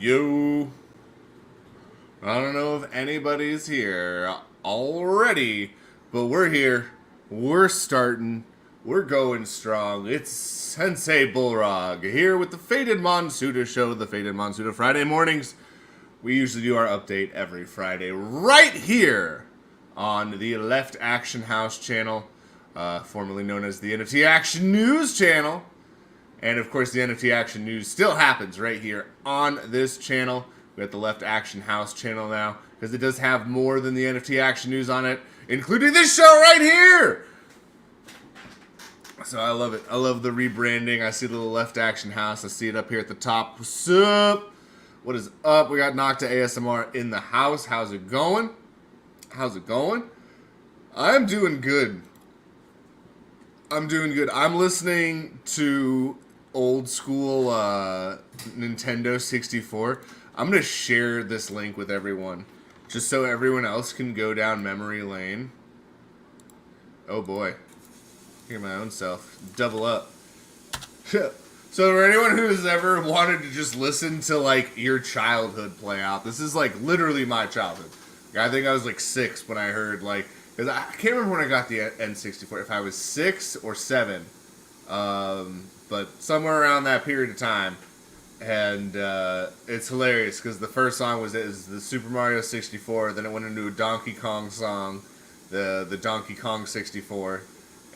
Yo, I don't know if anybody's here already, but we're here. We're starting. We're going strong. It's Sensei Bullrog here with the Faded Monsuta show, the Faded Monsuta Friday mornings. We usually do our update every Friday right here on the Left Action House channel, formerly known as the NFT Action News channel. And of course, the NFT Action News still happens right here on this channel. We got the Left Action House channel now, because it does have more than the NFT Action News on it, including this show right here! So I love it. I love the rebranding. I see the little Left Action House. I see it up here at the top. What's up? What is up? We got Nocta ASMR in the house. How's it going? How's it going? I'm doing good. I'm doing good. I'm listening to old school Nintendo 64. I'm going to share this link with everyone, just so everyone else can go down memory lane. Oh boy. Hear my own self. Double up. So for anyone who's ever wanted to just listen to like your childhood play out, this is like literally my childhood. I think I was like 6 when I heard like, because I can't remember when I got the N64, if I was 6 or 7, but somewhere around that period of time. And it's hilarious because the first song is the Super Mario 64, then it went into a Donkey Kong song, the Donkey Kong 64,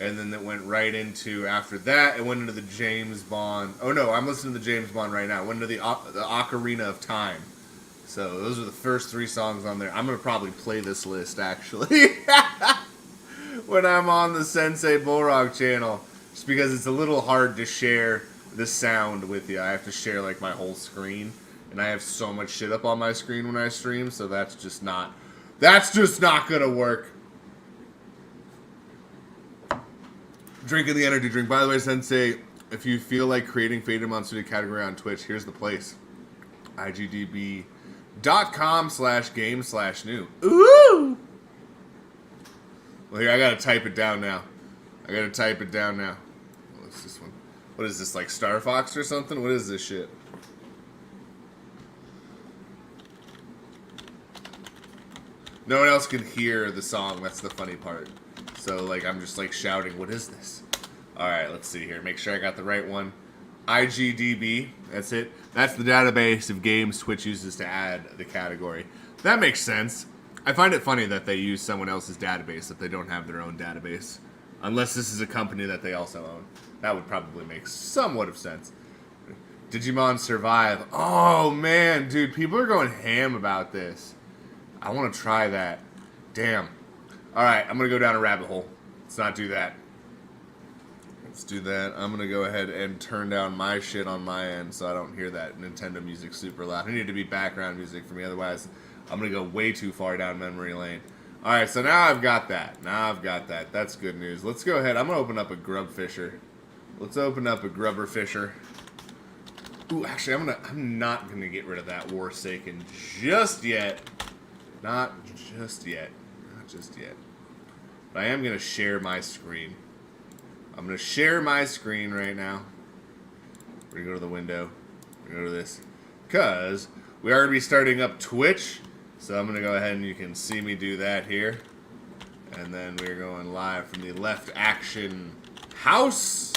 and then it went right into, after that, it went into the James Bond. Oh no, I'm listening to the James Bond right now. It went into the Ocarina of Time. So those are the first 3 songs on there. I'm going to probably play this list, actually, when I'm on the Sensei Bullrog channel, just because it's a little hard to share the sound with you. I have to share, like, my whole screen, and I have so much shit up on my screen when I stream, so that's just not going to work. Drinking the energy drink. By the way, Sensei, if you feel like creating Faded Monsuta category on Twitch, here's the place. IGDB.com/game/new. Ooh! Well, here, I gotta type it down now. What's this one? What is this, like Star Fox or something? What is this shit? No one else can hear the song. That's the funny part. So, like, I'm just, like, shouting, what is this? Alright, let's see here. Make sure I got the right one. IGDB. That's it. That's the database of games Twitch uses to add the category. That makes sense. I find it funny that they use someone else's database if they don't have their own database. Unless this is a company that they also own. That would probably make somewhat of sense. Digimon Survive. Oh, man, dude. People are going ham about this. I want to try that. Damn. Alright, I'm going to go down a rabbit hole. Let's not do that. Let's do that. I'm going to go ahead and turn down my shit on my end so I don't hear that Nintendo music super loud. I need it to be background music for me, otherwise I'm going to go way too far down memory lane. Alright, so now I've got that. That's good news. Let's go ahead. I'm going to open up a Grub Fisher. Let's open up a Grubber Fisher. Ooh, actually, I'm not going to get rid of that Warsaken just yet. Not just yet. But I am going to share my screen. I'm going to share my screen right now. We're going to go to the window. We're going to go to this. Because we are going to be starting up Twitch. So I'm going to go ahead and you can see me do that here. And then we're going live from the Left Action House.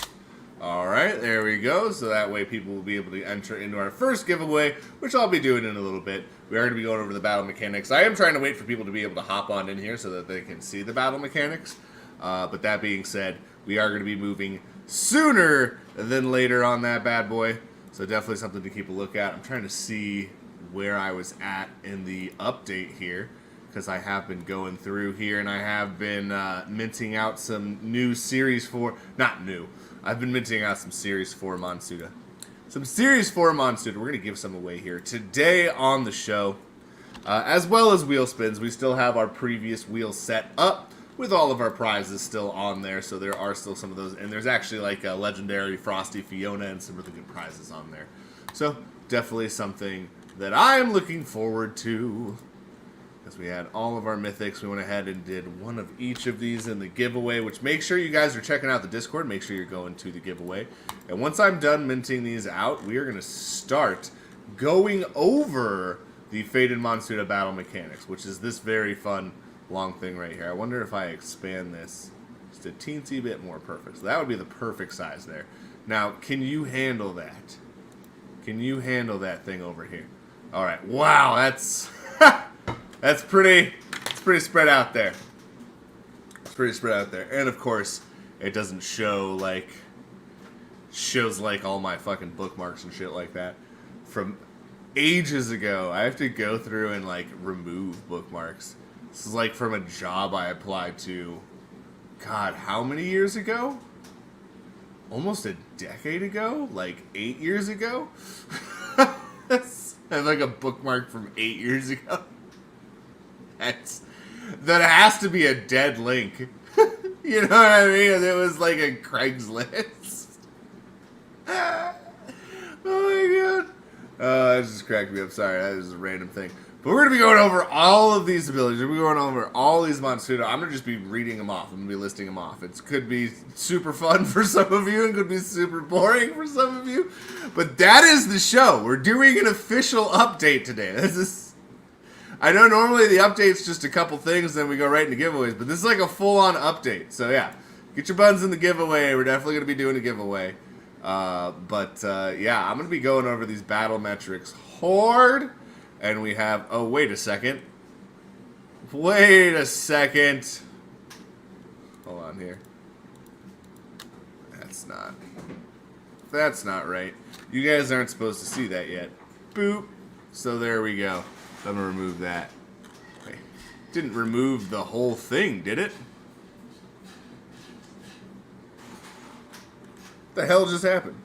Alright, there we go. So that way people will be able to enter into our first giveaway, which I'll be doing in a little bit. We are going to be going over the battle mechanics. I am trying to wait for people to be able to hop on in here so that they can see the battle mechanics. But that being said, we are going to be moving sooner than later on that bad boy. So definitely something to keep a look at. I'm trying to see where I was at in the update here, because I have been going through here and I have been minting out some new Series 4, not new, I've been minting out some Series 4 Monsuta. Some Series 4 Monsuta, we're going to give some away here today on the show, as well as wheel spins. We still have our previous wheel set up with all of our prizes still on there, so there are still some of those, and there's actually like a legendary Frosty Fiona and some really good prizes on there. So definitely something that I'm looking forward to. Because we had all of our mythics, we went ahead and did one of each of these in the giveaway, which make sure you guys are checking out the Discord, make sure you're going to the giveaway. And once I'm done minting these out, we are going to start going over the Faded Monsuta battle mechanics, which is this very fun long thing right here. I wonder if I expand this just a teensy bit more. Perfect. So that would be the perfect size there. Now, can you handle that? Can you handle that thing over here? All right. Wow, that's that's pretty spread out there. It's pretty spread out there. And of course, it doesn't shows like all my fucking bookmarks and shit like that from ages ago. I have to go through and like remove bookmarks. This is like from a job I applied to, God, how many years ago? Almost a decade ago? Like 8 years ago? I have like a bookmark from 8 years ago. That has to be a dead link. You know what I mean? It was like a Craigslist. Oh my god. That just cracked me up. Sorry, that is a random thing. But we're going to be going over all of these abilities. We're going over all these Monsuta. I'm going to just be reading them off. I'm going to be listing them off. It could be super fun for some of you. It could be super boring for some of you. But that is the show. We're doing an official update today. I know normally the update's just a couple things, then we go right into giveaways. But this is like a full-on update. So yeah, get your buttons in the giveaway. We're definitely going to be doing a giveaway. Yeah, I'm going to be going over these battle metrics hard. And we have, oh, wait a second. Wait a second. Hold on here. That's not right. You guys aren't supposed to see that yet. Boop. So there we go. I'm going to remove that. Wait. Didn't remove the whole thing, did it? What the hell just happened?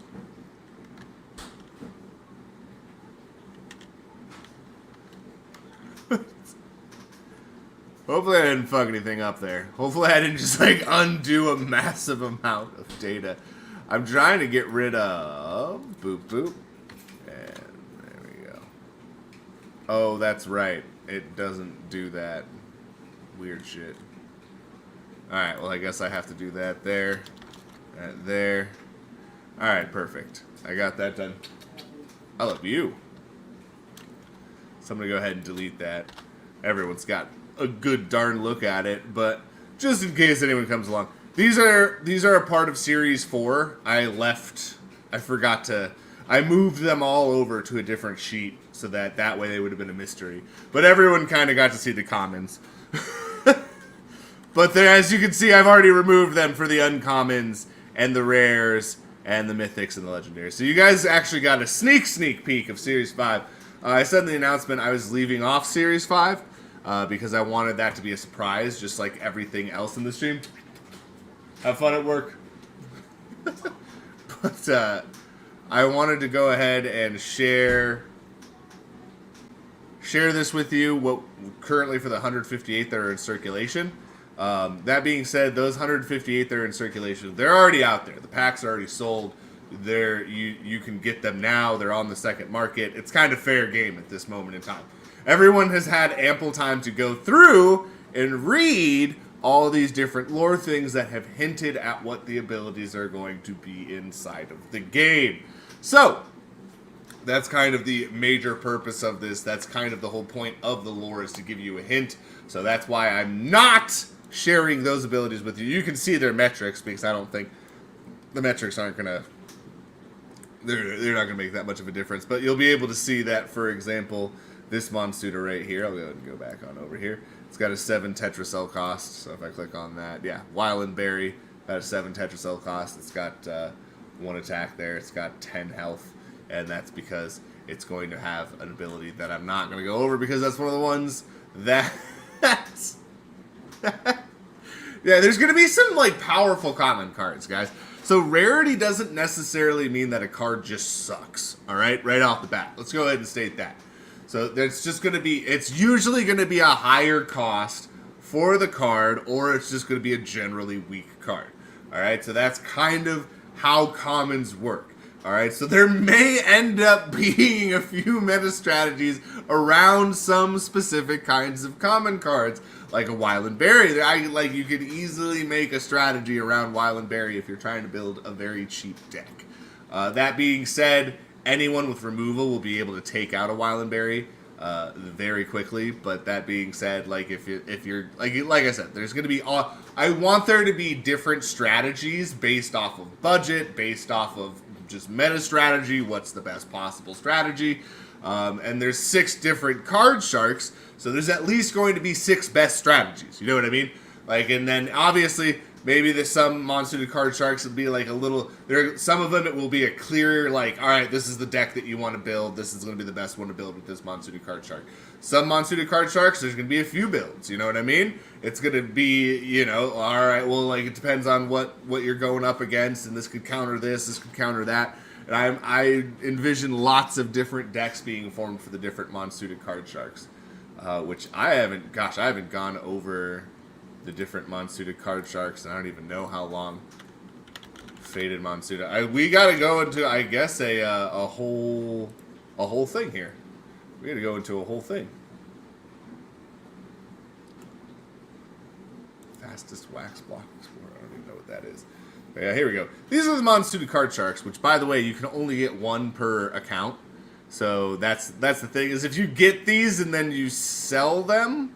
Hopefully I didn't fuck anything up there. Hopefully I didn't just like undo a massive amount of data. I'm trying to get rid of boop boop. And there we go. Oh, that's right. It doesn't do that. Weird shit. Alright, well I guess I have to do that there. That there. Alright, perfect. I got that done. I love you. So I'm gonna go ahead and delete that. Everyone's got a good darn look at it, but just in case anyone comes along, these are a part of Series 4. I moved them all over to a different sheet so that way they would have been a mystery. But everyone kind of got to see the commons. But there, as you can see, I've already removed them for the uncommons and the rares and the mythics and the legendaries. So you guys actually got a sneak peek of Series 5. I said in the announcement I was leaving off Series 5. Because I wanted that to be a surprise, just like everything else in the stream. Have fun at work. But I wanted to go ahead and share this with you. What currently for the 158 that are in circulation. That being said, those 158 that are in circulation, they're already out there. The packs are already sold. You can get them now. They're on the second market. It's kind of fair game at this moment in time. Everyone has had ample time to go through and read all these different lore things that have hinted at what the abilities are going to be inside of the game. So, that's kind of the major purpose of this. That's kind of the whole point of the lore, is to give you a hint. So that's why I'm not sharing those abilities with you. You can see their metrics, because I don't think the metrics aren't going to... They're not going to make that much of a difference. But you'll be able to see that, for example... This Monsuta right here, I'll go ahead and go back on over here. It's got a 7 Tetracell cost, so if I click on that, yeah, Wyland Berry, got a 7 Tetracell cost. It's got 1 attack there. It's got 10 health, and that's because it's going to have an ability that I'm not going to go over because that's one of the ones that... Yeah, there's going to be some, like, powerful common cards, guys. So rarity doesn't necessarily mean that a card just sucks, all right? Right off the bat. Let's go ahead and state that. So there's just going to be, it's usually going to be a higher cost for the card, or it's just going to be a generally weak card. All right, so that's kind of how commons work. All right, so there may end up being a few meta strategies around some specific kinds of common cards, like a Wyland Berry. You could easily make a strategy around Wyland Berry if you're trying to build a very cheap deck. That being said, anyone with removal will be able to take out a Wildland Berry very quickly. But that being said, like if you're like I said, there's going to be I want there to be different strategies based off of budget, based off of just meta strategy. What's the best possible strategy? And there's 6 different card sharks, so there's at least going to be 6 best strategies. You know what I mean? Like, and then obviously maybe there's some Monsuta card sharks will be like a little. Some of them it will be a clear like, all right, this is the deck that you want to build. This is going to be the best one to build with this Monsuta card shark. Some Monsuta card sharks, there's going to be a few builds. You know what I mean? It's going to be, you know, all right. Well, like it depends on what you're going up against, and this could counter this. This could counter that. And I envision lots of different decks being formed for the different Monsuta card sharks, which I haven't gone over the different Monsuta card sharks, and I don't even know how long. Faded Monsuta. We gotta go into, I guess, a whole thing here. We gotta go into a whole thing. Fastest wax block explorer. I don't even know what that is. But yeah, here we go. These are the Monsuta card sharks, which, by the way, you can only get 1 per account. So that's the thing, is if you get these and then you sell them,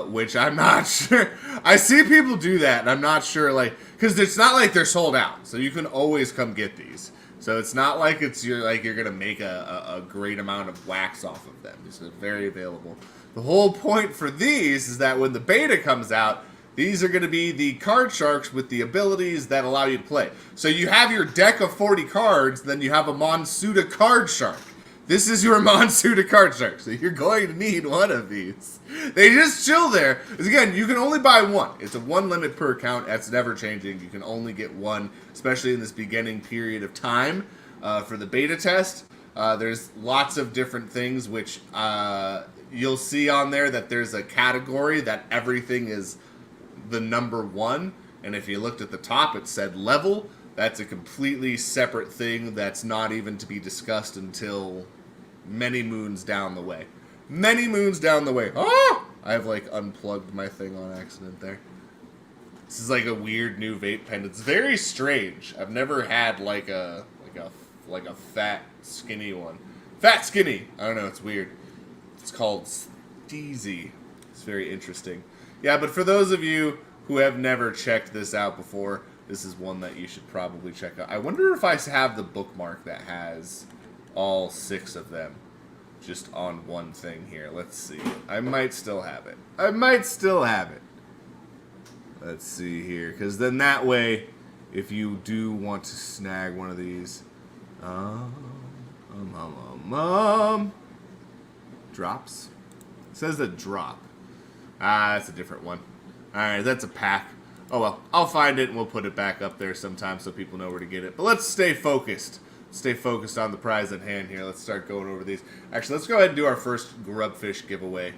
which I'm not sure. I see people do that, and I'm not sure, like, because it's not like they're sold out, so you can always come get these. So it's not like you're gonna make a great amount of wax off of them. These are very available. The whole point for these is that when the beta comes out, these are going to be the card sharks with the abilities that allow you to play. So you have your deck of 40 cards, then you have a Monsuta card shark. This is your Monsuta card shark, so you're going to need one of these. They just chill there. Because again, you can only buy 1. It's a 1 limit per account. That's never changing. You can only get 1, especially in this beginning period of time for the beta test. There's lots of different things, which you'll see on there that there's a category that everything is the number 1, and if you looked at the top it said level. That's a completely separate thing that's not even to be discussed until many moons down the way. Many moons down the way. Oh! I have like unplugged my thing on accident there. This is like a weird new vape pen. It's very strange. I've never had like a fat skinny one. Fat skinny. I don't know, it's weird. It's called Steezy. It's very interesting. Yeah, but for those of you who have never checked this out before, this is one that you should probably check out. I wonder if I have the bookmark that has all 6 of them just on one thing here. Let's see. I might still have it. Let's see here. Because then that way, if you do want to snag one of these... drops? It says a drop. That's a different one. Alright, that's a pack. Oh well, I'll find it and we'll put it back up there sometime so people know where to get it. But let's stay focused. Stay focused on the prize at hand here. Let's start going over these. Actually, let's go ahead and do our first grubfish giveaway.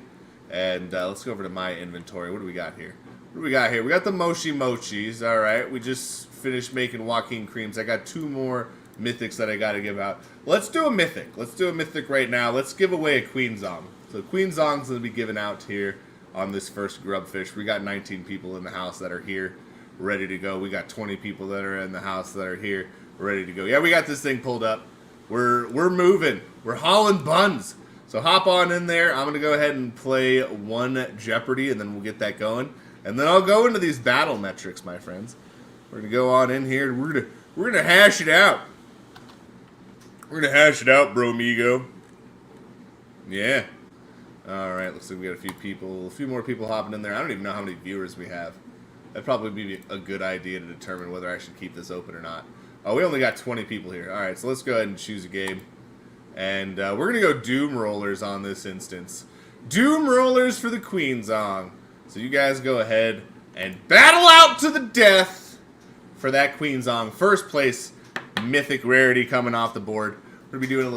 And let's go over to my inventory. What do we got here? We got the Mochi Mochis. Alright, we just finished making Joaquin Creams. I got 2 more mythics that I gotta give out. Let's do a mythic. Let's do a mythic right now. Let's give away a Queen Zong. So Queen Zong's gonna be given out here on this first grubfish. We got 19 people in the house that are here, ready to go. We got 20 people that are in the house that are here, ready to go. Yeah, we got this thing pulled up. We're moving. We're hauling buns. So hop on in there. I'm gonna go ahead and play 1 Jeopardy, and then we'll get that going. And then I'll go into these battle metrics, my friends. We're gonna go on in here. We're gonna hash it out. We're gonna hash it out, bro, amigo. Yeah. Alright, looks like we got a few more people hopping in there. I don't even know how many viewers we have. That'd probably be a good idea to determine whether I should keep this open or not. Oh, we only got 20 people here. Alright, so let's go ahead and choose a game. And we're going to go Doom Rollers on this instance. Doom Rollers for the Queen Zong. So you guys go ahead and battle out to the death for that Queen Zong. First place mythic rarity coming off the board. We're going to be doing a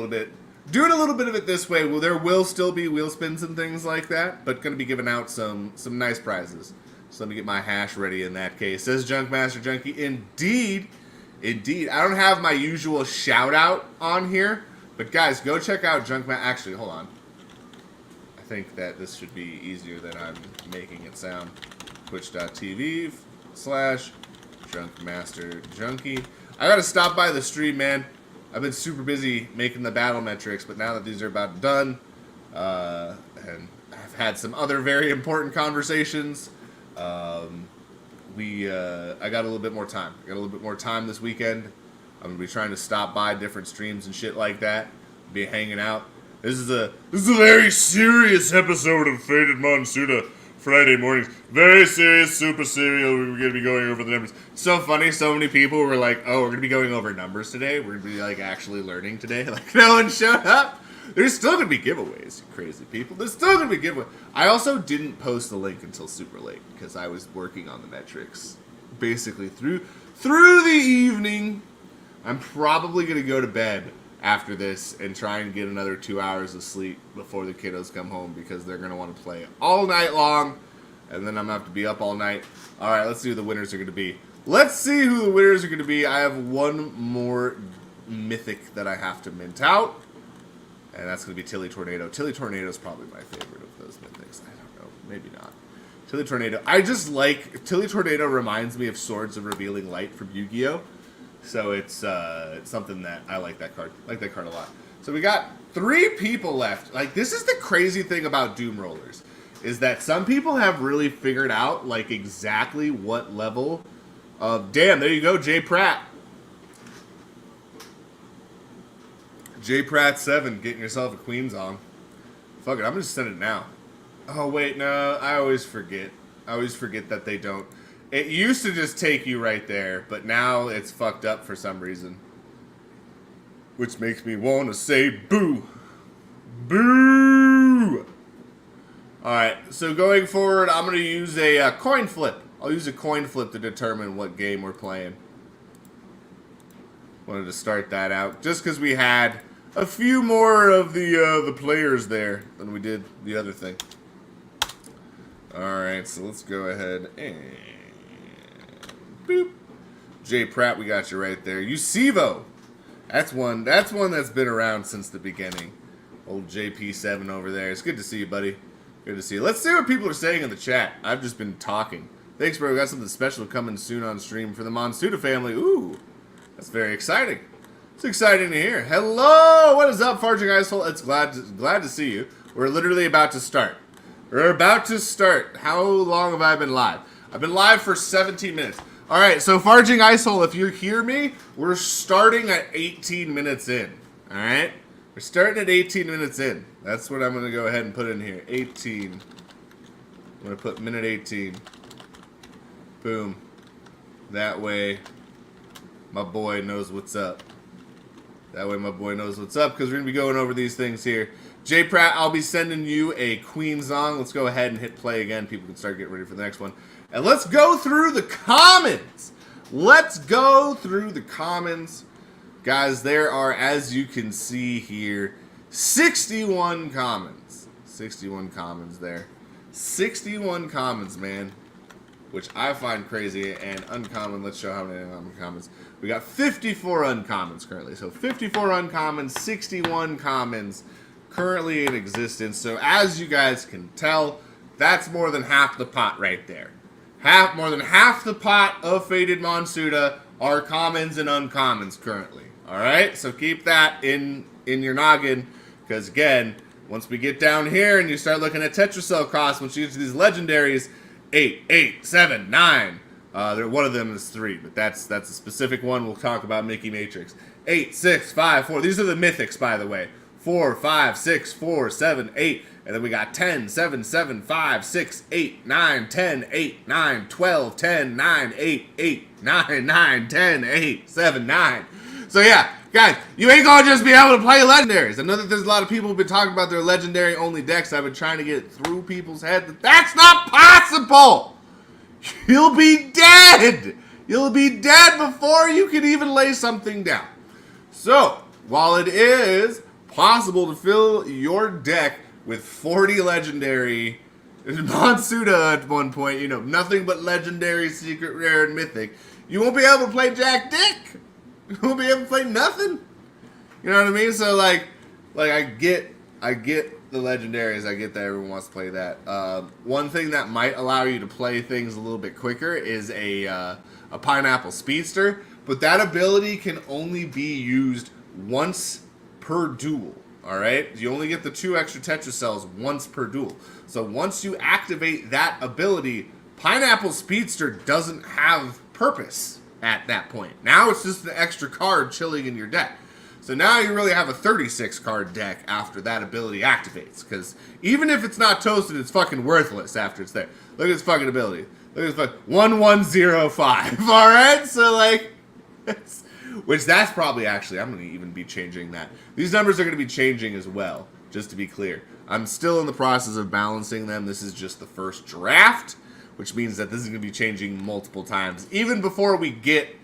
little bit of it this way. Well, there will still be wheel spins and things like that, but going to be giving out some nice prizes. So let me get my hash ready in that case. Says Junkmaster Junkie. Indeed. I don't have my usual shout out on here, but guys, go check out Junkmaster. Actually, hold on. I think that this should be easier than I'm making it sound. Twitch.tv/Junkmaster Junkie. I gotta stop by the stream, man. I've been super busy making the battle metrics, but now that these are about done, and I've had some other very important conversations, I got a little bit more time. I got a little bit more time this weekend. I'm gonna be trying to stop by different streams and shit like that. Be hanging out. This is a very serious episode of Faded Monsuta Friday mornings. Very serious, super serial. We're gonna be going over the numbers. So funny. So many people were like, "Oh, we're gonna be going over numbers today. We're gonna be like actually learning today." Like no one showed up. There's still gonna be giveaways, you crazy people. There's still gonna be giveaways. I also didn't post the link until super late because I was working on the metrics basically through the evening. I'm probably gonna go to bed after this and try and get another 2 hours of sleep before the kiddos come home because they're going to want to play all night long, and then I'm going to have to be up all night. All right, let's see who the winners are going to be. Let's see who the winners are going to be. I have one more mythic that I have to mint out, and that's going to be Tilly Tornado. Tilly Tornado is probably my favorite of those mythics. I don't know, maybe not. Tilly Tornado. I just like, Tilly Tornado reminds me of Swords of Revealing Light from Yu-Gi-Oh! So it's something that I like that card. I like that card a lot. So we got 3 people left. Like, this is the crazy thing about Doom Rollers, is that some people have really figured out like exactly what level of damn. There you go, Jay Pratt. Jay Pratt 7, getting yourself a Queen's on. Fuck it, I'm gonna send it now. Oh wait, no, I always forget. I always forget that they don't. It used to just take you right there, but now it's fucked up for some reason. Which makes me want to say boo. Boo! Alright, so going forward, I'm going to use a coin flip. I'll use a coin flip to determine what game we're playing. Wanted to start that out, just because we had a few more of the players there than we did the other thing. Alright, so let's go ahead and... Boop. Jay Pratt, we got you right there. Yusivo. That's one that's been around since the beginning. Old JP7 over there. It's good to see you, buddy. Good to see you. Let's see what people are saying in the chat. I've just been talking. Thanks, bro. We got something special coming soon on stream for the Monsuta family. Ooh. That's very exciting. It's exciting to hear. Hello! What is up, Farging Icehole? It's glad to see you. We're literally about to start. We're about to start. How long have I been live? I've been live for 17 minutes. Alright, so Farging Icehole, if you hear me, we're starting at 18 minutes in. Alright? We're starting at 18 minutes in. That's what I'm going to go ahead and put in here. 18. I'm going to put minute 18. Boom. That way, my boy knows what's up. That way my boy knows what's up, because we're going to be going over these things here. Jay Pratt, I'll be sending you a Queen Song. Let's go ahead and hit play again. People can start getting ready for the next one. And let's go through the commons. Let's go through the commons. Guys, there are, as you can see here, 61 commons. 61 commons there. 61 commons, man. Which I find crazy. And uncommon, let's show how many uncommons. We got 54 uncommons currently. So 54 uncommons, 61 commons currently in existence. So as you guys can tell, that's more than half the pot right there. More than half the pot of Faded Monsuta are commons and uncommons currently. Alright? So keep that in your noggin. Because again, once we get down here and you start looking at Tetracell costs, once you get to these legendaries, 8, 8, 7, 9. One of them is 3, but that's a specific one. We'll talk about Mickey Matrix. 8, 6, 5, 4. These are the mythics, by the way. 4, 5, 6, 4, 7, 8. And then we got 10, 7, 7, 5, 6, 8, 9, 10, 8, 9, 12, 10, 9, 8, 8, 9, 9, 10, 8, 7, 9. So yeah, guys, you ain't gonna just be able to play legendaries. I know that there's a lot of people who've been talking about their legendary only decks. I've been trying to get it through people's heads. That's not possible! You'll be dead! You'll be dead before you can even lay something down. So, while it is possible to fill your deck with 40 legendary Monsuta at one point, you know, nothing but legendary, secret, rare, and mythic, you won't be able to play Jack Dick. You won't be able to play nothing. You know what I mean? So like I get the legendaries. I get that everyone wants to play that. One thing that might allow you to play things a little bit quicker is a Pineapple Speedster, but that ability can only be used once per duel. Alright? You only get the 2 extra Tetra Cells once per duel. So once you activate that ability, Pineapple Speedster doesn't have purpose at that point. Now it's just an extra card chilling in your deck. So now you really have a 36 card deck after that ability activates. Because even if it's not toasted, it's fucking worthless after it's there. Look at its fucking ability. Look at its fucking 1105. Alright? So like, which that's probably actually, I'm going to even be changing that. These numbers are going to be changing as well, just to be clear. I'm still in the process of balancing them. This is just the first draft, which means that this is going to be changing multiple times, even before we get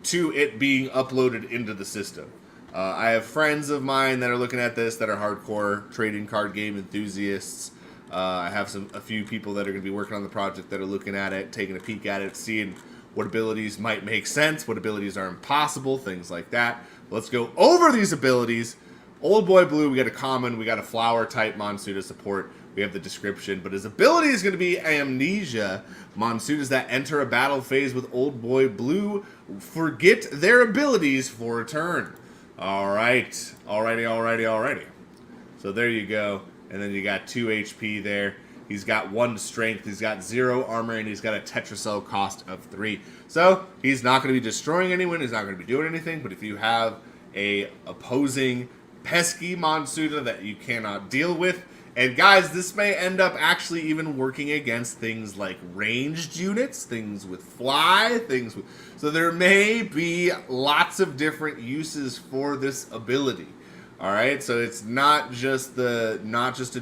to it being uploaded into the system. I have friends of mine that are looking at this that are hardcore trading card game enthusiasts. I have a few people that are going to be working on the project that are looking at it, taking a peek at it, seeing what abilities might make sense, what abilities are impossible, things like that. Let's go over these abilities. Old Boy Blue, we got a common, we got a flower type Monsuta support. We have the description, but his ability is going to be Amnesia. Monsutas that enter a battle phase with Old Boy Blue forget their abilities for a turn. Alrighty. So there you go. And then you got 2 HP there. He's got 1 strength. He's got 0 armor, and he's got a Tetra Cell cost of 3. So he's not going to be destroying anyone. He's not going to be doing anything. But if you have a opposing pesky Monsuta that you cannot deal with, and guys, this may end up actually even working against things like ranged units, things with fly, things with... So there may be lots of different uses for this ability. Alright, so it's not just a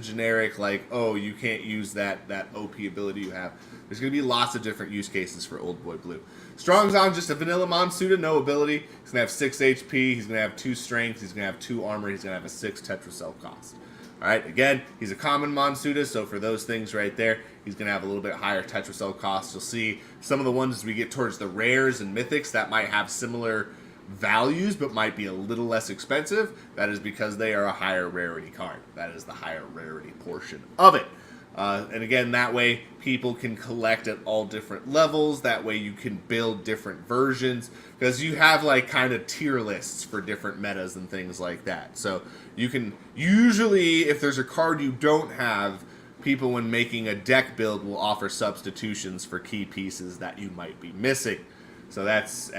generic, like, oh, you can't use that OP ability you have. There's going to be lots of different use cases for Old Boy Blue. Strong's on just a vanilla Monsuta, no ability. He's going to have 6 HP, he's going to have 2 strength, he's going to have 2 armor, he's going to have a 6 Tetra Cell cost. Alright, again, he's a common Monsuta, so for those things right there, he's going to have a little bit higher Tetra Cell cost. You'll see some of the ones as we get towards the rares and mythics that might have similar values but might be a little less expensive. That is because they are a higher rarity card. That is the higher rarity portion of it. And again, that way people can collect at all different levels. That way you can build different versions, because you have like kind of tier lists for different metas and things like that. So you can usually, if there's a card you don't have, people when making a deck build will offer substitutions for key pieces that you might be missing. So that's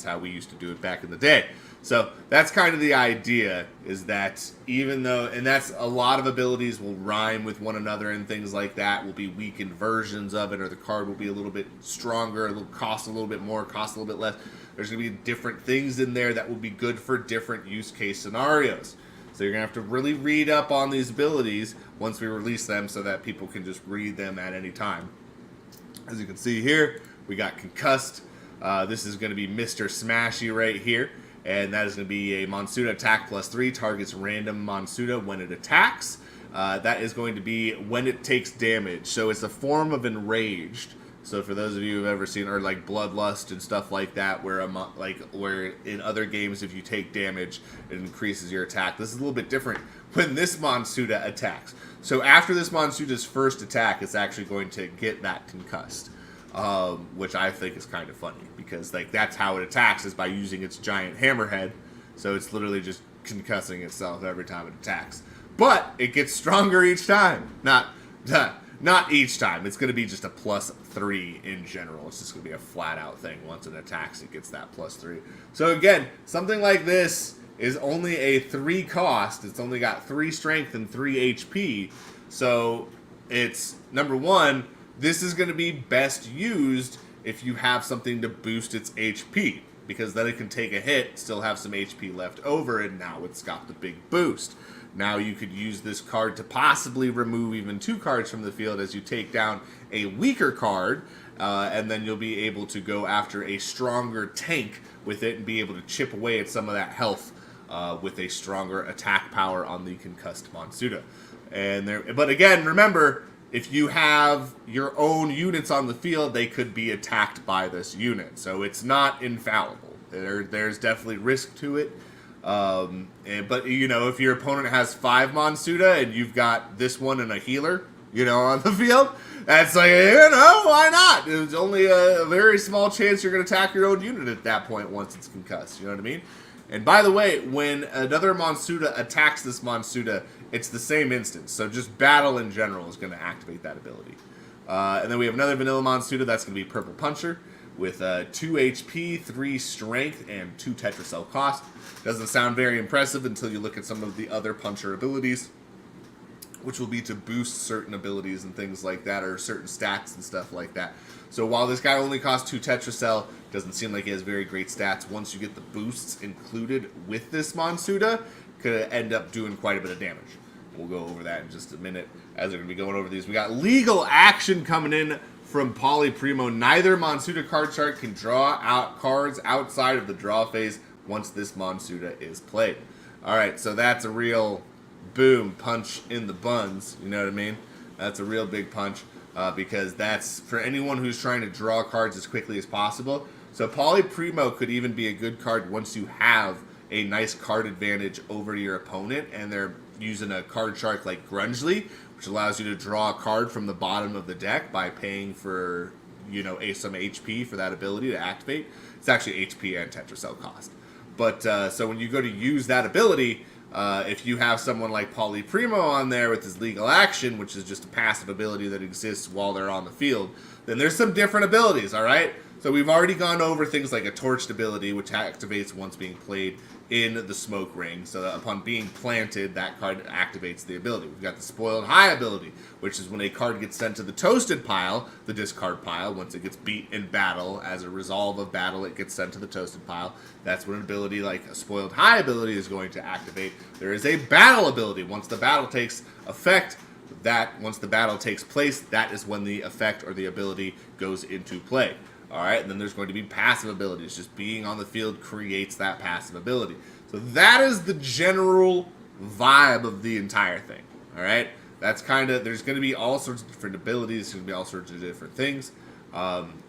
how we used to do it back in the day. So that's kind of the idea, is that even though, and that's a lot of abilities will rhyme with one another and things like that, will be weakened versions of it, or the card will be a little bit stronger, it'll cost a little bit more, cost a little bit less. There's going to be different things in there that will be good for different use case scenarios. So you're going to have to really read up on these abilities once we release them so that people can just read them at any time. As you can see here, we got Concussed. This is going to be Mr. Smashy right here. And that is going to be a Monsuta attack +3, targets random Monsuta when it attacks. That is going to be when it takes damage. So it's a form of Enraged. So for those of you who've ever seen, or like Bloodlust and stuff like that, where where in other games if you take damage, it increases your attack. This is a little bit different when this Monsuta attacks. So after this Monsuta's first attack, it's actually going to get that Concussed. Which I think is kind of funny, because like that's how it attacks, is by using its giant hammerhead. So it's literally just concussing itself every time it attacks. But it gets stronger each time. Not each time. It's going to be just a +3 in general. It's just going to be a flat out thing. Once it attacks, it gets that +3. So again, something like this is only a 3 cost. It's only got 3 strength and 3 HP. So it's, number one, this is going to be best used if you have something to boost its HP, because then it can take a hit, still have some HP left over, and now it's got the big boost. Now you could use this card to possibly remove even 2 cards from the field as you take down a weaker card, and then you'll be able to go after a stronger tank with it and be able to chip away at some of that health with a stronger attack power on the Concussed Monsuta. But again, remember, if you have your own units on the field, they could be attacked by this unit. So it's not infallible. There's definitely risk to it. But, you know, if your opponent has 5 Monsuta and you've got this one and a healer, you know, on the field. That's like, you know, why not? There's only a very small chance you're going to attack your own unit at that point once it's concussed. You know what I mean? And by the way, when another Monsuta attacks this Monsuta, it's the same instance. So just battle in general is going to activate that ability. And then we have another vanilla Monsuta. That's going to be Purple Puncher with 2 HP, 3 Strength, and 2 Tetracell cost. Doesn't sound very impressive until you look at some of the other Puncher abilities, which will be to boost certain abilities and things like that, or certain stats and stuff like that. So while this guy only costs 2 Tetracell, doesn't seem like he has very great stats. Once you get the boosts included with this Monsuta, could end up doing quite a bit of damage. We'll go over that in just a minute as we're going to be going over these. We got legal action coming in from Polyprimo. Neither Monsuta card chart can draw out cards outside of the draw phase once this Monsuta is played. Alright, so that's a real boom, punch in the buns, you know what I mean? That's a real big punch, because that's for anyone who's trying to draw cards as quickly as possible. So Polyprimo could even be a good card once you have a nice card advantage over your opponent, and they're using a card chart like Grungely, which allows you to draw a card from the bottom of the deck by paying for, you know, some HP for that ability to activate. It's actually HP and Tetracell cost. But, so when you go to use that ability, if you have someone like Polyprimo on there with his legal action, which is just a passive ability that exists while they're on the field, then there's some different abilities, alright? So we've already gone over things like a Torched ability, which activates once being played in the Smoke Ring. So that upon being planted, that card activates the ability. We've got the Spoiled High ability, which is when a card gets sent to the Toasted pile, the discard pile, once it gets beat in battle. As a resolve of battle, it gets sent to the Toasted pile. That's when an ability like a Spoiled High ability is going to activate. There is a Battle ability. Once the battle takes effect, once the battle takes place, that is when the effect or the ability goes into play. Alright, and then there's going to be passive abilities. Just being on the field creates that passive ability. So that is the general vibe of the entire thing. Alright? That's kind of, there's going to be all sorts of different abilities. There's going to be all sorts of different things.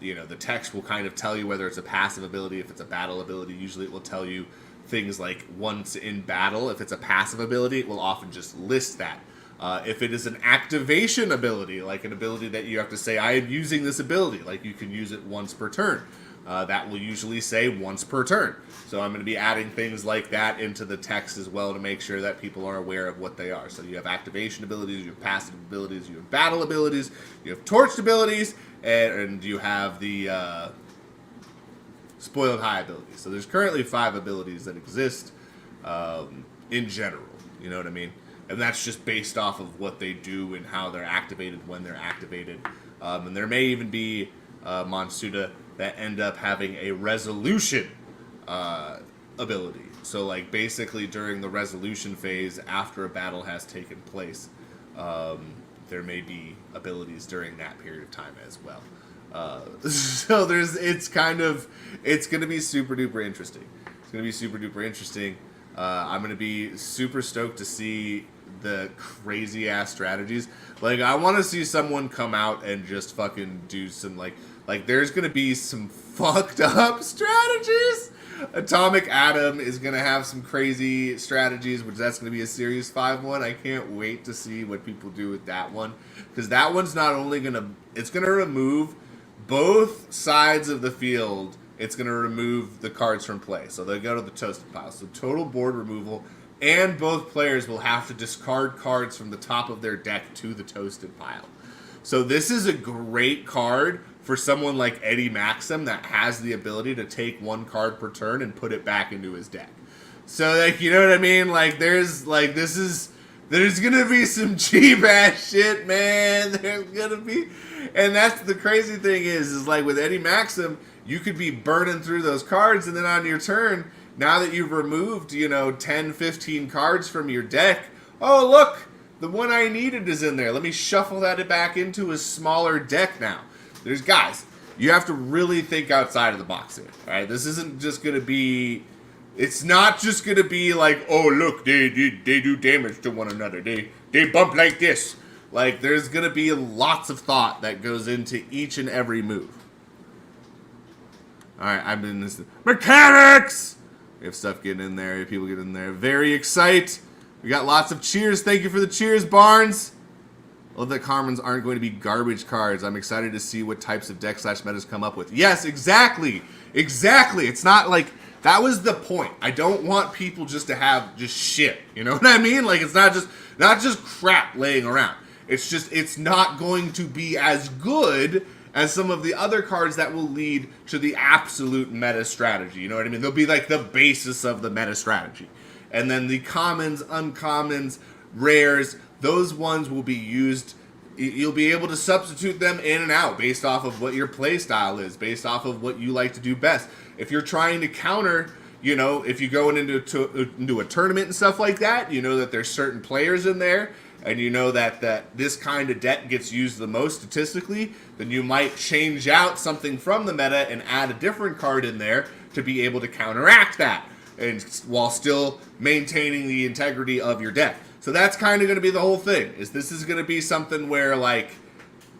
You know, the text will kind of tell you whether it's a passive ability, if it's a battle ability. Usually it will tell you things like once in battle. If it's a passive ability, it will often just list that. If it is an activation ability, like an ability that you have to say, I am using this ability, like you can use it once per turn. That will usually say once per turn. So I'm going to be adding things like that into the text as well to make sure that people are aware of what they are. So you have activation abilities, you have passive abilities, you have battle abilities, you have torched abilities, and you have the spoiled high abilities. So there's currently 5 abilities that exist in general, you know what I mean? And that's just based off of what they do and how they're activated, when they're activated. And there may even be Monsuta that end up having a resolution ability. So, like, basically during the resolution phase, after a battle has taken place, there may be abilities during that period of time as well. So it's going to be super duper interesting. It's going to be super duper interesting. I'm going to be super stoked to see the crazy ass strategies. Like, I want to see someone come out and just fucking do some like there's going to be some fucked up strategies. Atomic Atom is going to have some crazy strategies, which that's going to be a Series 5 one. I can't wait to see what people do with that one, because that one's not only going to, it's going to remove both sides of the field. It's going to remove the cards from play. So they go to the toasted pile. So total board removal, and both players will have to discard cards from the top of their deck to the toasted pile. So this is a great card for someone like Eddie Maxim that has the ability to take 1 card per turn and put it back into his deck. So, like, you know what I mean? Like, there's going to be some cheap ass shit, man. There's going to be, and that's the crazy thing is like with Eddie Maxim, you could be burning through those cards, and then on your turn, now that you've removed, 10, 15 cards from your deck, oh, look, the one I needed is in there. Let me shuffle that back into a smaller deck now. Guys, you have to really think outside of the box here, all right? This isn't just going to be, it's not just going to be like, oh, look, they do damage to one another. They bump like this. Like, there's going to be lots of thought that goes into each and every move. All right, I've been this mechanics. We have stuff getting in there. People get in there. Very excited. We got lots of cheers. Thank you for the cheers, Barnes. Love that commons aren't going to be garbage cards. I'm excited to see what types of deck/metas come up with. Yes, exactly. Exactly. It's not like, that was the point. I don't want people just to have just shit. You know what I mean? Like, it's not just crap laying around. It's just, it's not going to be as good as some of the other cards that will lead to the absolute meta strategy. You know what I mean? They'll be like the basis of the meta strategy. And then the commons, uncommons, rares, those ones will be used. You'll be able to substitute them in and out based off of what your play style is, based off of what you like to do best. If you're trying to counter, you know, if you go into a tournament and stuff like that, you know that there's certain players in there, and you know that this kind of deck gets used the most statistically, then you might change out something from the meta and add a different card in there to be able to counteract that, and while still maintaining the integrity of your deck. So that's kind of going to be the whole thing, is this is going to be something where, like,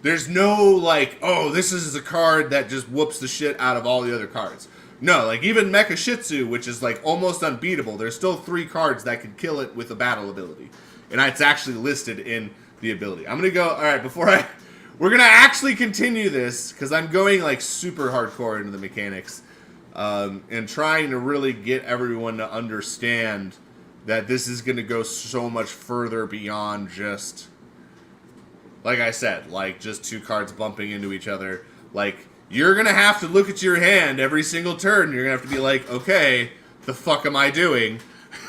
there's no, like, oh, this is a card that just whoops the shit out of all the other cards. No, like, even Mecha Shitsu, which is, like, almost unbeatable, there's still 3 cards that can kill it with a battle ability. And it's actually listed in the ability. I'm going to go, alright, we're going to actually continue this, because I'm going, like, super hardcore into the mechanics, and trying to really get everyone to understand that this is going to go so much further beyond just, like I said, like just 2 cards bumping into each other. Like, you're going to have to look at your hand every single turn. You're going to have to be like, okay, the fuck am I doing?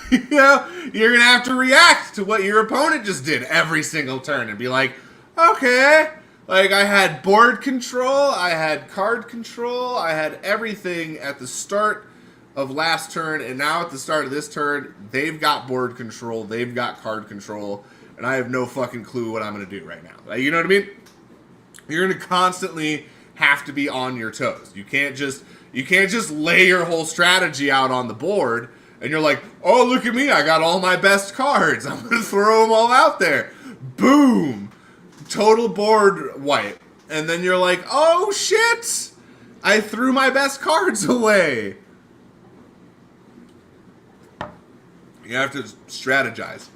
You know, you're going to have to react to what your opponent just did every single turn and be like, okay. Like, I had board control, I had card control, I had everything at the start of last turn, and now at the start of this turn, they've got board control, they've got card control, and I have no fucking clue what I'm going to do right now. Like, you know what I mean? You're going to constantly have to be on your toes. You can't just lay your whole strategy out on the board, and you're like, oh, look at me, I got all my best cards, I'm going to throw them all out there. Boom! Total board wipe. And then you're like, oh shit! I threw my best cards away. You have to strategize.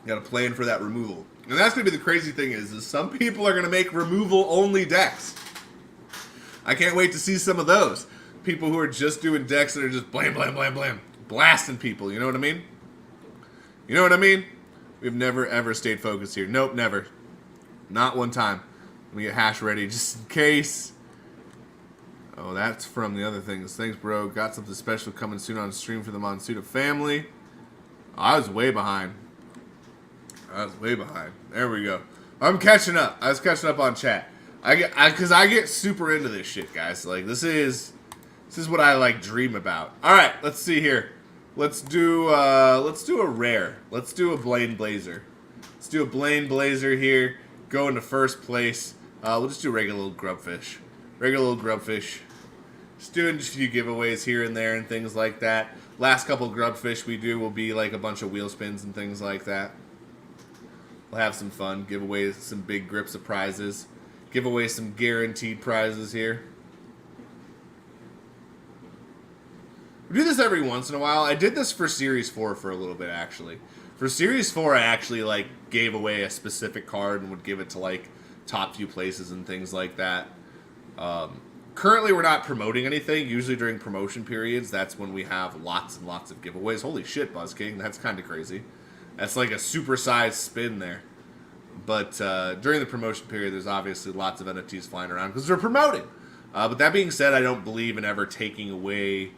You got to plan for that removal. And that's going to be the crazy thing is some people are going to make removal-only decks. I can't wait to see some of those. People who are just doing decks that are just blam, blam, blam, blam. Blasting people, you know what I mean? You know what I mean? We've never, ever stayed focused here. Nope, never. Not one time. Let me get hash ready just in case. Oh, that's from the other things. Thanks, bro. Got something special coming soon on stream for the Monsuta family. Oh, I was way behind. There we go. I'm catching up. I was catching up on chat. Because I get super into this shit, guys. Like, this is what I, like, dream about. Alright, let's see here. Let's do a rare. Let's do a Blaine Blazer. Let's do a Blaine Blazer here. Go into first place. We'll just do regular little grubfish. Just doing just a few giveaways here and there and things like that. Last couple grubfish we do will be like a bunch of wheel spins and things like that. We'll have some fun. Give away some big grips of prizes. Give away some guaranteed prizes here. We do this every once in a while. I did this for Series 4 for a little bit, actually. For Series 4, I actually, like, gave away a specific card and would give it to, like, top few places and things like that. Currently, we're not promoting anything. Usually during promotion periods, that's when we have lots and lots of giveaways. Holy shit, Buzz King. That's kind of crazy. That's like a supersized spin there. But during the promotion period, there's obviously lots of NFTs flying around because we're promoting. But that being said, I don't believe in ever taking away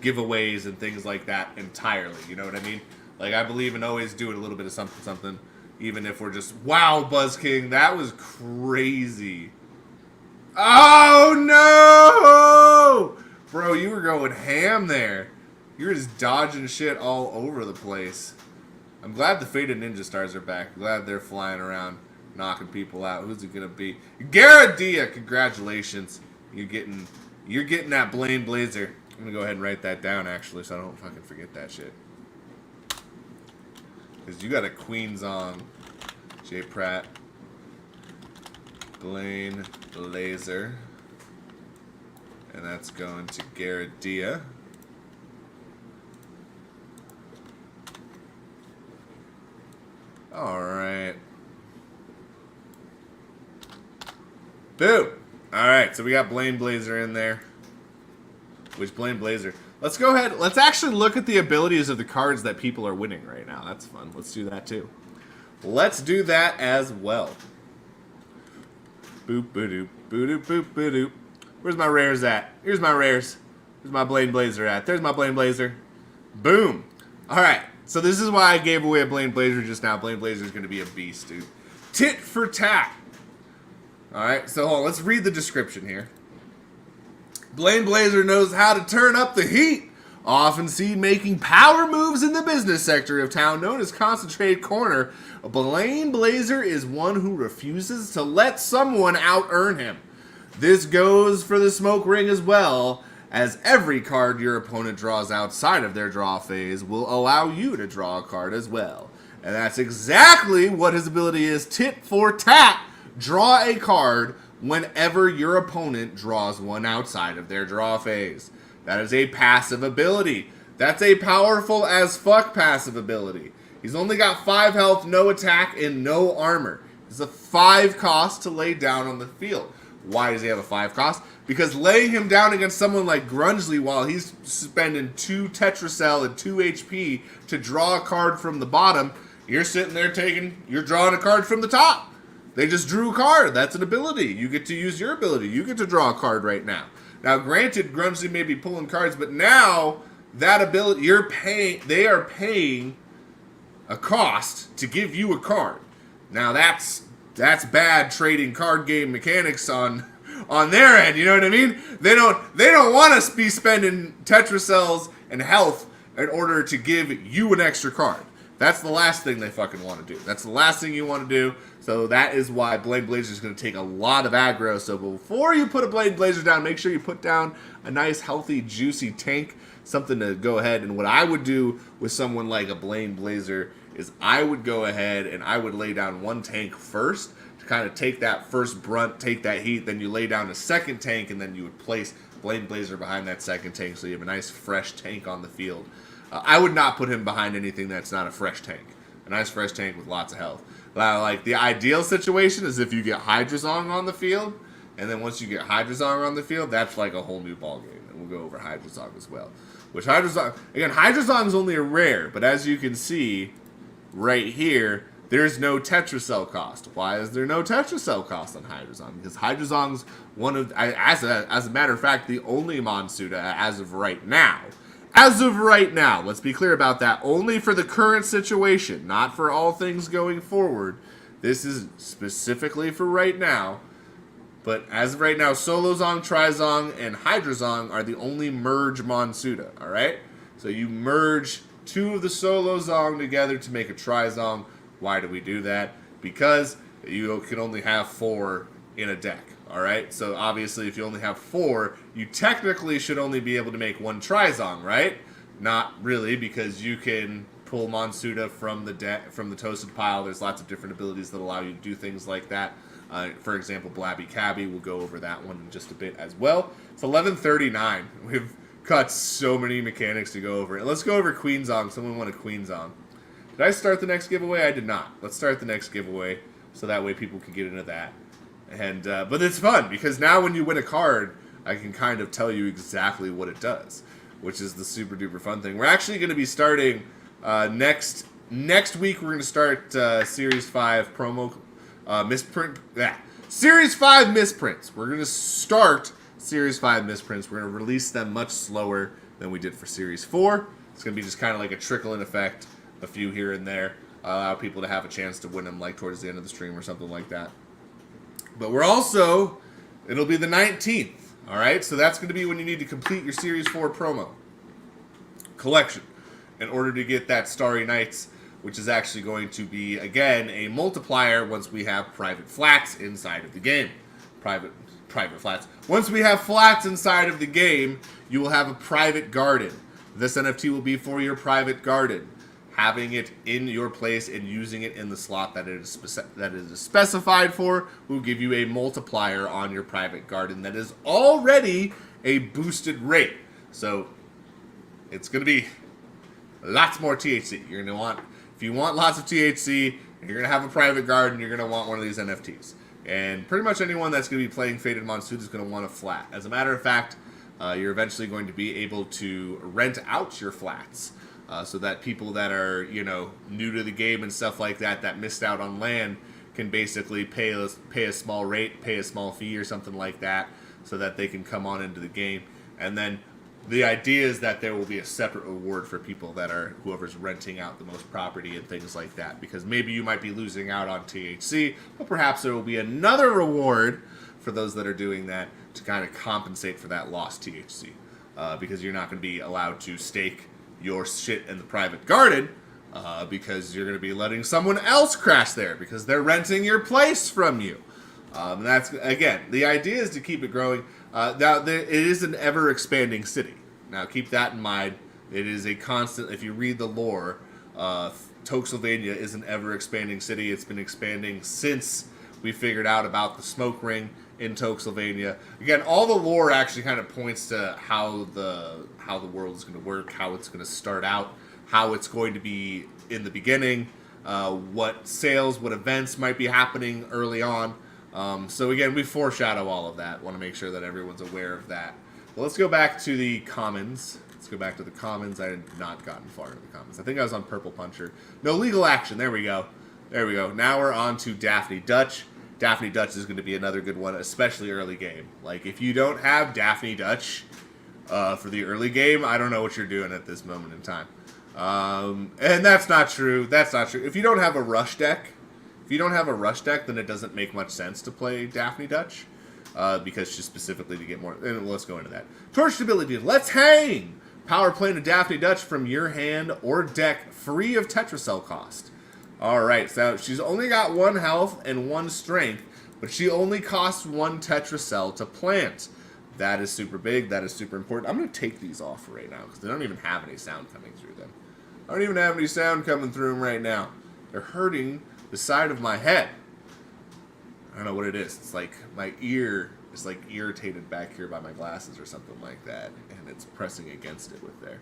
giveaways and things like that entirely. You know what I mean? Like, I believe in always doing a little bit of something, even if we're just, wow, Buzz King, that was crazy. Oh, no! Bro, you were going ham there. You were just dodging shit all over the place. I'm glad the Faded Ninja Stars are back. I'm glad they're flying around, knocking people out. Who's it gonna be? Garadia, congratulations. You're getting that Blaine Blazer. I'm gonna go ahead and write that down, actually, so I don't fucking forget that shit. Because you got a Queens on. J. Pratt. Blaine Blazer. And that's going to Garadia. Alright. Boom. All right, so we got Blaine Blazer in there. Which Blaine Blazer? Let's go ahead. Let's actually look at the abilities of the cards that people are winning right now. That's fun. Let's do that too. Let's do that as well. Boop, ba-doop, ba-doop, boop, ba-doop. Where's my rares at? Here's my rares. Where's my Blaine Blazer at? There's my Blaine Blazer. Boom. All right. So this is why I gave away a Blaine Blazer just now. Blaine Blazer is going to be a beast, dude. Tit for tat. All right. So hold on. Let's read the description here. Blaine Blazer knows how to turn up the heat. Often seen making power moves in the business sector of town known as Concentrated Corner, Blaine Blazer is one who refuses to let someone out-earn him. This goes for the smoke ring as well, as every card your opponent draws outside of their draw phase will allow you to draw a card as well. And that's exactly what his ability is. Tit for tat. Draw a card whenever your opponent draws one outside of their draw phase. That is a passive ability. That's a powerful as fuck passive ability. He's only got 5 health, no attack, and no armor. It's a 5 cost to lay down on the field. Why does he have a 5 cost? Because laying him down against someone like Grungely while he's spending 2 Tetracell and 2 HP to draw a card from the bottom, you're sitting there you're drawing a card from the top. They just drew a card. That's an ability. You get to use your ability. You get to draw a card right now. Now, granted, Grungely may be pulling cards, but now that ability, they are paying a cost to give you a card. Now that's bad trading card game mechanics on their end. You know what I mean? They don't want to be spending Tetracells and health in order to give you an extra card. That's the last thing they fucking want to do. That's the last thing you want to do. So that is why Blaine Blazer is going to take a lot of aggro. So before you put a Blaine Blazer down, make sure you put down a nice, healthy, juicy tank. Something to go ahead. And what I would do with someone like a Blaine Blazer is I would go ahead and I would lay down one tank first to kind of take that first brunt, take that heat. Then you lay down a second tank, and then you would place Blaine Blazer behind that second tank. So you have a nice, fresh tank on the field. I would not put him behind anything that's not a fresh tank. A nice fresh tank with lots of health. Like, the ideal situation is if you get Hydrazong on the field, and then once you get Hydrazong on the field, that's like a whole new ballgame. And we'll go over Hydrazong as well. Which Hydrazong is only a rare, but as you can see right here, there's no Tetracell cost. Why is there no Tetracell cost on Hydrazong? Because Hydrazong's one of, as a matter of fact, the only Monsuta as of right now. As of right now, let's be clear about that, only for the current situation, not for all things going forward. This is specifically for right now. But as of right now, Solozong, Trizong, and Hydrazong are the only merge Monsuta, alright? So you merge 2 of the Solozong together to make a Trizong. Why do we do that? Because you can only have 4 in a deck. Alright, so obviously if you only have 4, you technically should only be able to make 1 Trizong, right? Not really, because you can pull Monsuta from the toasted pile. There's lots of different abilities that allow you to do things like that. For example, Blabby Cabby, we'll go over that one in just a bit as well. It's 11:39. We've got so many mechanics to go over. Let's go over Queenzong. Someone wanted Queenzong. Did I start the next giveaway? I did not. Let's start the next giveaway, so that way people can get into that. And but it's fun, because now when you win a card, I can kind of tell you exactly what it does, which is the super duper fun thing. We're actually going to be starting next week. We're going to start Series 5 promo misprint. Series 5 misprints. We're going to start Series 5 misprints. We're going to release them much slower than we did for Series 4. It's going to be just kind of like a trickle-in effect, a few here and there, allow people to have a chance to win them like towards the end of the stream or something like that. But we're also, it'll be the 19th, all right? So that's going to be when you need to complete your Series 4 promo collection in order to get that Starry Nights, which is actually going to be, again, a multiplier once we have private flats inside of the game. Private flats. Once we have flats inside of the game, you will have a private garden. This NFT will be for your private garden. Having it in your place and using it in the slot that it is specified for will give you a multiplier on your private garden that is already a boosted rate. So it's going to be lots more THC. You're going to want, if you want lots of THC, you're going to have a private garden, you're going to want one of these NFTs. And pretty much anyone that's going to be playing Faded Monsuta is going to want a flat. As a matter of fact, you're eventually going to be able to rent out your flats. So that people that are, you know, new to the game and stuff like that, that missed out on land, can basically pay a small rate, pay a small fee or something like that, so that they can come on into the game. And then the idea is that there will be a separate reward for people that are, whoever's renting out the most property and things like that. Because maybe you might be losing out on THC, but perhaps there will be another reward for those that are doing that to kind of compensate for that lost THC. Because you're not going to be allowed to stake your shit in the private garden, because you're going to be letting someone else crash there because they're renting your place from you. That's, again, the idea is to keep it growing. Now, it is an ever-expanding city. Now, keep that in mind. It is a constant, if you read the lore, Toxylvania is an ever-expanding city. It's been expanding since we figured out about the smoke ring in Toxylvania. Again, all the lore actually kind of points to how the world is going to work, how it's going to start out, how it's going to be in the beginning, what sales, what events might be happening early on. So again, we foreshadow all of that. Want to make sure that everyone's aware of that. Well, let's go back to the commons. Let's go back to the commons. I had not gotten far into the commons. I think I was on Purple Puncher. No legal action. There we go. There we go. Now we're on to Daphne Dutch. Daphne Dutch is going to be another good one, especially early game. Like, if you don't have Daphne Dutch for the early game, I don't know what you're doing at this moment in time. And that's not true. That's not true. If you don't have a rush deck, then it doesn't make much sense to play Daphne Dutch, because just specifically to get more. And let's go into that. Torch ability. Let's hang. Power plane of Daphne Dutch from your hand or deck, free of Tetracell cost. Alright, so she's only got 1 health and 1 strength, but she only costs 1 Tetracell to plant. That is super big. That is super important. I'm going to take these off right now because they don't even have any sound coming through them. I don't even have any sound coming through them right now. They're hurting the side of my head. I don't know what it is. It's like my ear is like irritated back here by my glasses or something like that, and it's pressing against it with there.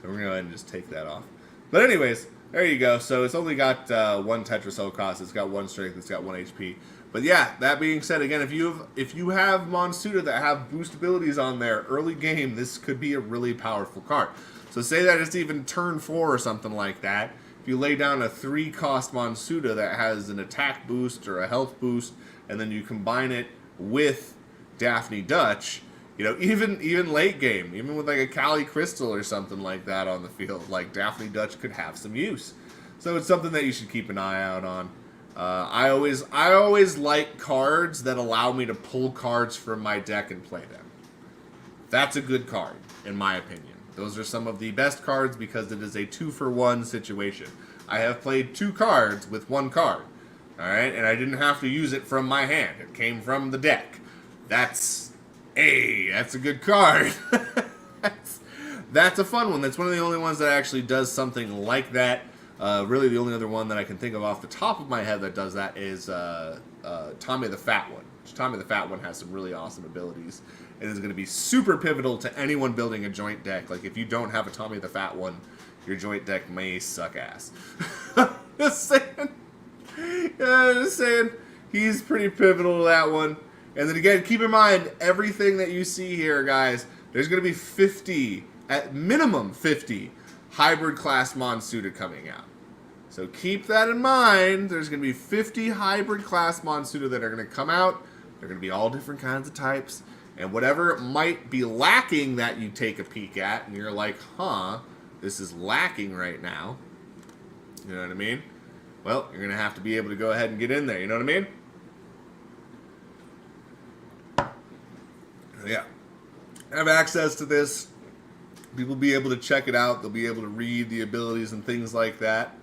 So we're going to go ahead and just take that off. But anyways, there you go. So it's only got 1 Tetracell cost. It's got 1 strength. It's got 1 HP. But yeah, that being said, again, if you have Monsuta that have boost abilities on there early game, this could be a really powerful card. So say that it's even turn 4 or something like that. If you lay down a 3-cost Monsuta that has an attack boost or a health boost, and then you combine it with Daphne Dutch, you know, even late game, even with like a Kali Crystal or something like that on the field, like Daphne Dutch could have some use. So it's something that you should keep an eye out on. I always like cards that allow me to pull cards from my deck and play them. That's a good card, in my opinion. Those are some of the best cards because it is a 2-for-1 situation. I have played 2 cards with 1 card. Alright, and I didn't have to use it from my hand. It came from the deck. That's a good card. That's a fun one. That's one of the only ones that actually does something like that. Really, the only other one that I can think of off the top of my head that does that is Tommy the Fat One. Tommy the Fat One has some really awesome abilities. It is going to be super pivotal to anyone building a joint deck. Like, if you don't have a Tommy the Fat One, your joint deck may suck ass. Just saying. Yeah, just saying. He's pretty pivotal to that one. And then again, keep in mind, everything that you see here, guys, there's going to be 50, at minimum 50, hybrid class Monsuta coming out. So keep that in mind. There's going to be 50 hybrid class Monsuta that are going to come out. They're going to be all different kinds of types. And whatever might be lacking that you take a peek at, and you're like, huh, this is lacking right now. You know what I mean? Well, you're going to have to be able to go ahead and get in there. You know what I mean? Yeah. Have access to this. People will be able to check it out. They'll be able to read the abilities and things like that.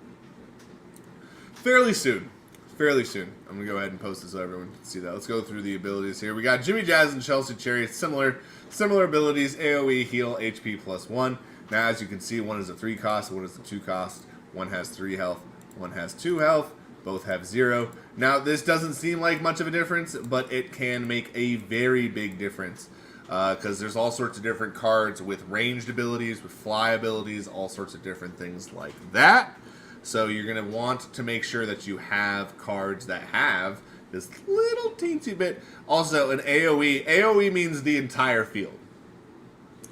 Fairly soon. Fairly soon. I'm going to go ahead and post this so everyone can see that. Let's go through the abilities here. We got Jimmy Jazz and Chelsea Cherry. Similar abilities. AoE, heal, HP +1. Now, as you can see, one is a 3 cost, one is a 2 cost. One has 3 health, one has 2 health. Both have 0. Now, this doesn't seem like much of a difference, but it can make a very big difference. Because there's all sorts of different cards with ranged abilities, with fly abilities, all sorts of different things like that. So you're going to want to make sure that you have cards that have This little teensy bit. Also, an AoE. AoE means the entire field.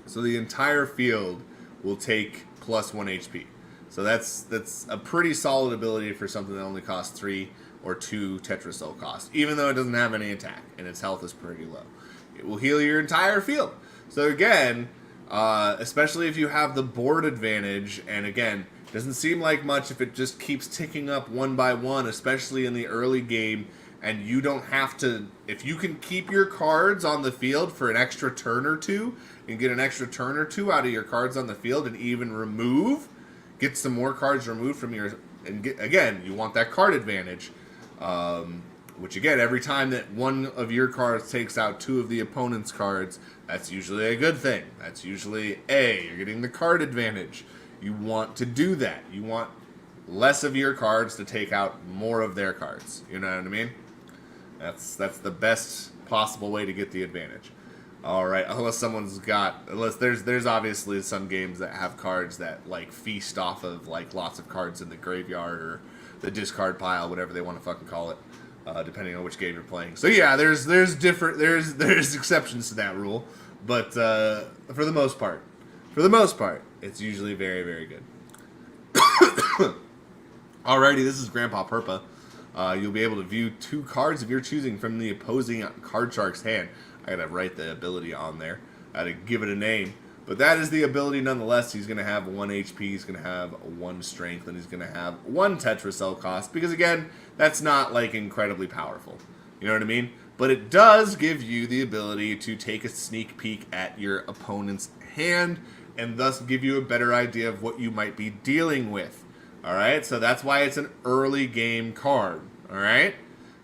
So the entire field will take plus 1 HP. So that's a pretty solid ability for something that only costs 3 or 2 Tetra Cell cost, even though it doesn't have any attack and its health is pretty low. It will heal your entire field. So again, especially if you have the board advantage, and again, doesn't seem like much if it just keeps ticking up one by one, especially in the early game, and you don't have to, if you can keep your cards on the field for an extra turn or two, and get an extra turn or two out of your cards on the field, and even get some more cards removed from your, and again, you want that card advantage, which again, every time that one of your cards takes out 2 of the opponent's cards, that's usually a good thing. That's usually you're getting the card advantage. You want to do that. You want less of your cards to take out more of their cards. You know what I mean? That's the best possible way to get the advantage. All right, unless there's obviously some games that have cards that like feast off of like lots of cards in the graveyard or the discard pile, whatever they want to fucking call it, depending on which game you're playing. So yeah, there's exceptions to that rule, but for the most part, it's usually very, very good. Alrighty, this is Grandpa Purpa. You'll be able to view 2 cards of your choosing from the opposing card shark's hand. I gotta write the ability on there. I gotta give it a name. But that is the ability nonetheless. He's gonna have 1 HP, he's gonna have 1 strength, and he's gonna have 1 Tetra Cell cost. Because again, that's not like incredibly powerful. You know what I mean? But it does give you the ability to take a sneak peek at your opponent's hand, and thus give you a better idea of what you might be dealing with. Alright, so that's why it's an early game card. Alright?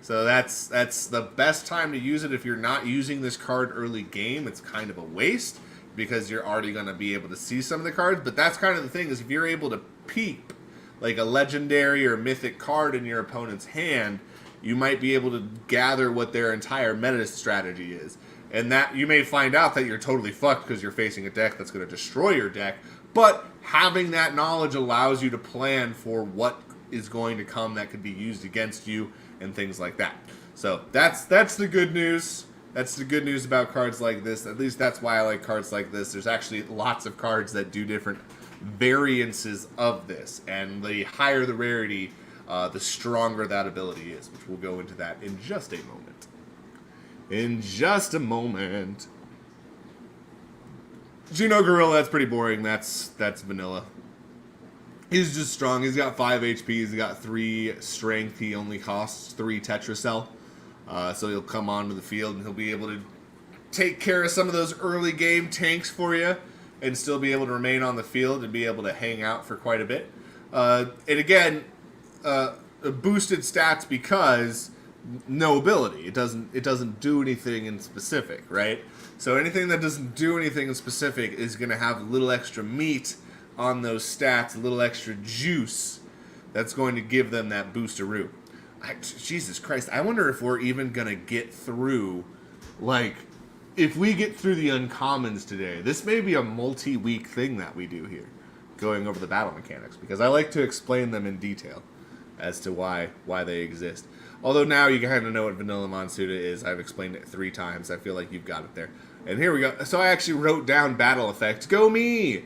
So that's the best time to use it. If you're not using this card early game, it's kind of a waste, because you're already going to be able to see some of the cards. But that's kind of the thing, is if you're able to peep like a legendary or mythic card in your opponent's hand, you might be able to gather what their entire meta strategy is. And that you may find out that you're totally fucked because you're facing a deck that's going to destroy your deck. But having that knowledge allows you to plan for what is going to come that could be used against you and things like that. So that's the good news. That's the good news about cards like this. At least that's why I like cards like this. There's actually lots of cards that do different variances of this. And the higher the rarity, the stronger that ability is, which we'll go into that in just a moment. In just a moment. Juno Gorilla, that's pretty boring. That's vanilla. He's just strong. He's got 5 HP. He's got 3 strength. He only costs 3 Tetra Cell. So he'll come onto the field and he'll be able to take care of some of those early game tanks for you and still be able to remain on the field and be able to hang out for quite a bit. And again, boosted stats because no ability. It doesn't do anything in specific, right? So anything that doesn't do anything in specific is going to have a little extra meat on those stats, a little extra juice that's going to give them that boosteroo. Jesus Christ, I wonder if we're even going to get through, like, if we get through the uncommons today. This may be a multi-week thing that we do here, going over the battle mechanics, because I like to explain them in detail as to why they exist. Although now you kind of know what Vanilla Monsuta is. I've explained it 3 times. I feel like you've got it there. And here we go. So I actually wrote down battle effect. Go me!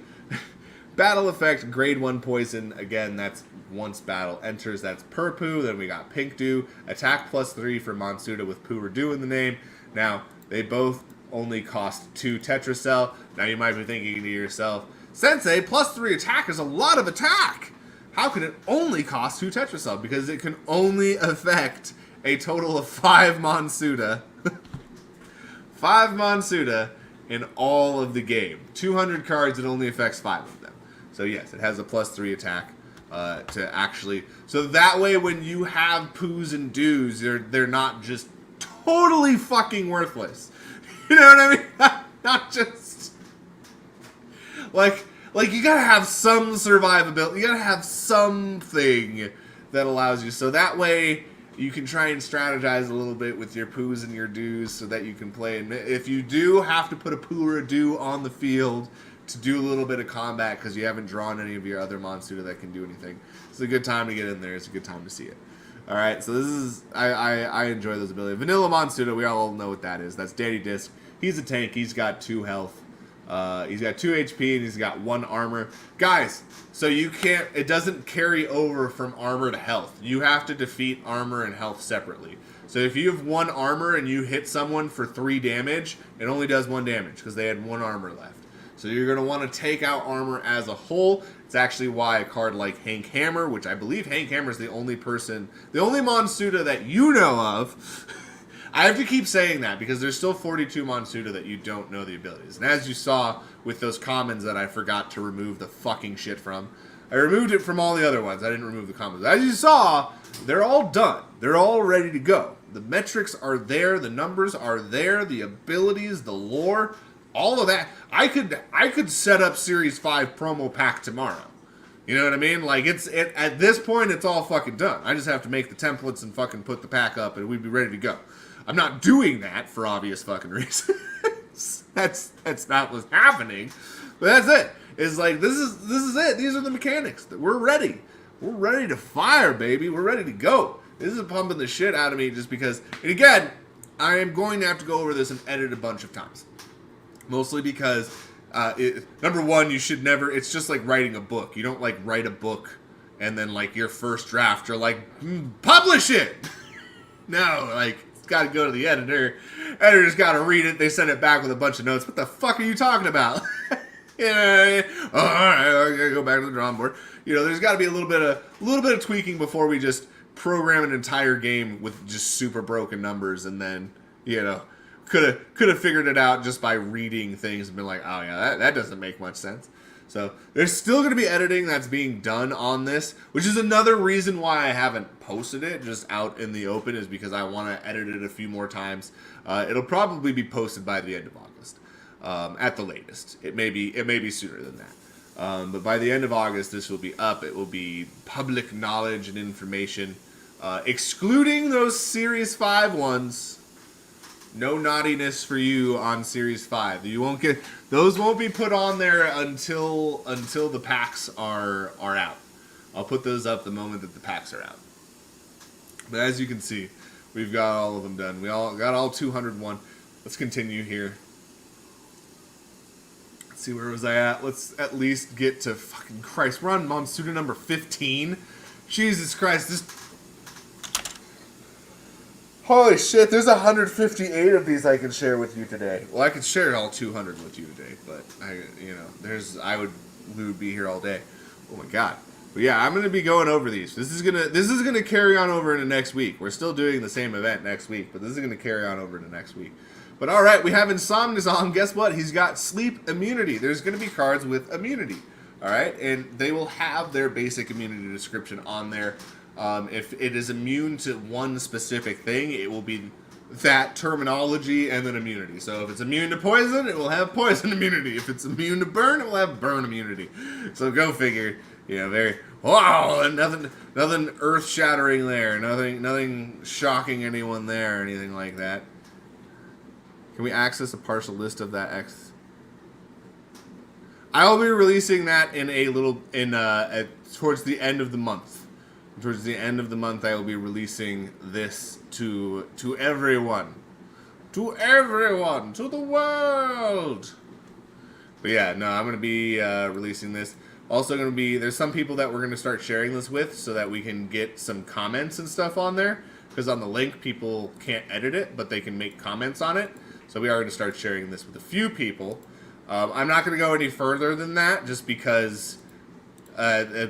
Battle effect, grade 1 poison. Again, that's once battle enters. That's per Poo. Then we got Pink Dew. Attack +3 for Monsuta with Poo or Dew in the name. Now, they both only cost 2 Tetra Cell. Now you might be thinking to yourself, Sensei, +3 attack is a lot of attack! How can it only cost 2 Tetra Cell? Because it can only affect a total of 5 Monsuta. 5 Monsuta in all of the game. 200 cards, it only affects 5 of them. So yes, it has a +3 attack to actually... So that way when you have Poos and Dews, they're not just totally fucking worthless. You know what I mean? Not just... Like you gotta have some survivability. You gotta have something that allows you. So that way you can try and strategize a little bit with your Poos and your Dews so that you can play. And if you do have to put a Poo or a Dew on the field to do a little bit of combat because you haven't drawn any of your other Monsuta that can do anything, it's a good time to get in there. It's a good time to see it. All right, so this is I enjoy those abilities. Vanilla Monsuta, we all know what that is. That's Danny Disc. He's a tank. He's got 2 health. He's got 2 HP and he's got 1 armor. Guys, so you can't. It doesn't carry over from armor to health. You have to defeat armor and health separately. So if you have 1 armor and you hit someone for 3 damage, it only does 1 damage because they had 1 armor left. So you're going to want to take out armor as a whole. It's actually why a card like Hank Hammer, which I believe Hank Hammer is the only Monsuta that you know of. I have to keep saying that because there's still 42 Monsuta that you don't know the abilities. And as you saw with those commons that I forgot to remove the fucking shit from, I removed it from all the other ones. I didn't remove the commons. As you saw, they're all done. They're all ready to go. The metrics are there. The numbers are there. The abilities, the lore, all of that. I could set up Series 5 promo pack tomorrow. You know what I mean? Like, at this point, it's all fucking done. I just have to make the templates and fucking put the pack up and we'd be ready to go. I'm not doing that for obvious fucking reasons. That's not what's happening. But that's it. It's like, this is it. These are the mechanics. We're ready. We're ready to fire, baby. We're ready to go. This is pumping the shit out of me just because, and again, I am going to have to go over this and edit a bunch of times. Mostly because, number one, you should never, it's just like writing a book. You don't like write a book and then like your first draft, you're like, publish it! No, like, it's got to go to the editor. Editor's got to read it. They send it back with a bunch of notes. What the fuck are you talking about? You know, oh, all right, I gotta go back to the drawing board. You know, there's got to be a little bit of tweaking before we just program an entire game with just super broken numbers, and then, you know, could have figured it out just by reading things and been like, oh yeah, that doesn't make much sense. So there's still going to be editing that's being done on this, which is another reason why I haven't posted it just out in the open, is because I want to edit it a few more times. It'll probably be posted by the end of August, at the latest. It may be sooner than that. But by the end of August, this will be up. It will be public knowledge and information, excluding those Series 5 ones. No naughtiness for you on Series 5. You won't get those. Won't be put on there until the packs are out. I'll put those up the moment that the packs are out. But as you can see, we've got all of them done. We all got all 201. Let's continue here. Let's see, where was I at? Let's at least get to fucking Christ. We're on Monsuta number 15. Jesus Christ, this. Holy shit, there's 158 of these I can share with you today. Well, I could share all 200 with you today, but we would be here all day. Oh my god. But yeah, I'm gonna be going over these. This is gonna carry on over into next week. We're still doing the same event next week, but this is gonna carry on over into next week. But alright, we have Insomnizom. Guess what? He's got sleep immunity. There's gonna be cards with immunity. Alright? And they will have their basic immunity description on there. If it is immune to one specific thing, it will be that terminology and then immunity. So if it's immune to poison, it will have poison immunity. If it's immune to burn, it will have burn immunity. So go figure. You know, very, wow, and nothing earth-shattering there. Nothing shocking anyone there or anything like that. Can we access a partial list of that X? I'll be releasing that in towards the end of the month. Towards the end of the month, I will be releasing this to everyone. To everyone! To the world! But yeah, no, I'm going to be releasing this. Also going to be, there's some people that we're going to start sharing this with so that we can get some comments and stuff on there. Because on the link, people can't edit it, but they can make comments on it. So we are going to start sharing this with a few people. I'm not going to go any further than that, just because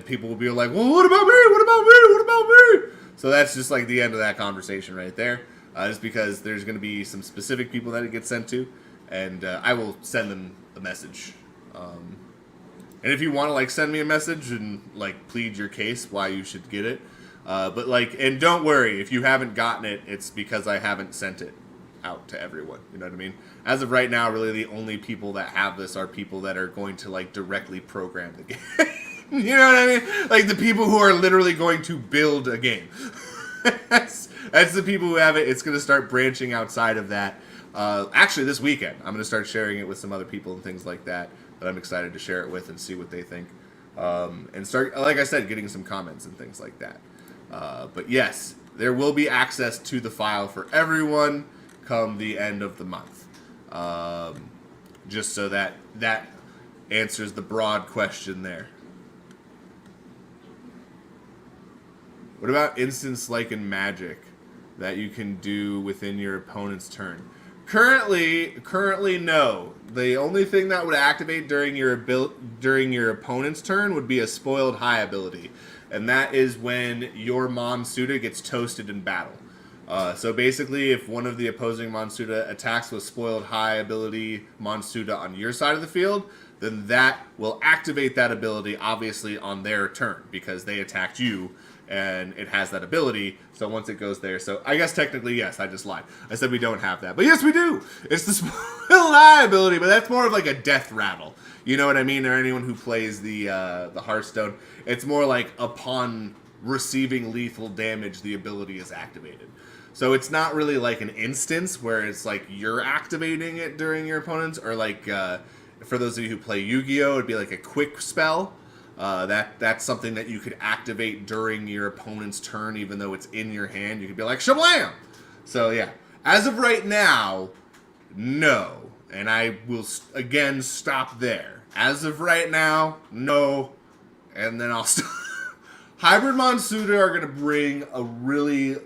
people will be like, well, what about me? What about me? What about me? So that's just like the end of that conversation right there. Just because there's going to be some specific people that it gets sent to, and I will send them a message. And if you want to like send me a message and like plead your case why you should get it, but like, and don't worry if you haven't gotten it, it's because I haven't sent it out to everyone. You know what I mean? As of right now, really the only people that have this are people that are going to like directly program the game. You know what I mean? Like the people who are literally going to build a game. That's the people who have it. It's going to start branching outside of that. Actually, this weekend, I'm going to start sharing it with some other people and things like that I'm excited to share it with and see what they think. And start, like I said, getting some comments and things like that. But yes, there will be access to the file for everyone come the end of the month. Just so that answers the broad question there. What about instants like in Magic that you can do within your opponent's turn? Currently, no. The only thing that would activate during your opponent's turn would be a Spoiled High ability, and that is when your Monsuta gets toasted in battle. So basically, if one of the opposing Monsuta attacks with Spoiled High ability Monsuta on your side of the field, then that will activate that ability, obviously, on their turn, because they attacked you, and it has that ability, so once it goes there, so I guess technically, yes, I just lied. I said we don't have that, but yes, we do! It's the Spoiled High ability, but that's more of like a death rattle. You know what I mean? Or anyone who plays the Hearthstone, it's more like upon receiving lethal damage, the ability is activated. So it's not really like an instance where it's like you're activating it during your opponent's, or like, for those of you who play Yu-Gi-Oh, it'd be like a quick spell. That's something that you could activate during your opponent's turn, even though it's in your hand. You could be like, shablam! So yeah, as of right now, no. And I will, again, stop there. As of right now, no. And then I'll stop. Hybrid Monsuta are going to bring a really...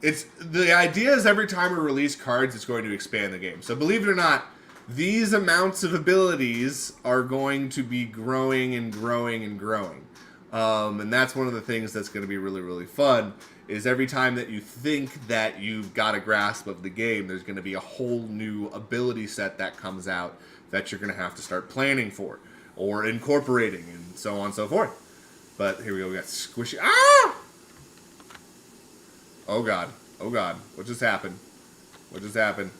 The idea is every time we release cards, it's going to expand the game. So believe it or not, these amounts of abilities are going to be growing and growing and growing. And that's one of the things that's going to be really, really fun, is every time that you think that you've got a grasp of the game, there's going to be a whole new ability set that comes out that you're going to have to start planning for, or incorporating, and so on and so forth. But here we go, we got Squishy. Ah! Oh god, oh god, what just happened? What just happened?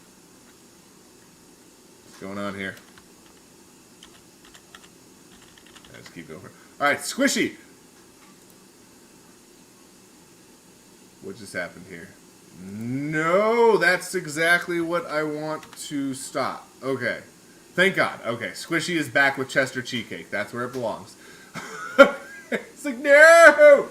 Going on here? Let's keep going. Alright, Squishy! What just happened here? No, that's exactly what I want to stop. Okay. Thank God. Okay, Squishy is back with Chester Cheesecake. That's where it belongs. It's like, no!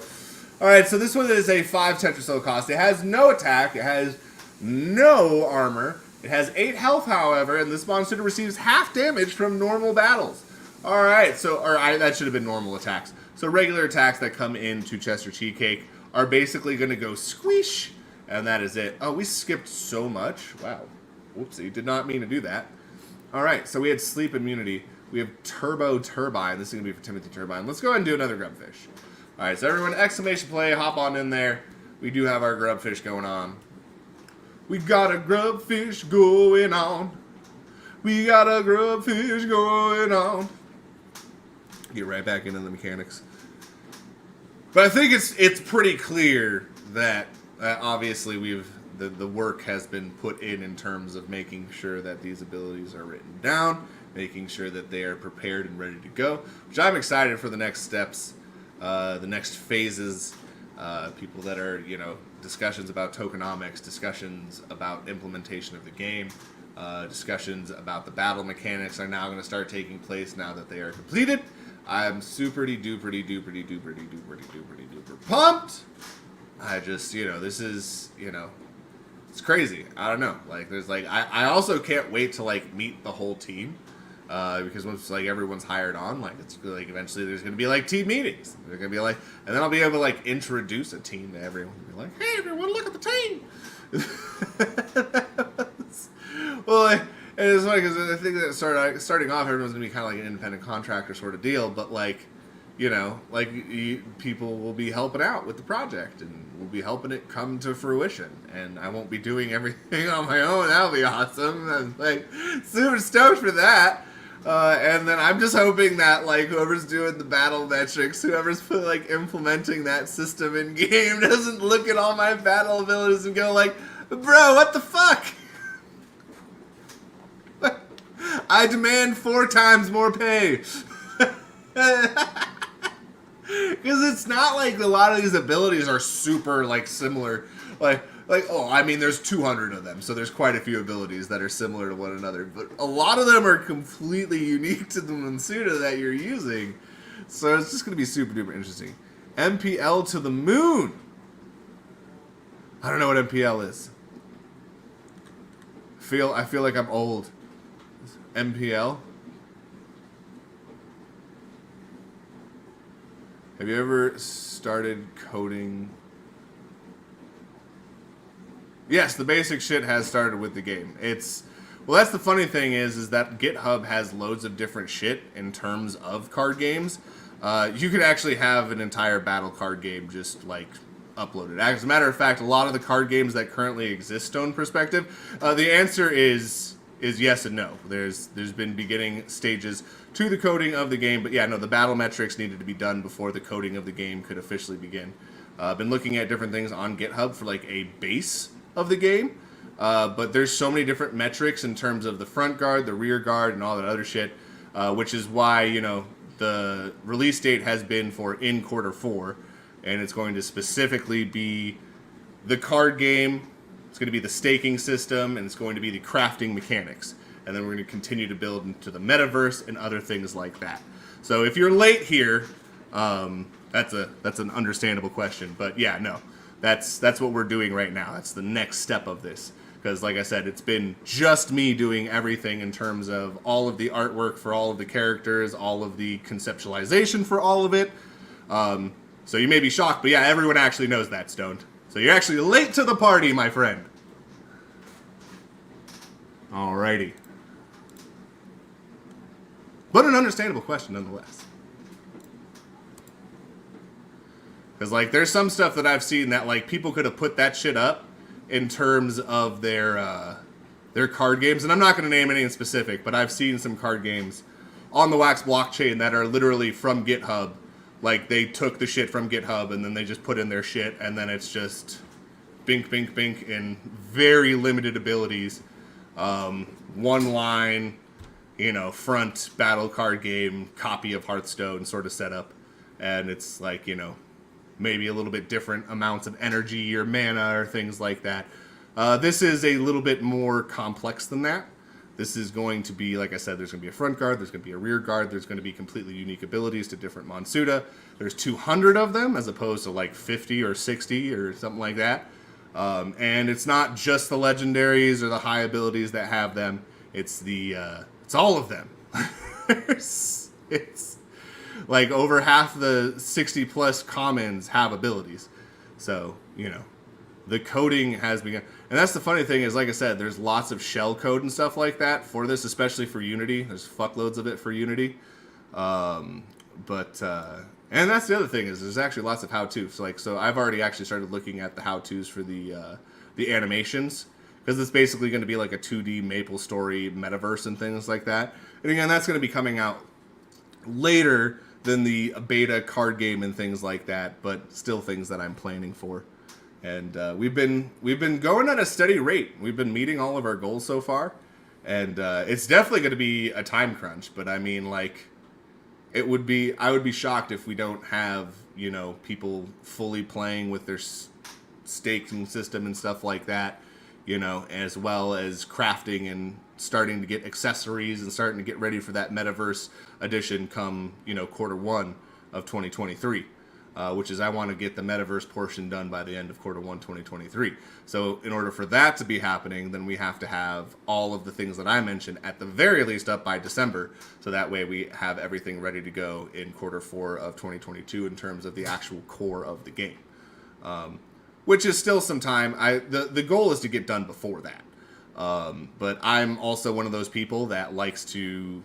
Alright, so this one is a 5 Tetrasil cost. It has no attack. It has no armor. It has 8 health, however, and this monster receives half damage from normal battles. Alright, so, that should have been normal attacks. So regular attacks that come into Chester Cheesecake are basically going to go squish, and that is it. Oh, we skipped so much. Wow. Whoopsie, did not mean to do that. Alright, so we had Sleep Immunity. We have Turbo Turbine. This is going to be for Timothy Turbine. Let's go ahead and do another Grubfish. Alright, so everyone, exclamation play, hop on in there. We do have our Grubfish going on. We got a Grubfish going on. We got a Grubfish going on. Get right back into the mechanics. But I think it's pretty clear that obviously the work has been put in terms of making sure that these abilities are written down, making sure that they are prepared and ready to go, which I'm excited for the next steps, the next phases, people that are, discussions about tokenomics, discussions about implementation of the game, discussions about the battle mechanics are now going to start taking place now that they are completed. I'm super-duper pumped. I just, this is, it's crazy. I don't know. I also can't wait to, meet the whole team. Because once, everyone's hired on, it's, eventually there's going to be, team meetings. They're going to be, and then I'll be able to, introduce a team to everyone. Be like, hey, everyone, look at the team! Well, and it's funny because I think that starting off, everyone's going to be kind of like an independent contractor sort of deal, but people will be helping out with the project and we'll be helping it come to fruition. And I won't be doing everything on my own. That'll be awesome. I'm super stoked for that. And then I'm just hoping that whoever's doing the battle metrics, whoever's implementing that system in game, doesn't look at all my battle abilities and go bro, what the fuck? I demand 4 times more pay. Because it's not a lot of these abilities are super similar. There's 200 of them, so there's quite a few abilities that are similar to one another. But a lot of them are completely unique to the Monsuta that you're using. So it's just going to be super duper interesting. MPL to the moon. I don't know what MPL is. I feel like I'm old. MPL? Have you ever started coding? Yes, the basic shit has started with the game. Well, that's the funny thing is that GitHub has loads of different shit in terms of card games. You could actually have an entire battle card game just like uploaded. As a matter of fact, a lot of the card games that currently exist, Stone Perspective, the answer is yes and no. There's been beginning stages to the coding of the game, but yeah, no, the battle metrics needed to be done before the coding of the game could officially begin. I've been looking at different things on GitHub for like a base of the game, but there's so many different metrics in terms of the front guard, the rear guard, and all that other shit, which is why, you know, the release date has been for in Q4, and it's going to specifically be the card game, it's going to be the staking system, and it's going to be the crafting mechanics. And then we're going to continue to build into the metaverse and other things like that. So if you're late here, that's an understandable question. But yeah, no, that's what we're doing right now. That's the next step of this. Because like I said, it's been just me doing everything in terms of all of the artwork for all of the characters, all of the conceptualization for all of it. So you may be shocked, but yeah, everyone actually knows that, Stoned. So you're actually late to the party, my friend. Alrighty. But an understandable question nonetheless. Because like there's some stuff that I've seen that like people could have put that shit up in terms of their card games. And I'm not going to name any in specific, but I've seen some card games on the Wax blockchain that are literally from GitHub. Like they took the shit from GitHub and then they just put in their shit and then it's just bink, bink, bink in very limited abilities. One line, you know, front battle card game, copy of Hearthstone sort of setup. And it's like, you know, maybe a little bit different amounts of energy or mana or things like that. This is a little bit more complex than that. This is going to be, like I said, there's going to be a front guard, there's going to be a rear guard, there's going to be completely unique abilities to different Monsuta. There's 200 of them as opposed to like 50 or 60 or something like that. And it's not just the legendaries or the high abilities that have them. It's all of them. it's like over half the 60 plus commons have abilities. So, you know, the coding has begun. And that's the funny thing is, like I said, there's lots of shell code and stuff like that for this, especially for Unity. There's fuckloads of it for Unity. And that's the other thing is there's actually lots of how-tos. So I've already actually started looking at the how-tos for the animations, because it's basically going to be like a 2D MapleStory metaverse and things like that. And again, that's going to be coming out later than the beta card game and things like that, but still things that I'm planning for. And we've been going at a steady rate. We've been meeting all of our goals so far, and it's definitely going to be a time crunch. But I mean, like, I would be shocked if we don't have, you know, people fully playing with their staking system and stuff like that, you know, as well as crafting and starting to get accessories and starting to get ready for that metaverse edition come, you know, Q1 of 2023. Which is I want to get the metaverse portion done by the end of Q1 2023. So in order for that to be happening, then we have to have all of the things that I mentioned at the very least up by December. So that way we have everything ready to go in Q4 of 2022 in terms of the actual core of the game. Which is still some time. The goal is to get done before that. But I'm also one of those people that likes to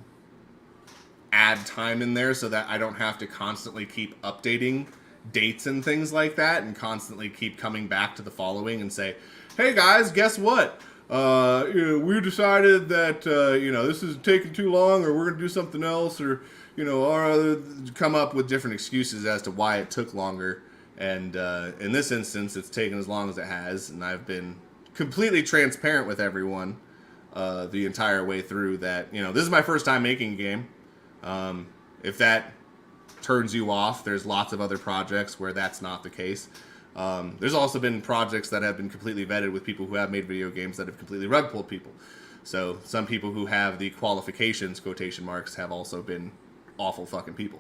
add time in there so that I don't have to constantly keep updating dates and things like that and constantly keep coming back to the following and say, hey guys, guess what? You know, we decided that, you know, this is taking too long, or we're going to do something else, or, you know, or come up with different excuses as to why it took longer. And in this instance, it's taken as long as it has, and I've been completely transparent with everyone the entire way through that, you know, this is my first time making a game. If that turns you off, there's lots of other projects where that's not the case. There's also been projects that have been completely vetted with people who have made video games that have completely rug pulled people. So some people who have the qualifications, quotation marks, have also been awful fucking people.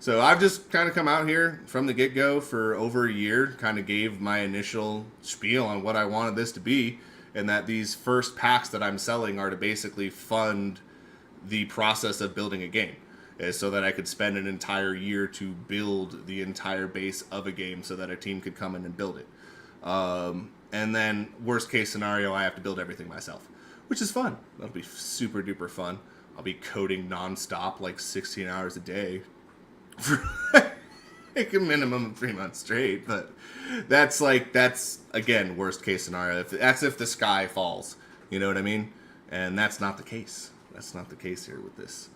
So I've just kind of come out here from the get-go for over a year, kind of gave my initial spiel on what I wanted this to be, and that these first packs that I'm selling are to basically fund the process of building a game, so that I could spend an entire year to build the entire base of a game so that a team could come in and build it. And then worst case scenario, I have to build everything myself, which is fun. That'll be super duper fun. I'll be coding nonstop, like 16 hours a day for like a minimum of 3 months straight. But that's again, worst case scenario. That's if the sky falls, you know what I mean? And that's not the case. That's not the case here with this.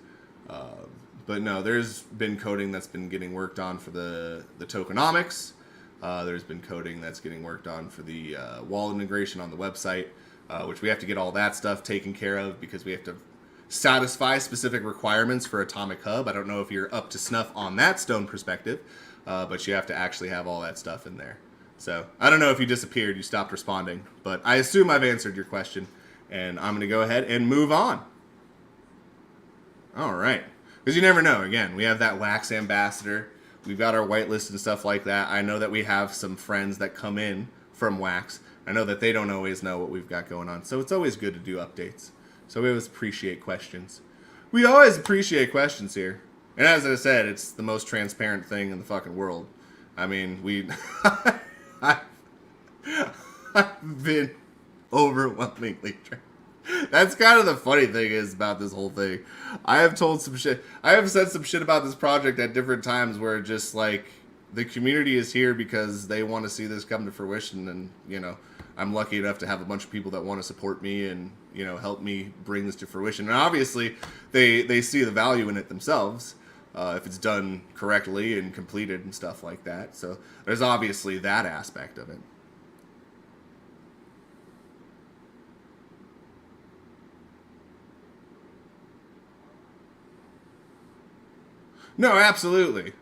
But no, there's been coding that's been getting worked on for the tokenomics. There's been coding that's getting worked on for the wall integration on the website, which we have to get all that stuff taken care of because we have to satisfy specific requirements for Atomic Hub. I don't know if you're up to snuff on that stone perspective, but you have to actually have all that stuff in there. So I don't know if you disappeared, you stopped responding, but I assume I've answered your question, and I'm going to go ahead and move on. All right. Because you never know. Again, we have that Wax Ambassador. We've got our whitelist and stuff like that. I know that we have some friends that come in from Wax. I know that they don't always know what we've got going on. So it's always good to do updates. So we always appreciate questions. We always appreciate questions here. And as I said, it's the most transparent thing in the fucking world. I mean, I've been overwhelmingly That's kind of the funny thing is about this whole thing. I have said some shit about this project at different times where just like the community is here because they want to see this come to fruition, and you know, I'm lucky enough to have a bunch of people that want to support me and, you know, help me bring this to fruition. And obviously they see the value in it themselves, if it's done correctly and completed and stuff like that. So there's obviously that aspect of it. No, absolutely.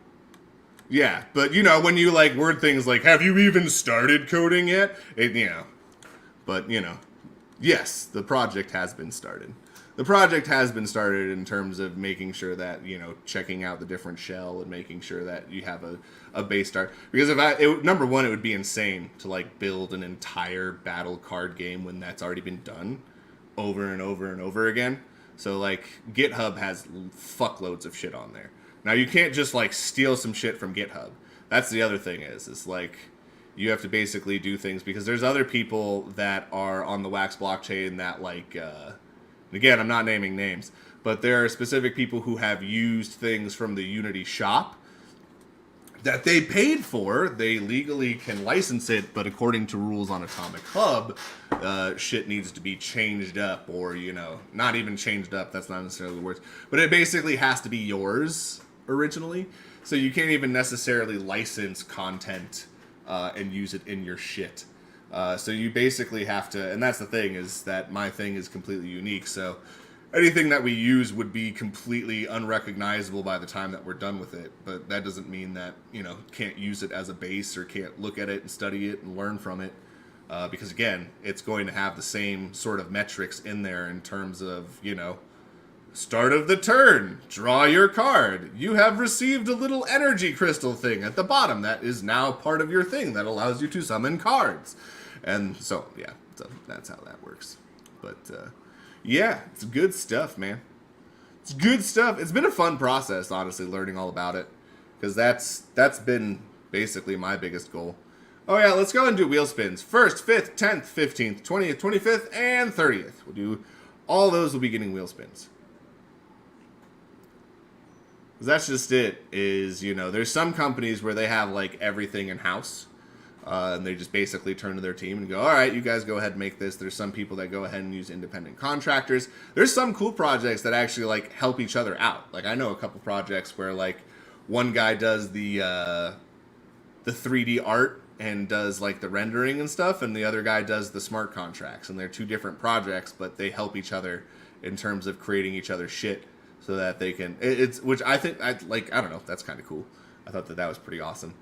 Yeah, but you know, when you like word things like, have you even started coding yet? But you know, yes, the project has been started. The project has been started in terms of making sure that, you know, checking out the different shell and making sure that you have a base start. Because number one, it would be insane to like build an entire battle card game when that's already been done over and over and over again. So like GitHub has fuckloads of shit on there. Now, you can't just, like, steal some shit from GitHub. That's the other thing is like, you have to basically do things, because there's other people that are on the Wax blockchain that, like, again, I'm not naming names, but there are specific people who have used things from the Unity shop that they paid for. They legally can license it, but according to rules on Atomic Hub, shit needs to be changed up, or, you know, not even changed up, that's not necessarily the words, but it basically has to be yours originally, so you can't even necessarily license content and use it in your shit. So you basically have to, and that's the thing, is that my thing is completely unique, so anything that we use would be completely unrecognizable by the time that we're done with it. But that doesn't mean that, you know, can't use it as a base or can't look at it and study it and learn from it, because again, it's going to have the same sort of metrics in there in terms of, you know, start of the turn, draw your card. You have received a little energy crystal thing at the bottom that is now part of your thing that allows you to summon cards. And so, yeah, so that's how that works. But, yeah, it's good stuff, man. It's good stuff. It's been a fun process, honestly, learning all about it. Because that's been basically my biggest goal. Oh, yeah, let's go and do wheel spins. 1st, 5th, 10th, 15th, 20th, 25th, and 30th. We'll do all those will be getting wheel spins. That's just it, is, you know, there's some companies where they have, like, everything in-house, and they just basically turn to their team and go, all right, you guys go ahead and make this. There's some people that go ahead and use independent contractors. There's some cool projects that actually, like, help each other out. Like, I know a couple projects where, like, one guy does the 3D art and does, like, the rendering and stuff, and the other guy does the smart contracts, and they're two different projects, but they help each other in terms of creating each other's shit. So that they can, which I think, I don't know, that's kind of cool. I thought that was pretty awesome.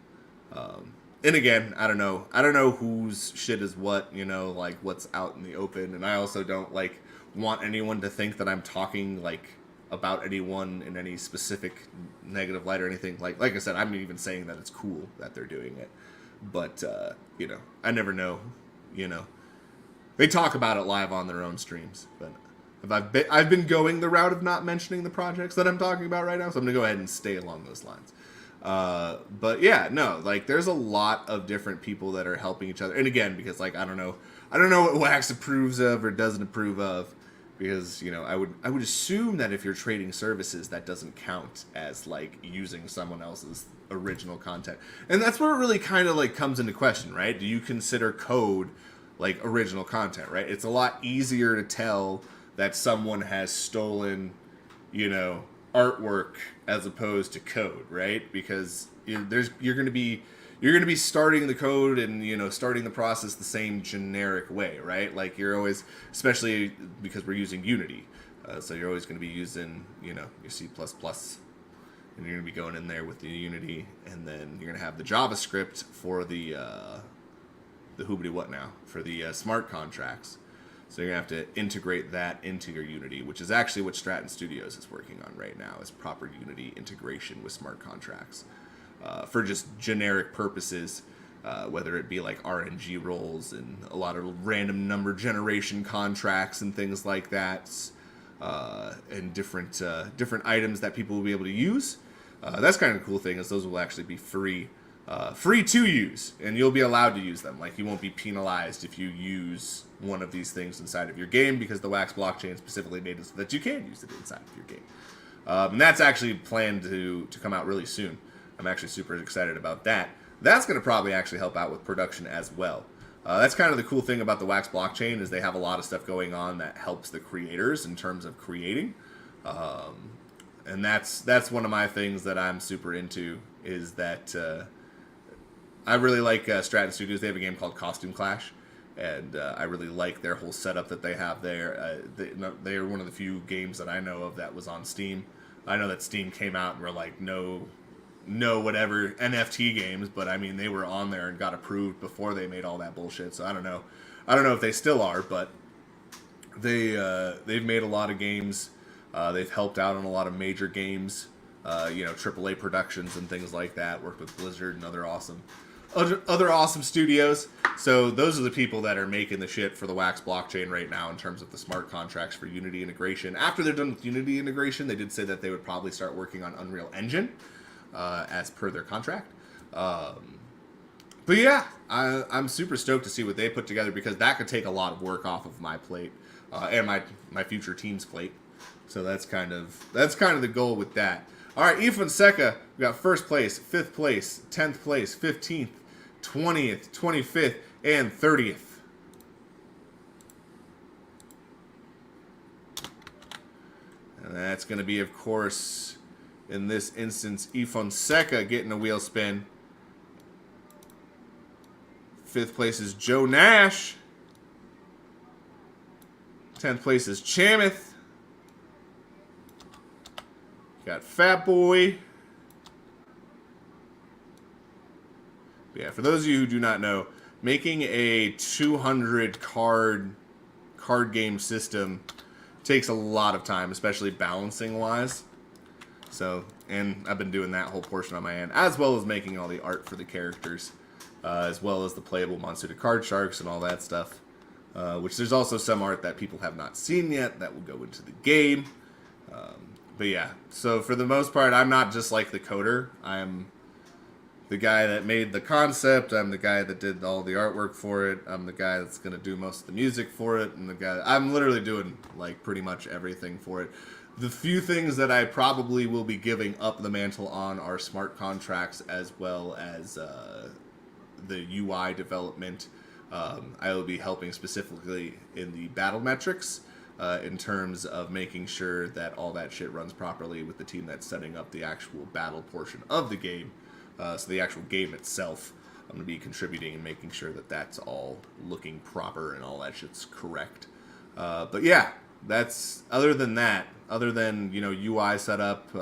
And again, I don't know whose shit is what, you know, like what's out in the open. And I also don't, like, want anyone to think that I'm talking, like, about anyone in any specific negative light or anything. Like I said, I'm even saying that it's cool that they're doing it. But, you know, I never know, you know. They talk about it live on their own streams. But I've been going the route of not mentioning the projects that I'm talking about right now, so I'm going to go ahead and stay along those lines. But yeah, no, like there's a lot of different people that are helping each other. And again, because like, I don't know what Wax approves of or doesn't approve of. Because, you know, I would assume that if you're trading services, that doesn't count as, like, using someone else's original content. And that's where it really kind of, like, comes into question, right? Do you consider code, like, original content, right? It's a lot easier to tell that someone has stolen, you know, artwork as opposed to code, right? Because you're going to be starting the code and, you know, starting the process the same generic way, right? Like you're always, especially because we're using Unity, so you're always going to be using, you know, your C++, and you're going to be going in there with the Unity, and then you're going to have the JavaScript for the hoobity what now, for the smart contracts. So you're going to have to integrate that into your Unity, which is actually what Stratton Studios is working on right now, is proper Unity integration with smart contracts. For just generic purposes, whether it be like RNG roles and a lot of random number generation contracts and things like that, and different items that people will be able to use. That's kind of the cool thing, is those will actually be free to use, and you'll be allowed to use them. Like you won't be penalized if you use one of these things inside of your game, because the Wax blockchain specifically made it so that you can use it inside of your game. And that's actually planned to come out really soon. I'm actually super excited about that. That's going to probably actually help out with production as well. That's kind of the cool thing about the Wax blockchain, is they have a lot of stuff going on that helps the creators in terms of creating. And that's one of my things that I'm super into, is that I really like Stratton Studios. They have a game called Costume Clash, and I really like their whole setup that they have there. They are one of the few games that I know of that was on Steam. I know that Steam came out and were like, no whatever NFT games, but I mean they were on there and got approved before they made all that bullshit. So I don't know if they still are, but they've made a lot of games. They've helped out on a lot of major games, you know, AAA productions and things like that. Worked with Blizzard and other awesome studios. So those are the people that are making the shit for the Wax blockchain right now in terms of the smart contracts for Unity integration. After they're done with Unity integration, they did say that they would probably start working on Unreal Engine. As per their contract. But yeah, I'm super stoked to see what they put together, because that could take a lot of work off of my plate, and my future team's plate. So that's kind of the goal with that. All right, Fonseca, we got first place, 5th place, 10th place, 15th, 20th, 25th, and 30th. And that's going to be, of course, in this instance, Fonseca getting a wheel spin. 5th place is Joe Nash. 10th place is Chamath. Got Fat Boy. Yeah, for those of you who do not know, making a 200 card game system takes a lot of time, especially balancing wise. So, and I've been doing that whole portion on my end, as well as making all the art for the characters, as well as the playable Monsuta card sharks and all that stuff. Which there's also some art that people have not seen yet that will go into the game. But yeah, so for the most part, I'm not just like the coder. I'm the guy that made the concept. I'm the guy that did all the artwork for it. I'm the guy that's going to do most of the music for it. And I'm literally doing like pretty much everything for it. The few things that I probably will be giving up the mantle on are smart contracts, as well as the UI development. I will be helping specifically in the battle metrics, in terms of making sure that all that shit runs properly with the team that's setting up the actual battle portion of the game. So the actual game itself, I'm going to be contributing and making sure that that's all looking proper and all that shit's correct. But yeah, that's other than, you know, UI setup,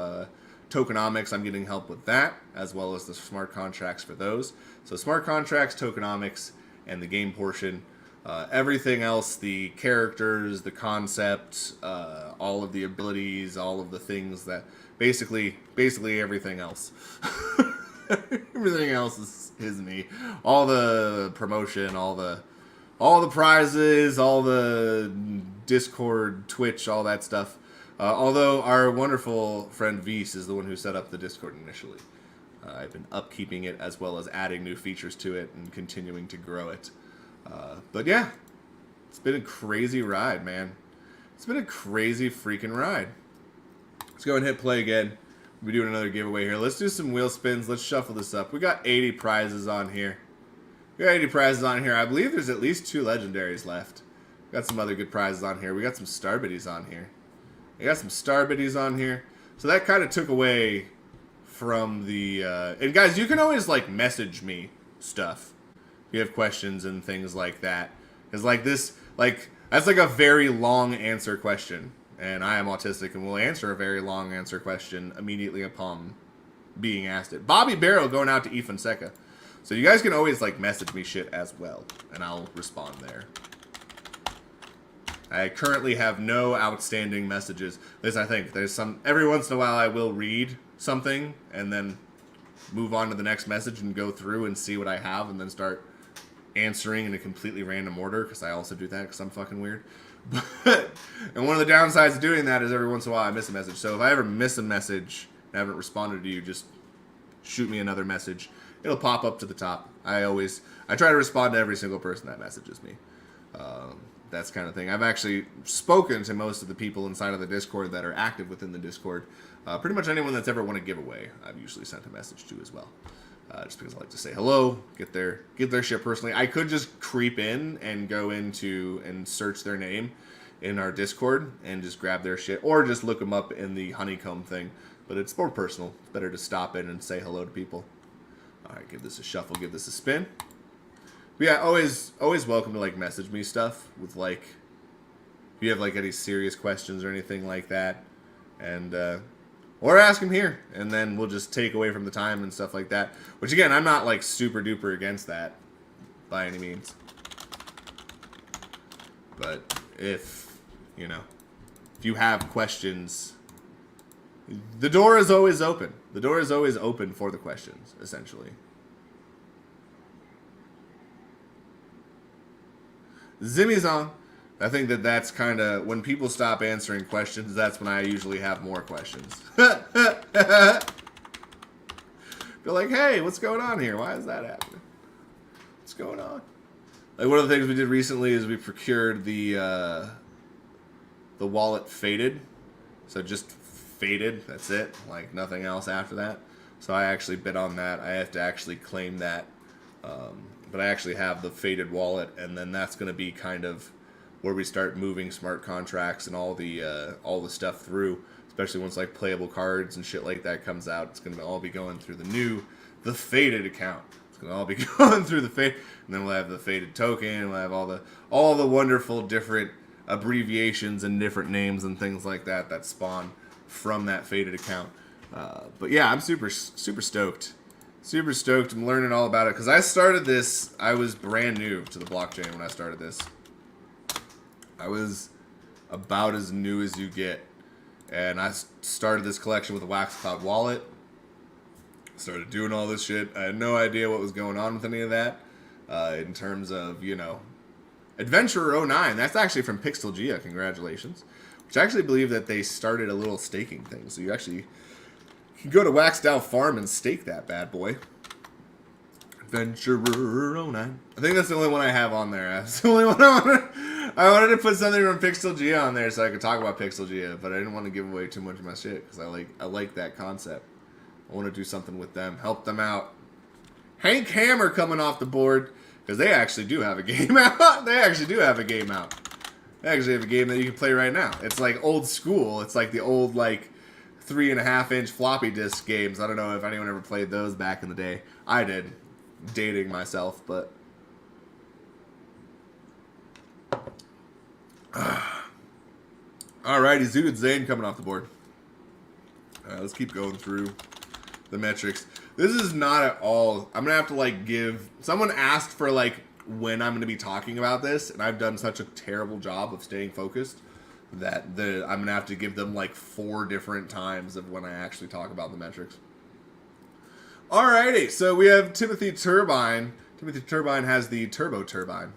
tokenomics, I'm getting help with that, as well as the smart contracts for those. So smart contracts, tokenomics, and the game portion Everything else, the characters, the concept, all of the abilities, all of the things that basically everything else. Everything else is me. All the promotion, all the prizes, all the Discord, Twitch, all that stuff. Although our wonderful friend Vise is the one who set up the Discord initially. I've been upkeeping it as well as adding new features to it and continuing to grow it. But yeah, it's been a crazy ride, man. It's been a crazy freaking ride. Let's go and hit play again. We'll be doing another giveaway here. Let's do some wheel spins. Let's shuffle this up. We got 80 prizes on here. We got 80 prizes on here. I believe there's at least 2 legendaries left. We got some other good prizes on here. We got some star biddies on here. We got some star biddies on here. So that kind of took away from the... and guys, you can always, like, message me stuff. If you have questions and things like that. Because, like, this... like, that's, like, a very long answer question. And I am autistic and will answer a very long answer question immediately upon being asked it. Bobby Barrow going out to E. Fonseca. So you guys can always, like, message me shit as well. And I'll respond there. I currently have no outstanding messages. At least I think. There's some... every once in a while I will read something and then move on to the next message and go through and see what I have and then start answering in a completely random order. Because I also do that because I'm fucking weird. But, and one of the downsides of doing that is every once in a while I miss a message. So if I ever miss a message and haven't responded to you, just shoot me another message. It'll pop up to the top. I try to respond to every single person that messages me. That's kind of thing. I've actually spoken to most of the people inside of the Discord that are active within the Discord. Pretty much anyone that's ever won a giveaway, I've usually sent a message to as well. Just because I like to say hello, get their shit personally. I could just creep in and go into and search their name in our Discord and just grab their shit, or just look them up in the honeycomb thing. But it's more personal. It's better to stop in and say hello to people. All right, give this a shuffle, give this a spin. But yeah, always welcome to, like, message me stuff with, like, if you have, like, any serious questions or anything like that, and or ask them here, and then we'll just take away from the time and stuff like that. Which, again, I'm not, like, super duper against that by any means. But if, you know, if you have questions, the door is always open. The door is always open for the questions, essentially. Zimmy's on. I think that's kind of, when people stop answering questions, that's when I usually have more questions. They're like, hey, what's going on here? Why is that happening? What's going on? Like, one of the things we did recently is we procured the wallet Faded. So just Faded, that's it. Like, nothing else after that. So I actually bid on that. I have to actually claim that. But I actually have the Faded wallet, and then that's going to be kind of where we start moving smart contracts and all the stuff through, especially once, like, playable cards and shit like that comes out. It's going to all be going through the Faded account. It's going to all be going through the Faded, and then we'll have the Faded token, and we'll have all the wonderful different abbreviations and different names and things like that spawn from that Faded account. But yeah, I'm super stoked. Super stoked. I'm learning all about it. Because I started this, I was brand new to the blockchain when I started this. I was about as new as you get. And I started this collection with a Wax Cloud wallet. Started doing all this shit. I had no idea what was going on with any of that. In terms of, you know, Adventurer 09. That's actually from Pixelgia. Congratulations. Which I actually believe that they started a little staking thing. So you actually... you can go to Waxdow Farm and stake that bad boy. Adventurer 09. I think that's the only one I have on there. That's the only one I wanted to put something from Pixelgia on there so I could talk about Pixelgia, but I didn't want to give away too much of my shit because I like that concept. I want to do something with them, help them out. Hank Hammer coming off the board because they actually do have a game out. They actually do have a game out. They actually have a game that you can play right now. It's like old school. It's like the old, like, 3.5-inch floppy disk games. I don't know if anyone ever played those back in the day. I did. Dating myself, but... Alrighty, Zooted Zane coming off the board. Let's keep going through the metrics. This is not at all... I'm going to have to, like, give... Someone asked for, like, when I'm going to be talking about this, and I've done such a terrible job of staying focused that I'm going to have to give them like 4 different times of when I actually talk about the metrics. Alrighty, so we have Timothy Turbine. Timothy Turbine has the Turbo Turbine.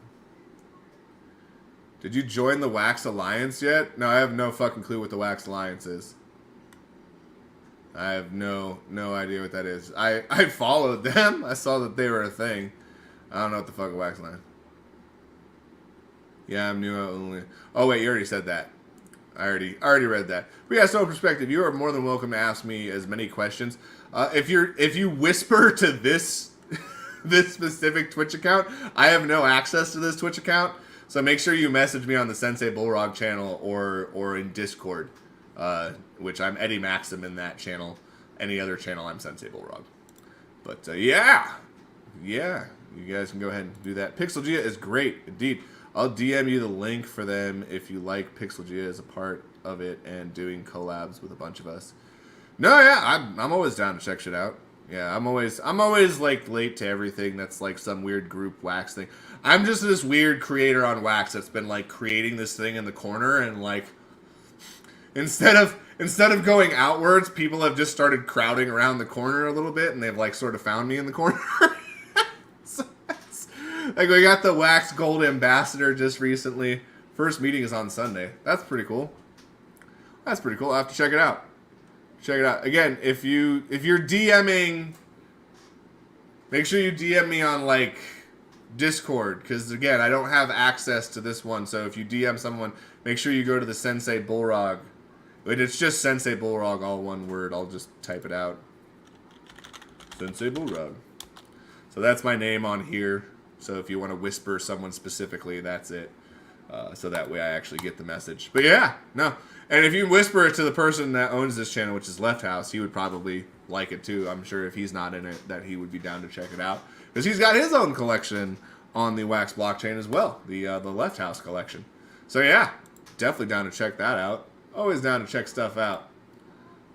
Did you join the Wax Alliance yet? No, I have no fucking clue what the Wax Alliance is. I have no idea what that is. I followed them. I saw that they were a thing. I don't know what the fuck a Wax Alliance. Yeah, I'm new only. Oh wait, you already said that. I already read that. But yeah, so perspective, you are more than welcome to ask me as many questions. If you whisper to this this specific Twitch account, I have no access to this Twitch account. So make sure you message me on the Sensei Bullrog channel or in Discord, which I'm Eddie Maxim in that channel. Any other channel, I'm Sensei Bullrog. But yeah, you guys can go ahead and do that. Pixelgia is great, indeed. I'll DM you the link for them if you like Pixelgia as a part of it and doing collabs with a bunch of us. No, yeah, I'm always down to check shit out. Yeah, I'm always like late to everything that's like some weird group Wax thing. I'm just this weird creator on Wax that's been like creating this thing in the corner, and like instead of going outwards, people have just started crowding around the corner a little bit, and they've like sort of found me in the corner. So like we got the Wax Gold Ambassador just recently. First meeting is on Sunday. That's pretty cool. That's pretty cool. I'll have to check it out. Check it out. Again, if you're DMing, make sure you DM me on like Discord, because again, I don't have access to this one. So if you DM someone, make sure you go to the Sensei Bullrog. It's just Sensei Bullrog, all one word. I'll just type it out. Sensei Bullrog. So that's my name on here. So if you want to whisper someone specifically, that's it. So that way I actually get the message. But yeah, no. And if you whisper it to the person that owns this channel, which is Left House, he would probably like it too. I'm sure if he's not in it, that he would be down to check it out. Because he's got his own collection on the Wax blockchain as well. The Left House collection. So yeah, definitely down to check that out. Always down to check stuff out.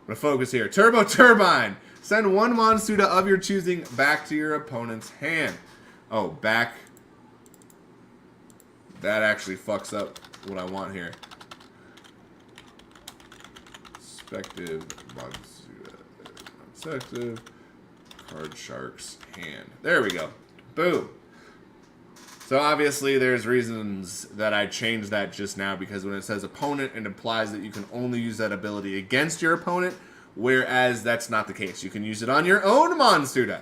I'm going to focus here. Turbo Turbine. Send 1 Monsuta of your choosing back to your opponent's hand. Oh, back. That actually fucks up what I want here. Perspective, Monsuta, Card Shark's hand. There we go. Boom. So obviously there's reasons that I changed that just now, because when it says opponent, it implies that you can only use that ability against your opponent, whereas that's not the case. You can use it on your own Monsuta,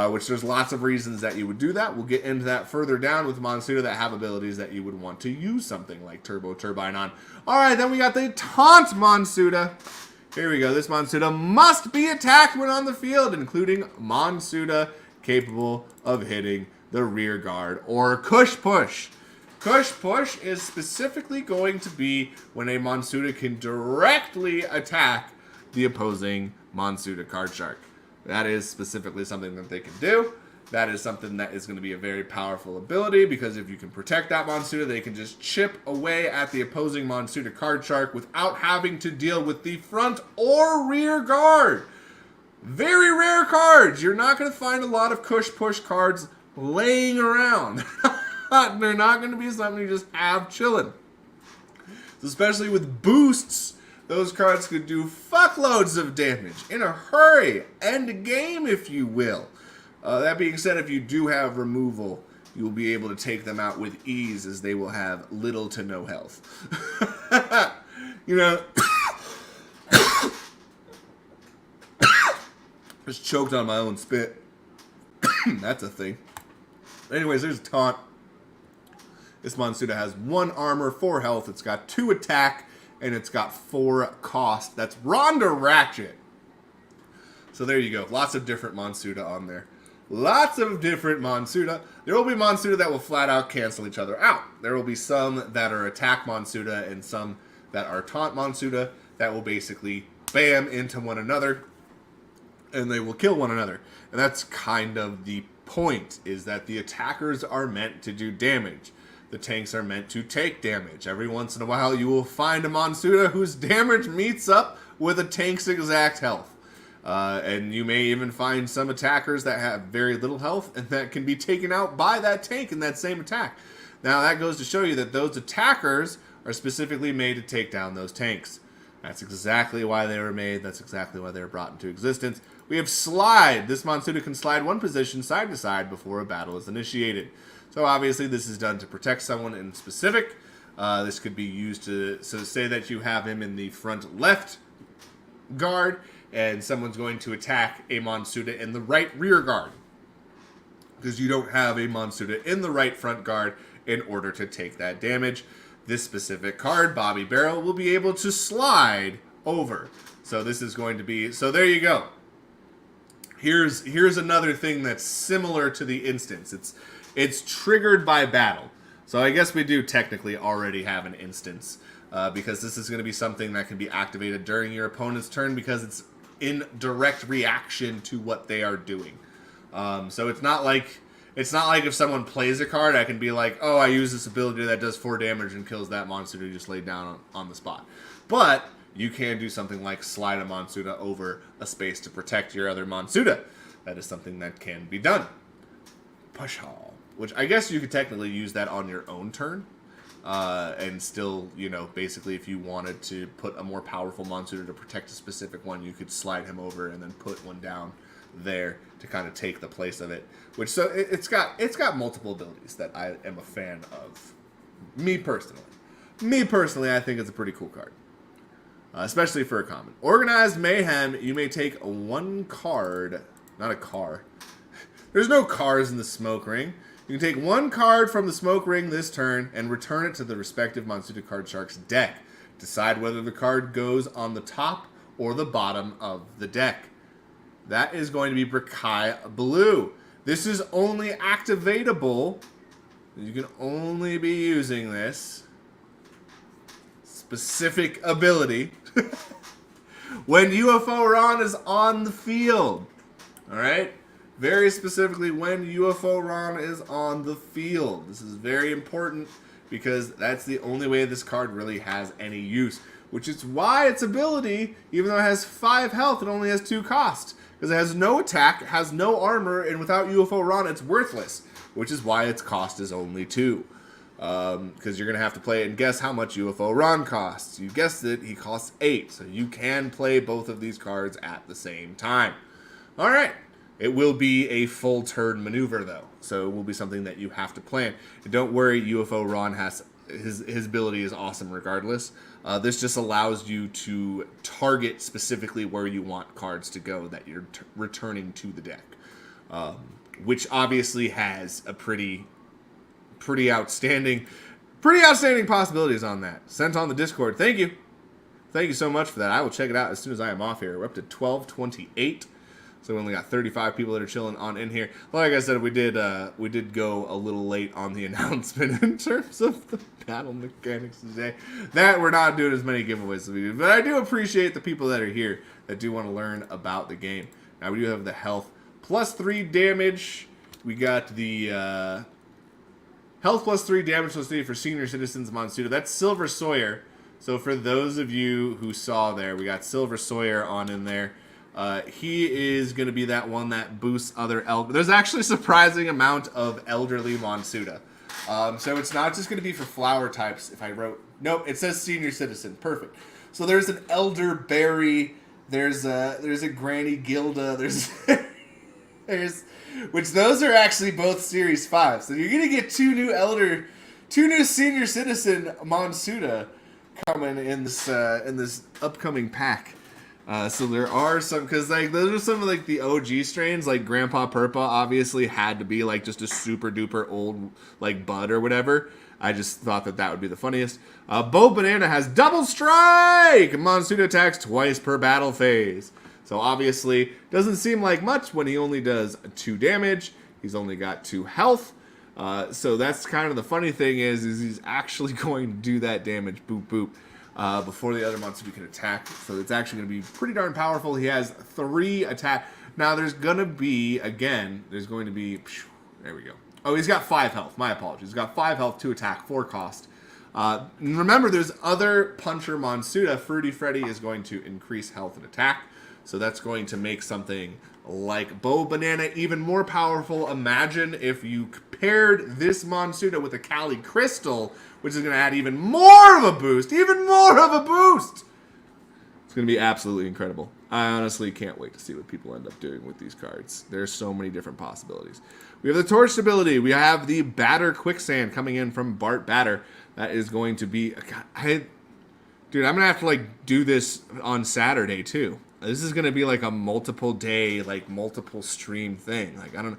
which there's lots of reasons that you would do that. We'll get into that further down with Monsuta that have abilities that you would want to use something like Turbo Turbine on. Alright, then we got the Taunt Monsuta. Here we go. This Monsuta must be attacked when on the field, including Monsuta capable of hitting the rear guard or Cush Push. Cush Push is specifically going to be when a Monsuta can directly attack the opposing Monsuta Card Shark. That is specifically something that they can do. That is something that is going to be a very powerful ability, because if you can protect that Monsuta, they can just chip away at the opposing Monsuta Card Shark without having to deal with the front or rear guard. Very rare cards. You're not going to find a lot of Cush Push cards laying around. They're not going to be something you just have chilling. Especially with boosts, those cards could do fuckloads of damage in a hurry. End game, if you will. That being said, if you do have removal, you will be able to take them out with ease, as they will have little to no health. You know, just choked on my own spit. That's a thing. Anyways, there's Taunt. This Monsuta has 1 armor, 4 health. It's got 2 attack, and it's got 4 cost. That's Ronda Ratchet. So there you go. Lots of different Monsuta on there. Lots of different Monsuta. There will be Monsuta that will flat out cancel each other out. There will be some that are attack Monsuta and some that are taunt Monsuta that will basically bam into one another, and they will kill one another. And that's kind of the point, is that the attackers are meant to do damage. The tanks are meant to take damage. Every once in a while you will find a Monsuta whose damage meets up with a tank's exact health. And you may even find some attackers that have very little health and that can be taken out by that tank in that same attack. Now that goes to show you that those attackers are specifically made to take down those tanks. That's exactly why they were made. That's exactly why they were brought into existence. We have Slide. This Monsuta can slide one position side to side before a battle is initiated. So obviously this is done to protect someone in specific. This could be used to, so say that you have him in the front left guard and someone's going to attack a Monsuta in the right rear guard, because you don't have a Monsuta in the right front guard in order to take that damage. This specific card, Bobby Barrel, will be able to slide over. So this is going to be, so there you go. Here's another thing that's similar to the instance. It's triggered by battle. So I guess we do technically already have an instance, because this is going to be something that can be activated during your opponent's turn because it's in direct reaction to what they are doing. So it's not like if someone plays a card, I can be like, oh, I use this ability that does 4 damage and kills that Monsuta you just laid down on the spot. But you can do something like slide a Monsuta over a space to protect your other Monsuta. That is something that can be done. Push haul. Which I guess you could technically use that on your own turn. And still, you know, basically if you wanted to put a more powerful Monsuta to protect a specific one, you could slide him over and then put one down there to kind of take the place of it. Which, so it's got multiple abilities that I am a fan of. Me personally, I think it's a pretty cool card. Especially for a common. Organized Mayhem, you may take one card, not a car. There's no cars in the smoke ring. You can take one card from the smoke ring this turn and return it to the respective Monsuta Card Shark's deck. Decide whether the card goes on the top or the bottom of the deck. That is going to be Brakai Blue. This is only activatable. You can only be using this specific ability when UFO Ron is on the field. Alright? Very specifically when UFO Ron is on the field. This is very important because that's the only way this card really has any use. Which is why its ability, even though it has 5 health, it only has 2 cost. Because it has no attack, has no armor, and without UFO Ron, it's worthless. Which is why its cost is only 2. Because you're going to have to play it and guess how much UFO Ron costs. You guessed it, he costs 8. So you can play both of these cards at the same time. Alright. It will be a full turn maneuver, though. So it will be something that you have to plan. And don't worry, UFO Ron has... His ability is awesome regardless. This just allows you to target specifically where you want cards to go that you're returning to the deck. Which obviously has a pretty outstanding possibilities on that. Sent on the Discord. Thank you. Thank you so much for that. I will check it out as soon as I am off here. We're up to 1228. So we only got 35 people that are chilling on in here. Like I said, we did go a little late on the announcement in terms of the battle mechanics today. That we're not doing as many giveaways as we do. But I do appreciate the people that are here that do want to learn about the game. Now we do have the health plus 3 damage. We got the health plus 3 damage plus 3 for senior citizens Monsuta. That's Silver Sawyer. So for those of you who saw there, we got Silver Sawyer on in there. He is going to be that one that boosts other elderly. There's actually a surprising amount of elderly Monsuta. So it's not just going to be for flower types. If I wrote... Nope, it says senior citizen. Perfect. So there's an elderberry. There's a Granny Gilda. There's... Which those are actually both Series 5. So you're going to get two new senior citizen Monsuta coming in this upcoming pack. So there are some, because like those are some of like the OG strains, like Grandpa Purpa obviously had to be like just a super duper old like bud or whatever. I just thought that would be the funniest. Bo Banana has Double Strike! Monsuta attacks twice per battle phase. So obviously doesn't seem like much when he only does 2 damage. He's only got 2 health. So that's kind of the funny thing is he's actually going to do that damage, boop boop. Before the other Monsuta can attack. So it's actually going to be pretty darn powerful. He has 3 attack. Now there's going to be, again, there we go. Oh, he's got 5 health. My apologies. He's got 5 health, 2 attack, 4 cost. Remember, there's other puncher Monsuta. Fruity Freddy is going to increase health and attack. So that's going to make something like Bow Banana even more powerful. Imagine if you paired this Monsuta with a Cali Crystal, which is going to add even more of a boost. Even more of a boost! It's going to be absolutely incredible. I honestly can't wait to see what people end up doing with these cards. There's so many different possibilities. We have the Torched ability. We have the Batter Quicksand coming in from Bart Batter. That is going to be... Dude, I'm going to have to, like, do this on Saturday, too. This is going to be, like, a multiple day, like, multiple stream thing. Like, I don't know.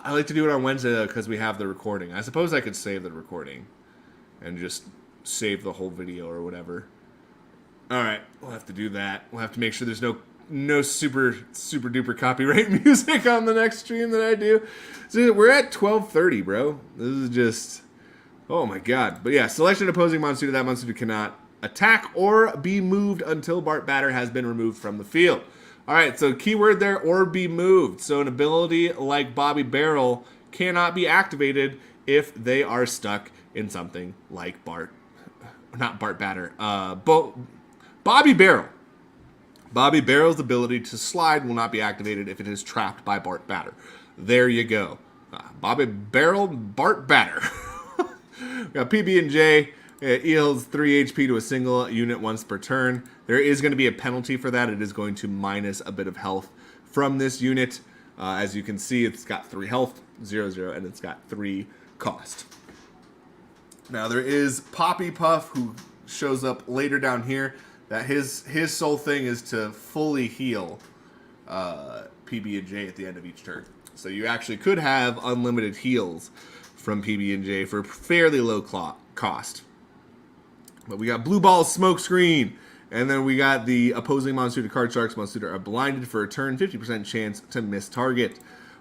I like to do it on Wednesday because we have the recording. I suppose I could save the recording and just save the whole video or whatever. Alright, we'll have to do that. We'll have to make sure there's no super duper copyright music on the next stream that I do. So we're at 12:30, bro. This is just... Oh, my God. But, yeah, selection opposing Monsuta. That Monsuta cannot attack or be moved until Bart Batter has been removed from the field. All right, so keyword there, or be moved. So an ability like Bobby Barrel cannot be activated if they are stuck in something like not Bart Batter, Bobby Barrel. Bobby Barrel's ability to slide will not be activated if it is trapped by Bart Batter. There you go. Bobby Barrel, Bart Batter. We got PB&J. It heals 3 HP to a single unit once per turn. There is going to be a penalty for that. It is going to minus a bit of health from this unit. As you can see, it's got 3 health, 0, and it's got 3 cost. Now, there is Poppy Puff, who shows up later down here. That his sole thing is to fully heal PB&J at the end of each turn. So you actually could have unlimited heals from PB&J for fairly low cost. But we got Blue Ball's Smokescreen. And then we got the opposing Monsuta card sharks. Monsuta are blinded for a turn, 50% chance to miss target.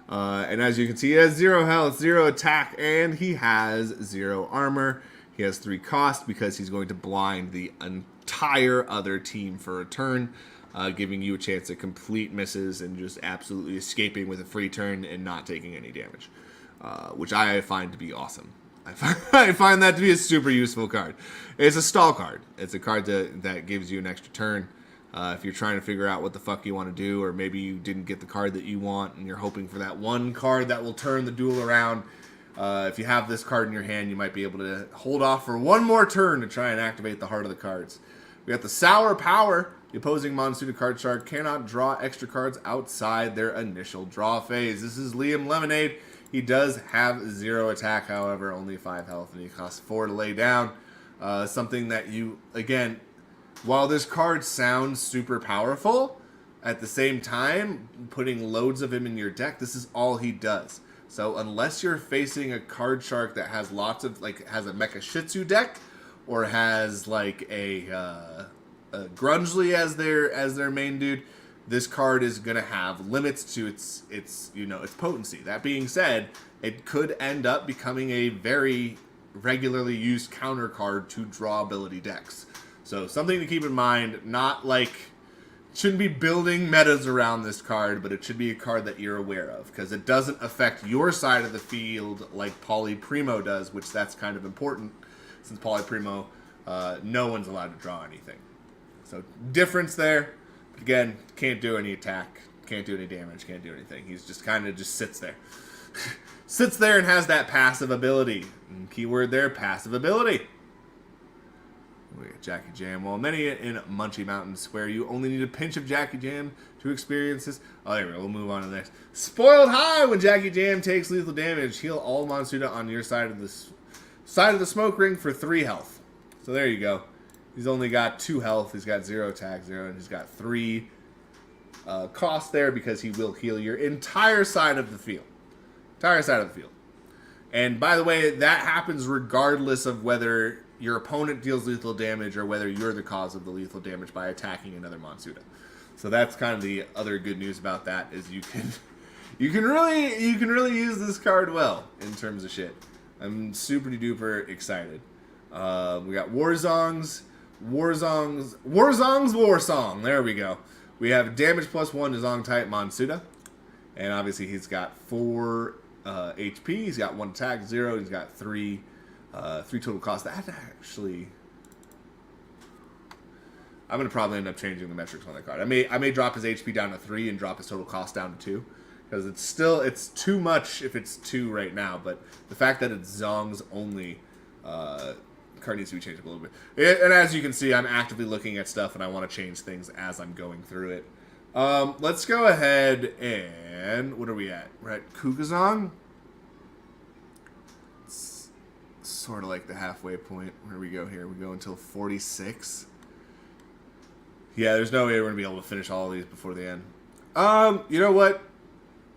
And as you can see, he has 0 health, 0 attack, and he has 0 armor. He has 3 cost because he's going to blind the entire other team for a turn, giving you a chance to complete misses and just absolutely escaping with a free turn and not taking any damage, which I find to be awesome. I find that to be a super useful card. It's a stall card. It's a card that gives you an extra turn. If you're trying to figure out what the fuck you want to do, or maybe you didn't get the card that you want and you're hoping for that one card that will turn the duel around. If you have this card in your hand, you might be able to hold off for one more turn to try and activate the heart of the cards. We got the Sour Power. The opposing Monsuta card shark cannot draw extra cards outside their initial draw phase. This is Liam Lemonade. He does have 0 attack, however, only 5 health, and he costs 4 to lay down. Something that you, again, while this card sounds super powerful, at the same time, putting loads of him in your deck, this is all he does. So unless you're facing a card shark that has lots of, like, has a Mecha Shih deck, or has, like, a Grungely as their main dude, this card is going to have limits to its potency. That being said, it could end up becoming a very regularly used counter card to draw ability decks. So something to keep in mind, not like, shouldn't be building metas around this card, but it should be a card that you're aware of, because it doesn't affect your side of the field like Poly Primo does, which that's kind of important, since Poly Primo, no one's allowed to draw anything. So difference there. Again, can't do any attack, can't do any damage, can't do anything. He's just kind of just sits there. Sits there and has that passive ability. And keyword there, passive ability. We got Jackie Jam. Well, many in Munchie Mountain swear you only need a pinch of Jackie Jam to experience this. Oh, there we go. We'll move on to the next. Spoiled High. When Jackie Jam takes lethal damage, heal all Monsuta on your side of the smoke ring for 3 health. So there you go. He's only got 2 health. He's got 0 attack, 0, and he's got 3 cost there because he will heal your entire side of the field. Entire side of the field. And by the way, that happens regardless of whether your opponent deals lethal damage or whether you're the cause of the lethal damage by attacking another Monsuta. So that's kind of the other good news about that, is you can really use this card well in terms of shit. I'm super duper excited. We got Warzong's War Song. There we go. We have damage +1 to Zong type Monsuta. And obviously he's got 4 HP. He's got 1 attack, 0. He's got 3 total cost. That actually, I'm going to probably end up changing the metrics on that card. I may drop his HP down to 3 and drop his total cost down to 2. Because it's too much if it's 2 right now. But the fact that it's Zong's only card needs to be changed a little bit. And as you can see, I'm actively looking at stuff and I want to change things as I'm going through it. Let's go ahead and... What are we at? We're at Kugazong? It's sort of like the halfway point. Where do we go here? We go until 46. Yeah, there's no way we're going to be able to finish all of these before the end. You know what?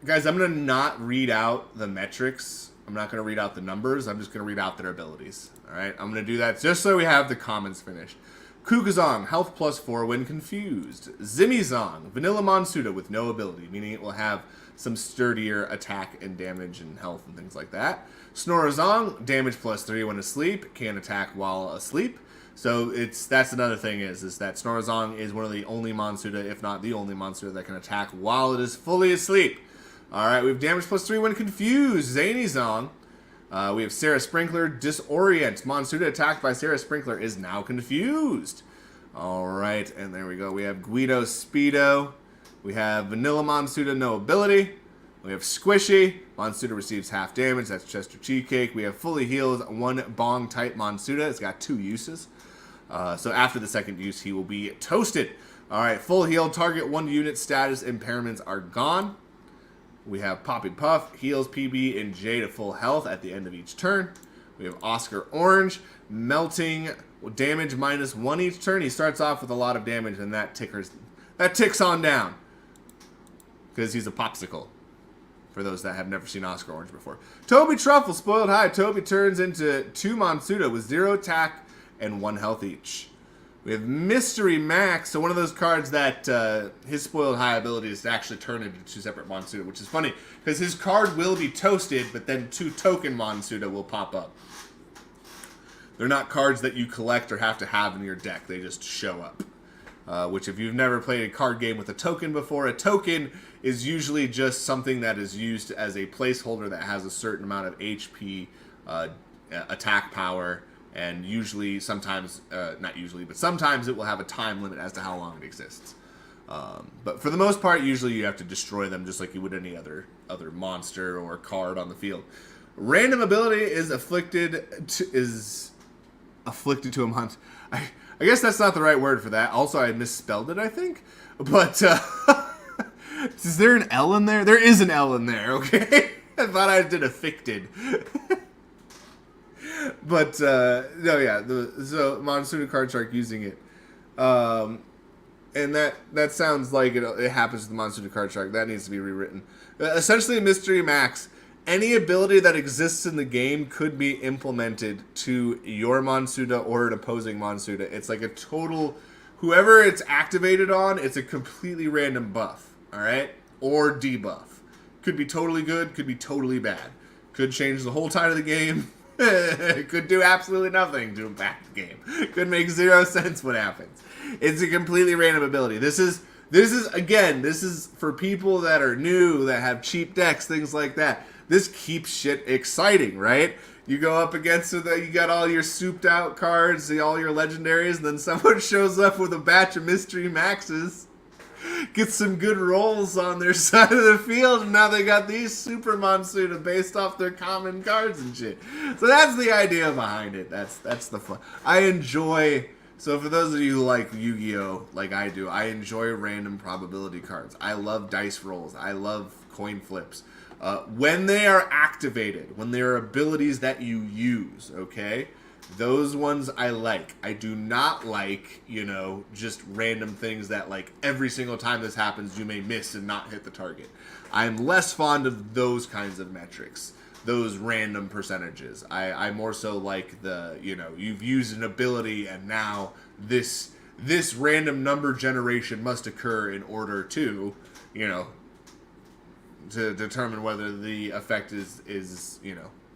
Guys, I'm going to not read out the metrics. I'm not going to read out the numbers. I'm just going to read out their abilities. Alright, I'm going to do that just so we have the comments finished. Kugazong, health +4 when confused. Zimizong, vanilla Monsuta with no ability, meaning it will have some sturdier attack and damage and health and things like that. Snorazong, damage +3 when asleep, can attack while asleep. So that's another thing is that Snorazong is one of the only Monsuta, if not the only Monsuta, that can attack while it is fully asleep. Alright, we have damage +3 when confused. Zanizong. We have Sarah Sprinkler, Disorient. Monsuta attacked by Sarah Sprinkler is now confused. Alright, and there we go. We have Guido Speedo. We have Vanilla Monsuta, no ability. We have Squishy. Monsuta receives half damage. That's Chester Cheesecake. We have Fully Healed, 1 Bong type Monsuta. It's got 2 uses. So after the second use, he will be toasted. Alright, full healed. Target 1 unit status impairments are gone. We have Poppy Puff, heals PB and J to full health at the end of each turn. We have Oscar Orange, melting damage -1 each turn. He starts off with a lot of damage, and that ticks on down because he's a popsicle. For those that have never seen Oscar Orange before, Toby Truffle, Spoiled High. Toby turns into 2 Monsuta with 0 attack and 1 health each. We have Mystery Max, so one of those cards that his Spoiled High ability is to actually turn into 2 separate Monsuta, which is funny, because his card will be toasted, but then 2 token Monsuta will pop up. They're not cards that you collect or have to have in your deck, they just show up. Which if you've never played a card game with a token before, a token is usually just something that is used as a placeholder that has a certain amount of HP, attack power, and usually, sometimes, not usually, but sometimes it will have a time limit as to how long it exists. But for the most part, usually you have to destroy them just like you would any other monster or card on the field. Random ability is afflicted to a monster. I guess that's not the right word for that. Also, I misspelled it, I think. But, is there an L in there? There is an L in there, okay? I thought I did afflicted. But, no, yeah, so Monsuta Card Shark using it. And that sounds like it happens to the Monsuta Card Shark. That needs to be rewritten. Essentially, Mystery Max, any ability that exists in the game could be implemented to your Monsuta or an opposing Monsuta. It's like a total, whoever it's activated on, it's a completely random buff, alright? Or debuff. Could be totally good, could be totally bad. Could change the whole tide of the game. Could do absolutely nothing to impact the game. Could make 0 sense what happens. It's a completely random ability. This is for people that are new, that have cheap decks, things like that. This keeps shit exciting, right? You go up against it, you got all your souped out cards, all your legendaries, and then someone shows up with a batch of Mystery Maxes, gets some good rolls on their side of the field, and now they got these Super Monsuta based off their common cards and shit. So that's the idea behind it. That's the fun. I enjoy... So for those of you who like Yu-Gi-Oh! Like I do, I enjoy random probability cards. I love dice rolls. I love coin flips. When they are activated, when they are abilities that you use, okay? Those ones I like. I do not like, just random things that, like, every single time this happens, you may miss and not hit the target. I'm less fond of those kinds of metrics. Those random percentages. I more so like the, you've used an ability and now this random number generation must occur in order to, to determine whether the effect is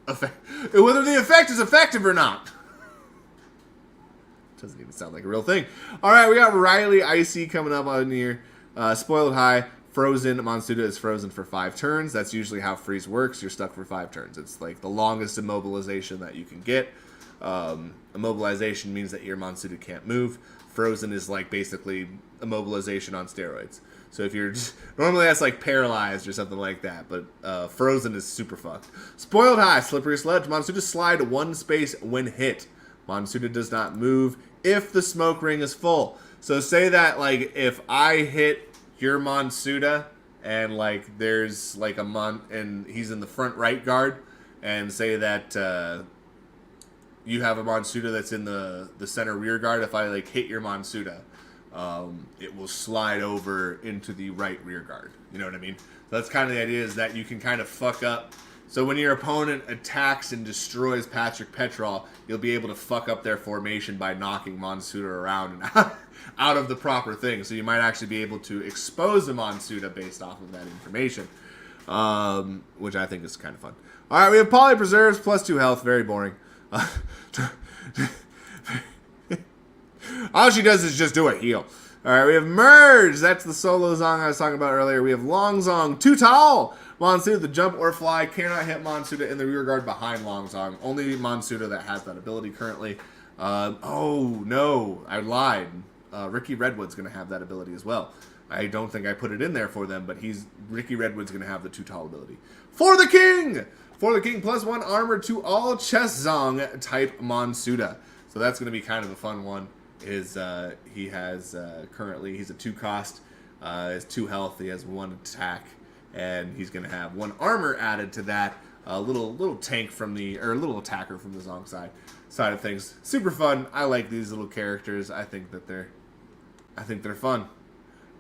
whether the effect is effective or not. Doesn't even sound like a real thing. All right, we got Riley Icy coming up on here. Spoiled High. Frozen. Monsuta is frozen for 5 turns. That's usually how freeze works. You're stuck for 5 turns. It's like the longest immobilization that you can get. Immobilization means that your Monsuta can't move. Frozen is like basically immobilization on steroids. So if you're normally that's like paralyzed or something like that, but Frozen is super fucked. Spoiled High, Slippery Sledge. Monsuta slide 1 space when hit. Monsuta does not move if the smoke ring is full. So say that like if I hit your Monsuta and like there's like and he's in the front right guard, and say that you have a Monsuta that's in the center rear guard. If I like hit your Monsuta, it will slide over into the right rear guard. You know what I mean? So that's kind of the idea, is that you can kind of fuck up. So when your opponent attacks and destroys Patrick Petrol, you'll be able to fuck up their formation by knocking Monsuta around and out of the proper thing. So you might actually be able to expose a Monsuta based off of that information, which I think is kind of fun. All right, we have Poly Preserves, +2 health. Very boring. All she does is just do a heal. All right, we have Merge. That's the solo Zong I was talking about earlier. We have Long Zong, too tall. Monsuta, the jump or fly, cannot hit Monsuta in the rear guard behind Long Zong. Only Monsuta that has that ability currently. Oh, no, I lied. Ricky Redwood's going to have that ability as well. I don't think I put it in there for them, but Ricky Redwood's going to have the too tall ability. For the King! For the King, +1 armor to all chest Zong type Monsuta. So that's going to be kind of a fun one. He has currently, he's a 2 cost, has 2 health, he has 1 attack, and he's going to have 1 armor added to that. A little tank from a little attacker from the Zong side of things. Super fun. I like these little characters. I think they're fun.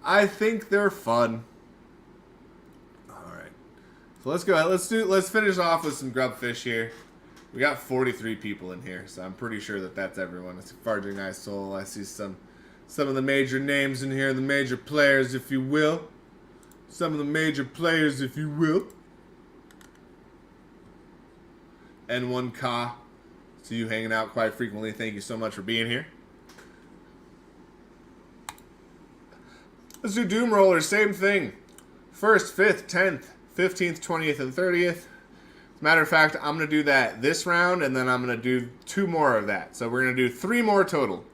I think they're fun. All right. So let's go ahead. Let's finish off with some grubfish here. We got 43 people in here, so I'm pretty sure that that's everyone. It's Farging Eye Soul. I see some of the major names in here, the major players, if you will. Some of the major players, if you will. N1Ka. See you hanging out quite frequently. Thank you so much for being here. Let's do Doom Roller. Same thing. 1st, 5th, 10th, 15th, 20th, and 30th. Matter of fact, I'm going to do that this round, and then I'm going to do 2 more of that. So we're going to do 3 more total.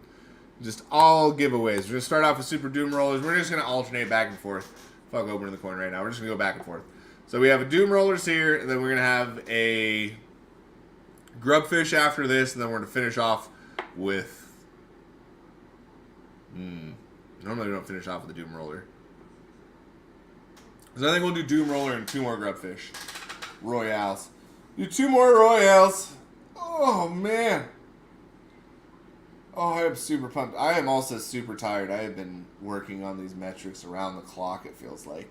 Just all giveaways. We're going to start off with Super Doom Rollers. We're just going to alternate back and forth. Fuck opening the coin right now. We're just going to go back and forth. So we have a Doom Rollers here, and then we're going to have a Grubfish after this, and then we're going to finish off with... Normally we don't finish off with a Doom Roller. So I think we'll do Doom Roller and 2 more Grubfish. Royales. Do 2 more Royales. Oh, man. Oh, I am super pumped. I am also super tired. I have been working on these metrics around the clock, it feels like.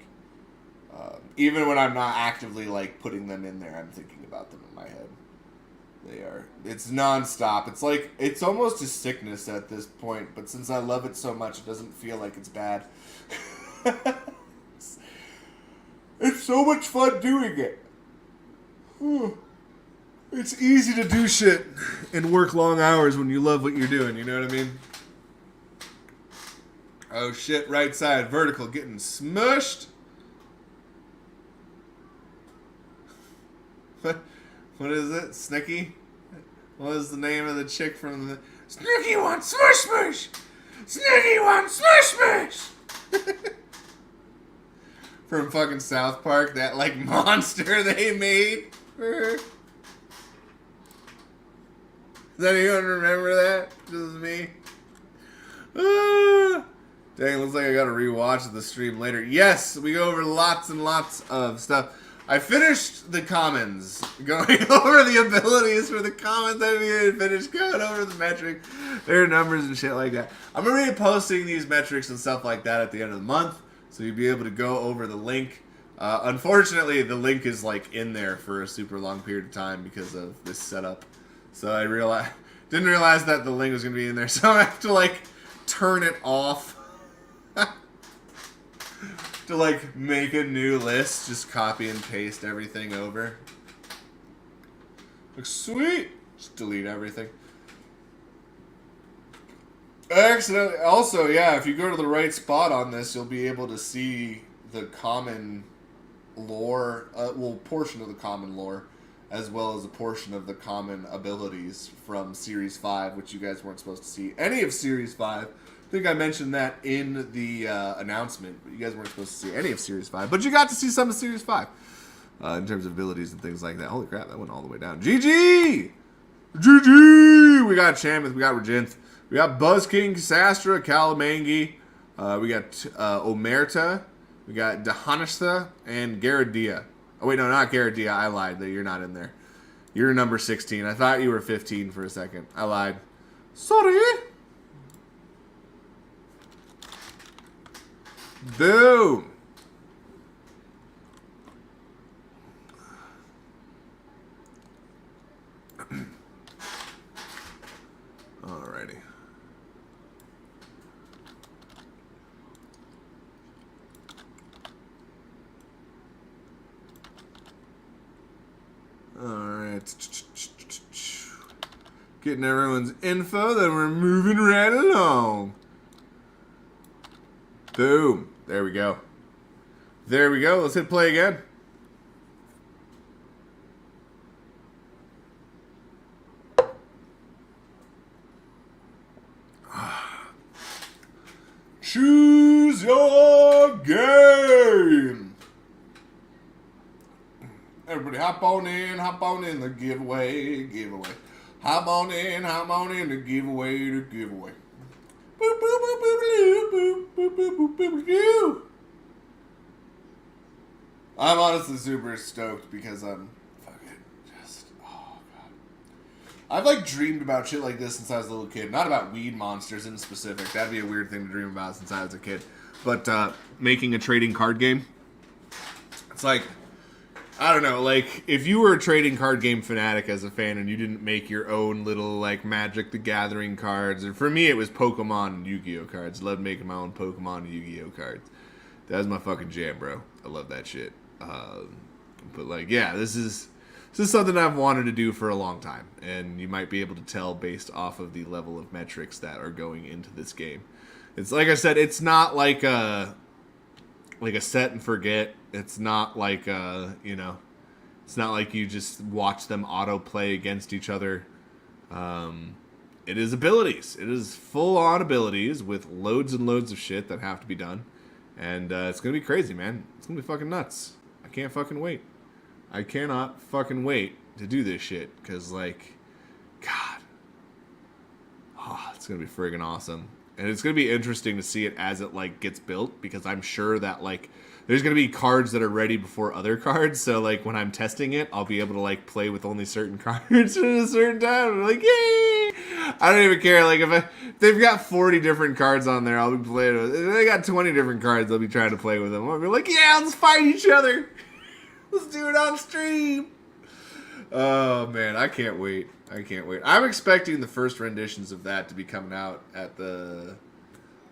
Even when I'm not actively, like, putting them in there, I'm thinking about them in my head. It's nonstop. It's like, it's almost a sickness at this point, but since I love it so much, it doesn't feel like it's bad. It's so much fun doing it. It's easy to do shit and work long hours when you love what you're doing, you know what I mean? Oh shit, right side, vertical, getting smushed. What is it? Snicky? What is the name of the chick from the... Snicky wants smush smush! Snicky wants smush smush! From fucking South Park, that like monster they made for her. Does anyone remember that? Just me? Dang, looks like I gotta rewatch the stream later. Yes, we go over lots and lots of stuff. I finished the commons, going over the abilities for the commons. I didn't even finish going over the metric, their numbers and shit like that. I'm gonna be posting these metrics and stuff like that at the end of the month, so you'll be able to go over the link. Unfortunately, the link is like in there for a super long period of time because of this setup. So I didn't realize that the link was gonna be in there, so I have to like turn it off. To like make a new list, just copy and paste everything over. Looks sweet. Just delete everything. Accidentally. Also, yeah, if you go to the right spot on this, you'll be able to see the common lore, portion of the common lore, as well as a portion of the common abilities from Series 5, which you guys weren't supposed to see any of Series 5, think I mentioned that in the announcement, but you guys weren't supposed to see any of Series 5. But you got to see some of Series 5 in terms of abilities and things like that. Holy crap, that went all the way down. GG! GG! We got Chamith, we got Reginth, we got Buzzking, Sastra, Kalamangi, we got Omerta, we got Dahanishta, and Garadia. Oh, wait, no, not Garadia. I lied. You're not in there. You're number 16. I thought you were 15 for a second. I lied. Sorry. Boom. Alrighty. Alright. Getting everyone's info, then we're moving right along. Boom. There we go. There we go. Let's hit play again. Choose your game. Everybody hop on in the giveaway. Hop on in the giveaway. Boop, boop, boop, boop, boop, boop, boop, boop, boop, boop. I'm honestly super stoked because I'm fucking just, oh god. I've like dreamed about shit like this since I was a little kid. Not about weed monsters in specific. That'd be a weird thing to dream about since I was a kid. But making a trading card game. It's like, I don't know, like, if you were a trading card game fanatic as a fan and you didn't make your own little, like, Magic the Gathering cards, or for me it was Pokemon and Yu-Gi-Oh cards. I loved making my own Pokemon and Yu-Gi-Oh cards. That was my fucking jam, bro. I love that shit. But, like, yeah, this is something I've wanted to do for a long time, and you might be able to tell based off of the level of metrics that are going into this game. It's, like I said, it's not like a set and forget. It's not like, you know, it's not like you just watch them auto-play against each other. It is abilities. It is full-on abilities with loads and loads of shit that have to be done. And it's going to be crazy, man. It's going to be fucking nuts. I can't fucking wait. I cannot fucking wait to do this shit. Because, like, God. Oh, it's going to be friggin' awesome. And it's going to be interesting to see it as it, like, gets built. Because I'm sure that, like, there's going to be cards that are ready before other cards. So, like, when I'm testing it, I'll be able to, like, play with only certain cards at a certain time. I'm like, yay! I don't even care. Like, if they've got 40 different cards on there, I'll be playing with. If they got 20 different cards, I'll be trying to play with them. I'll be like, yeah, let's fight each other. Let's do it on stream. Oh, man, I can't wait. I can't wait. I'm expecting the first renditions of that to be coming out at the...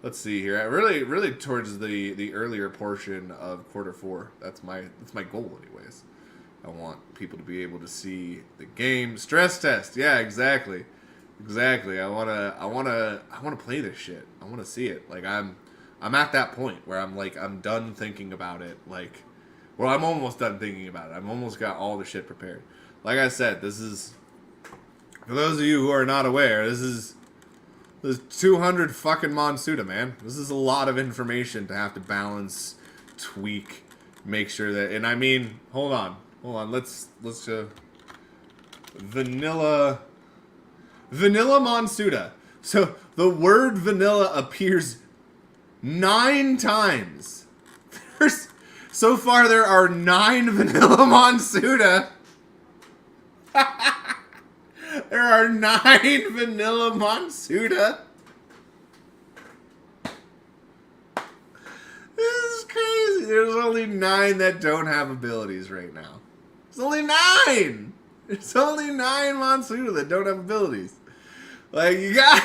Let's see here. Really towards the earlier portion of Q4. That's my goal, anyways. I want people to be able to see the game stress test. Yeah, exactly. I wanna play this shit. I wanna see it. Like I'm at that point where I'm done thinking about it. Like, well, I'm almost done thinking about it. I've almost got all the shit prepared. Like I said, this is, for those of you who are not aware, there's 200 fucking Monsuta, man. This is a lot of information to have to balance, tweak, make sure that, and I mean, hold on. Let's vanilla Monsuta. So the word vanilla appears 9 times. So far there are 9 vanilla Monsuta. There are 9 vanilla Monsuta. This is crazy. There's only 9 that don't have abilities right now. There's only 9. There's only 9 Monsuta that don't have abilities. Like, you guys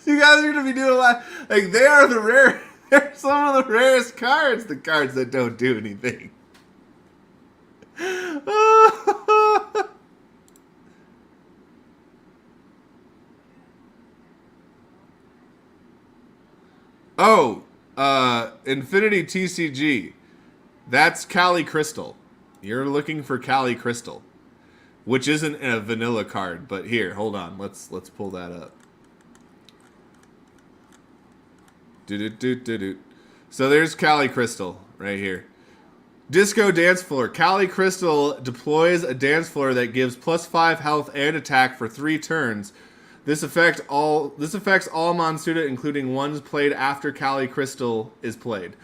are gonna be doing a lot. Like, they are the rare. They're some of the rarest cards. The cards that don't do anything. Oh, Infinity TCG. That's Cali Crystal. You're looking for Cali Crystal, which isn't a vanilla card. But here, hold on. Let's pull that up. Do-do-do-do-do. So there's Cali Crystal right here. Disco Dance Floor. Cali Crystal deploys a dance floor that gives +5 health and attack for 3 turns. This affects all Monsuta, including ones played after Cali Crystal is played.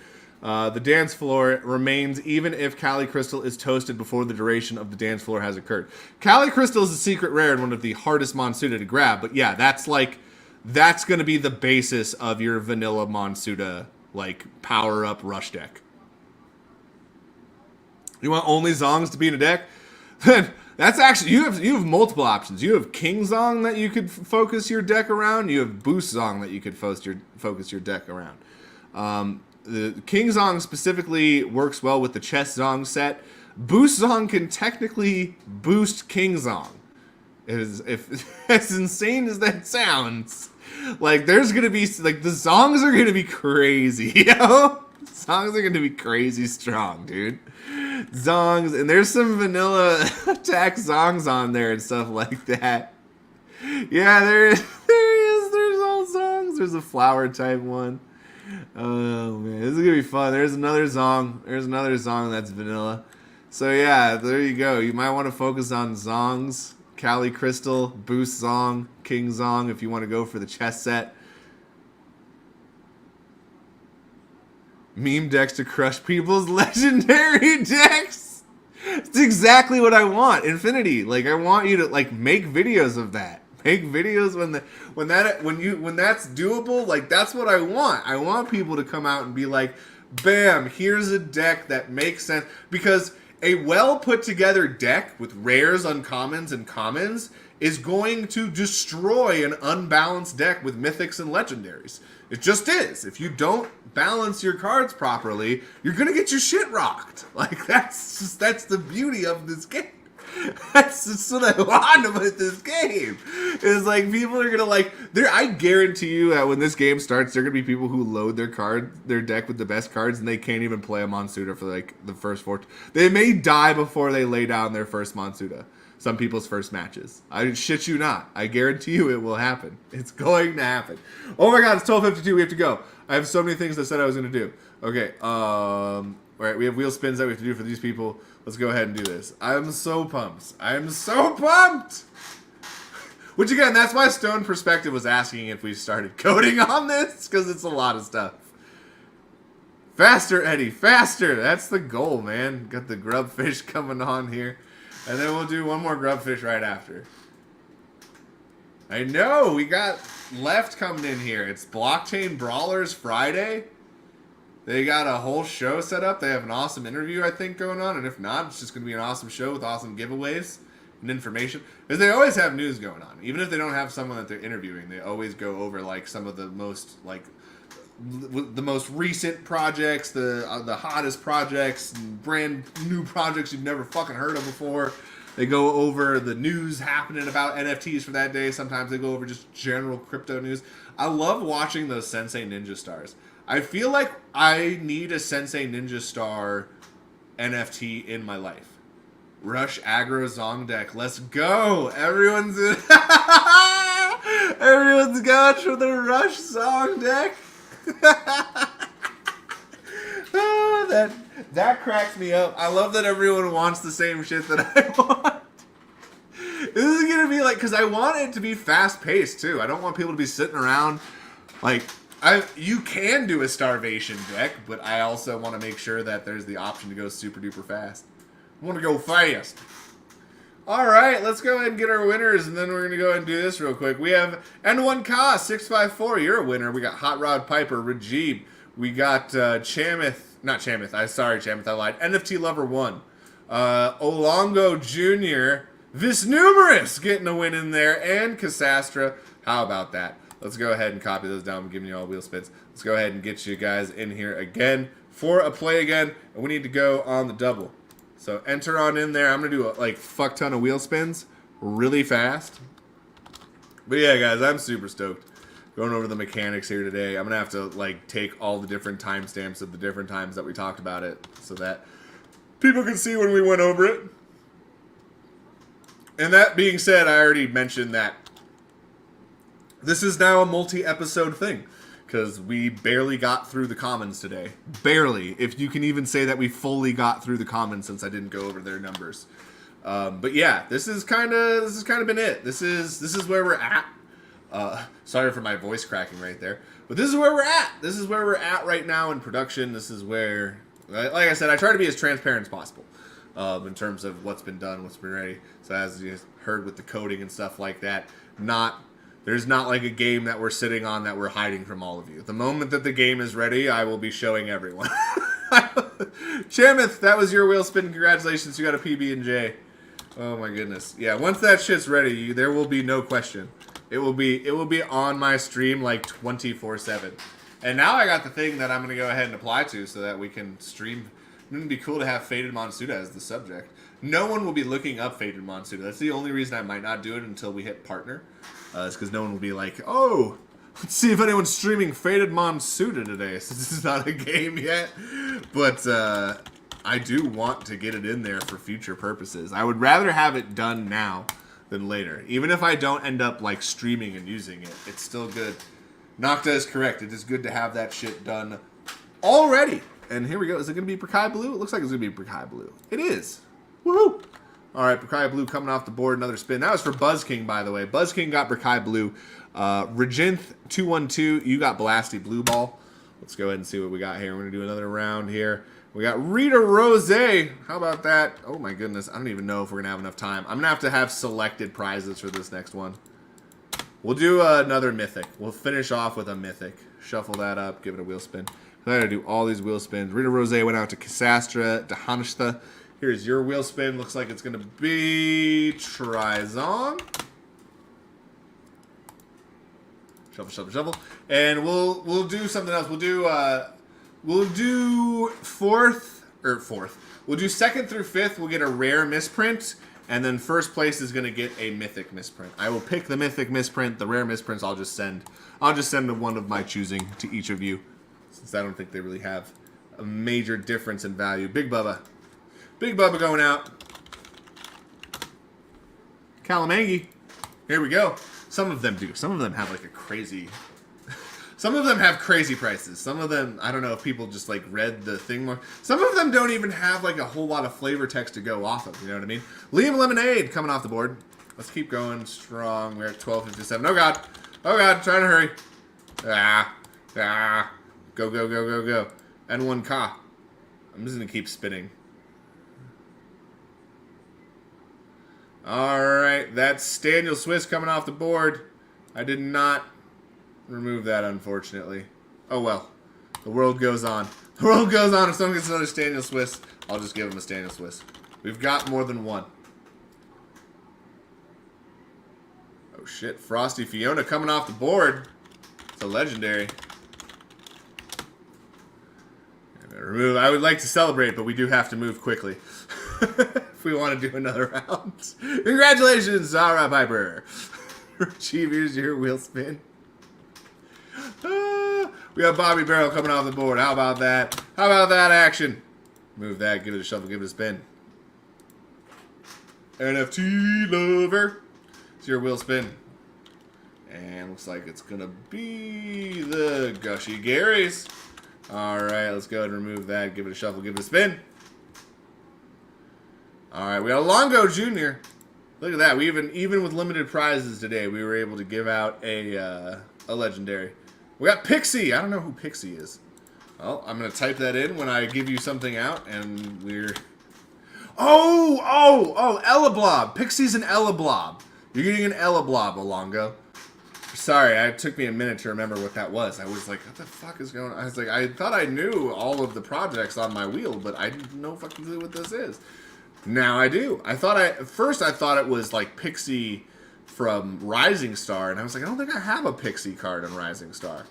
The dance floor remains even if Cali Crystal is toasted before the duration of the dance floor has occurred. Cali Crystal is a secret rare and one of the hardest Monsuta to grab, but yeah, that's going to be the basis of your vanilla Monsuta, like, power-up rush deck. You want only Zongs to be in a deck? Then that's actually, you have multiple options. You have King Zong that you could focus your deck around. You have Boost Zong that you could focus your deck around. The King Zong specifically works well with the Chess Zong set. Boost Zong can technically boost King Zong. If as insane as that sounds, like, there's gonna be, like, the Zongs are gonna be crazy, yo. Zongs are gonna be crazy strong, dude. Zongs, and there's some vanilla attack Zongs on there and stuff like that. Yeah, there is. There's all Zongs. There's a flower type one. Oh man, this is gonna be fun. There's another Zong. There's another Zong that's vanilla. So yeah, there you go. You might want to focus on Zongs. Cali Crystal, Boost Zong, King Zong if you want to go for the chess set. Meme decks to crush people's legendary decks. It's exactly what I want. Infinity. Like, I want you to, like, make videos of that. Make videos when that's doable. Like, that's what I want. I want people to come out and be like, bam, here's a deck that makes sense. Because a well put together deck with rares, uncommons, and commons is going to destroy an unbalanced deck with mythics and legendaries. It just is. If you don't balance your cards properly, you're gonna get your shit rocked. Like, that's the beauty of this game. That's what I want about this game. Is like, people are gonna, like, I guarantee you that when this game starts, there are gonna be people who load their deck with the best cards, and they can't even play a Monsuta for, like, the first 4. They may die before they lay down their first Monsuta. Some people's first matches. I shit you not. I guarantee you it will happen. It's going to happen. Oh my god, it's 12:52. We have to go. I have so many things I said I was going to do. Okay. All right, we have wheel spins that we have to do for these people. Let's go ahead and do this. I'm so pumped. I am so pumped. Which, again, that's why Stone Perspective was asking if we started coding on this, because it's a lot of stuff. Faster, Eddie. Faster. That's the goal, man. Got the grubfish coming on here. And then we'll do one more grubfish right after. I know, we got Left coming in here. It's Blockchain Brawlers Friday. They got a whole show set up. They have an awesome interview, I think, going on. And if not, it's just going to be an awesome show with awesome giveaways and information. Because they always have news going on. Even if they don't have someone that they're interviewing, they always go over, like, some of the most, like, the most recent projects, the hottest projects, brand new projects you've never fucking heard of before. They go over the news happening about NFTs for that day. Sometimes they go over just general crypto news. I love watching those Sensei Ninja Stars. I feel like I need a Sensei Ninja Star NFT in my life. Rush Aggro Zong deck. Let's go. Everyone's going for the Rush Zong deck. Oh, that cracks me up. I love that everyone wants the same shit that I want. This is gonna be like, because I want it to be fast paced too. I don't want people to be sitting around. Like, you can do a starvation deck, but I also want to make sure that there's the option to go super duper fast. I want to go fast. All right, let's go ahead and get our winners, and then we're going to go ahead and do this real quick. We have N1Ka 654. You're a winner. We got Hot Rod Piper, Rajib. We got Chamath, I lied. NFT Lover 1. Olongo Jr. Visnumerous getting a win in there, and Cassastra. How about that? Let's go ahead and copy those down. I'm giving you all wheel spins. Let's go ahead and get you guys in here again for a play again, and we need to go on the double. So enter on in there. I'm going to do a fuck ton of wheel spins really fast. But yeah, guys, I'm super stoked. Going over the mechanics here today. I'm going to have to take all the different timestamps of the different times that we talked about it so that people can see when we went over it. And that being said, I already mentioned that this is now a multi-episode thing. because we barely got through the commons today. Barely, if you can even say that we fully got through the commons since I didn't go over their numbers. But yeah, this is kind of been it. This is where we're at. Sorry for my voice cracking right there, but this is where we're at. This is where we're at right now in production. This is where, like I said, I try to be as transparent as possible in terms of what's been done, what's been ready. So as you heard with the coding and stuff like that, there's not like a game that we're sitting on that we're hiding from all of you. The moment that the game is ready, I will be showing everyone. Chamath, that was your wheel spin. Congratulations, you got a PB&J. Oh my goodness. Yeah, once that shit's ready, there will be no question. It will be on my stream like 24/7. And now I got the thing that I'm going to go ahead and apply to so that we can stream. It would be cool to have Faded Monsuta as the subject. No one will be looking up Faded Monsuta. That's the only reason I might not do it until we hit partner. It's because no one will be like, oh, let's see if anyone's streaming Faded Monsuta today. So this is not a game yet. But I do want to get it in there for future purposes. I would rather have it done now than later. Even if I don't end up like streaming and using it, it's still good. Nocta is correct. It is good to have that shit done already. And here we go. Is it going to be Brakai Blue? It looks like it's going to be Brakai Blue. It is. Woohoo! All right, Brakai Blue coming off the board. Another spin. That was for Buzz King, by the way. Buzz King got Brakai Blue. Reginth 212, you got Blasty Blue Ball. Let's go ahead and see what we got here. We're going to do another round here. We got Rita Rose. How about that? Oh my goodness. I don't even know if we're going to have enough time. I'm going to have selected prizes for this next one. We'll do another mythic. We'll finish off with a mythic. Shuffle that up. Give it a wheel spin. I got to do all these wheel spins. Rita Rose went out to Cassastra, to Hanshta. Here's your wheel spin. Looks like it's going to be Trizon. Shuffle, shuffle, shuffle. And we'll do something else. We'll do fourth. We'll do second through fifth. We'll get a rare misprint, and then first place is going to get a mythic misprint. I will pick the mythic misprint. The rare misprints I'll just send. I'll just send one of my choosing to each of you, since I don't think they really have a major difference in value. Big Bubba. Big Bubba going out. Calamangi. Here we go. Some of them do. Some of them have like a crazy... Some of them have crazy prices. Some of them, I don't know if people just like read the thing more. Some of them don't even have like a whole lot of flavor text to go off of. You know what I mean? Liam Lemonade coming off the board. Let's keep going strong. We're at 12:57. Oh God. Oh God. Trying to hurry. Go, go, go, go, go. N1 Ka. I'm just going to keep spinning. Alright. That's Daniel Swiss coming off the board. I did not remove that, unfortunately. Oh well. The world goes on. The world goes on. If someone gets another Daniel Swiss, I'll just give him a Daniel Swiss. We've got more than one. Oh shit. Frosty Fiona coming off the board. It's a legendary. Remove. I would like to celebrate, but we do have to move quickly if we want to do another round. Congratulations, Zara Piper. Chief, here's your wheel spin. We got Bobby Barrel coming off the board. How about that? How about that action? Move that. Give it a shuffle. Give it a spin. NFT Lover. It's your wheel spin. And looks like it's going to be the Gushy Garys. Alright, let's go ahead and remove that. Give it a shuffle. Give it a spin. Alright, we got a Longo Jr. Look at that. We even with limited prizes today, we were able to give out a legendary. We got Pixie. I don't know who Pixie is. Well, I'm going to type that in when I give you something out, and we're... Oh, Elablob. Pixie's an Elablob. You're getting an Elablob, Alongo. Sorry, it took me a minute to remember what that was. I was like, what the fuck is going on? I was like, I thought I knew all of the projects on my wheel, but I didn't know fucking clue what this is. Now I do. At first I thought it was like Pixie from Rising Star, and I was like, I don't think I have a Pixie card on Rising Star.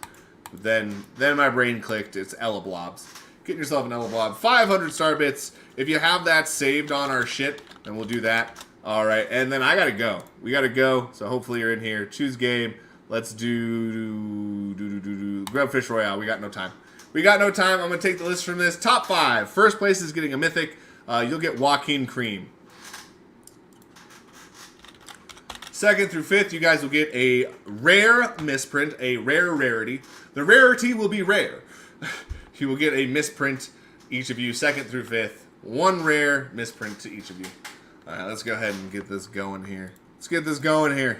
But then my brain clicked. It's Elablobs. Get yourself an Elablob. 500 star bits. If you have that saved on our shit, then we'll do that. All right, and then I gotta go. We gotta go. So hopefully you're in here. Choose game. Let's do Grubfish Royale. We got no time. We got no time. I'm going to take the list from this. Top 5. First place is getting a mythic. You'll get Joaquin Cream. Second through fifth, you guys will get a rare misprint, a rare rarity. The rarity will be rare. You will get a misprint, each of you, 2nd through 5th. 1 rare misprint to each of you. Alright, let's go ahead and get this going here. Let's get this going here.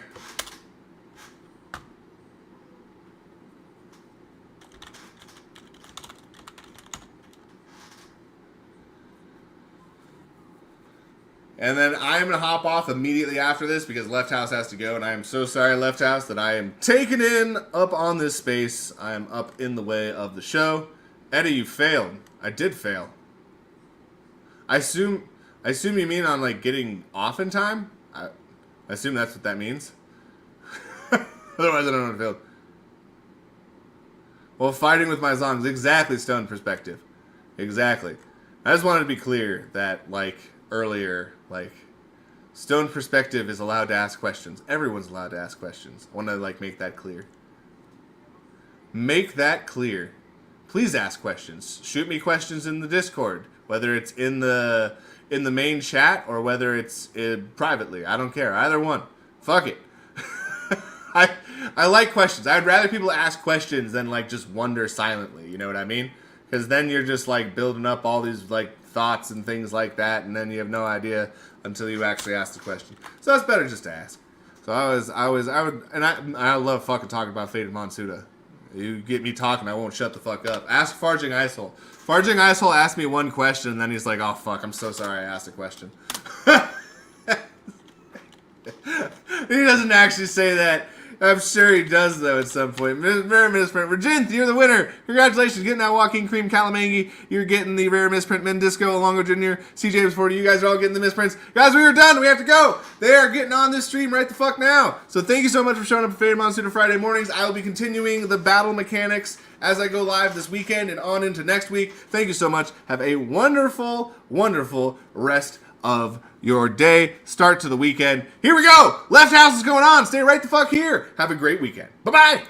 And then I'm going to hop off immediately after this because Left House has to go. And I am so sorry, Left House, that I am taken in up on this space. I am up in the way of the show. Eddie, you failed. I did fail. I assume you mean on, like, getting off in time? I assume that's what that means. Otherwise, I don't know what it feels. Well, fighting with my zongs. Exactly, Stone Perspective. Exactly. I just wanted to be clear that, like, earlier, like, Stone Perspective is allowed to ask questions. Everyone's allowed to ask questions. I want to, like, make that clear. Make that clear. Please ask questions. Shoot me questions in the Discord, whether it's in the main chat or whether it's privately. I don't care. Either one. Fuck it. I like questions. I'd rather people ask questions than, like, just wonder silently. You know what I mean? Because then you're just, like, building up all these, like, thoughts and things like that, and then you have no idea until you actually ask the question. So it's better just to ask. So I love fucking talking about Faded Monsuta. You get me talking, I won't shut the fuck up. Ask Farging Icehole. Farging Icehole asked me one question, and then he's like, "Oh fuck, I'm so sorry I asked a question." He doesn't actually say that. I'm sure he does, though, at some point. Rare misprint. Regent, you're the winner. Congratulations. Getting that Joaquin Cream Calamangi. You're getting the rare misprint. Mendisco, Alongo Jr., C. James 40. You guys are all getting the misprints. Guys, we are done. We have to go. They are getting on this stream right the fuck now. So thank you so much for showing up at Faded Monsuta Friday mornings. I will be continuing the battle mechanics as I go live this weekend and on into next week. Thank you so much. Have a wonderful, wonderful rest of your day. Start to the weekend. Here we go. Left House is going on. Stay right the fuck here. Have a great weekend. Bye-bye.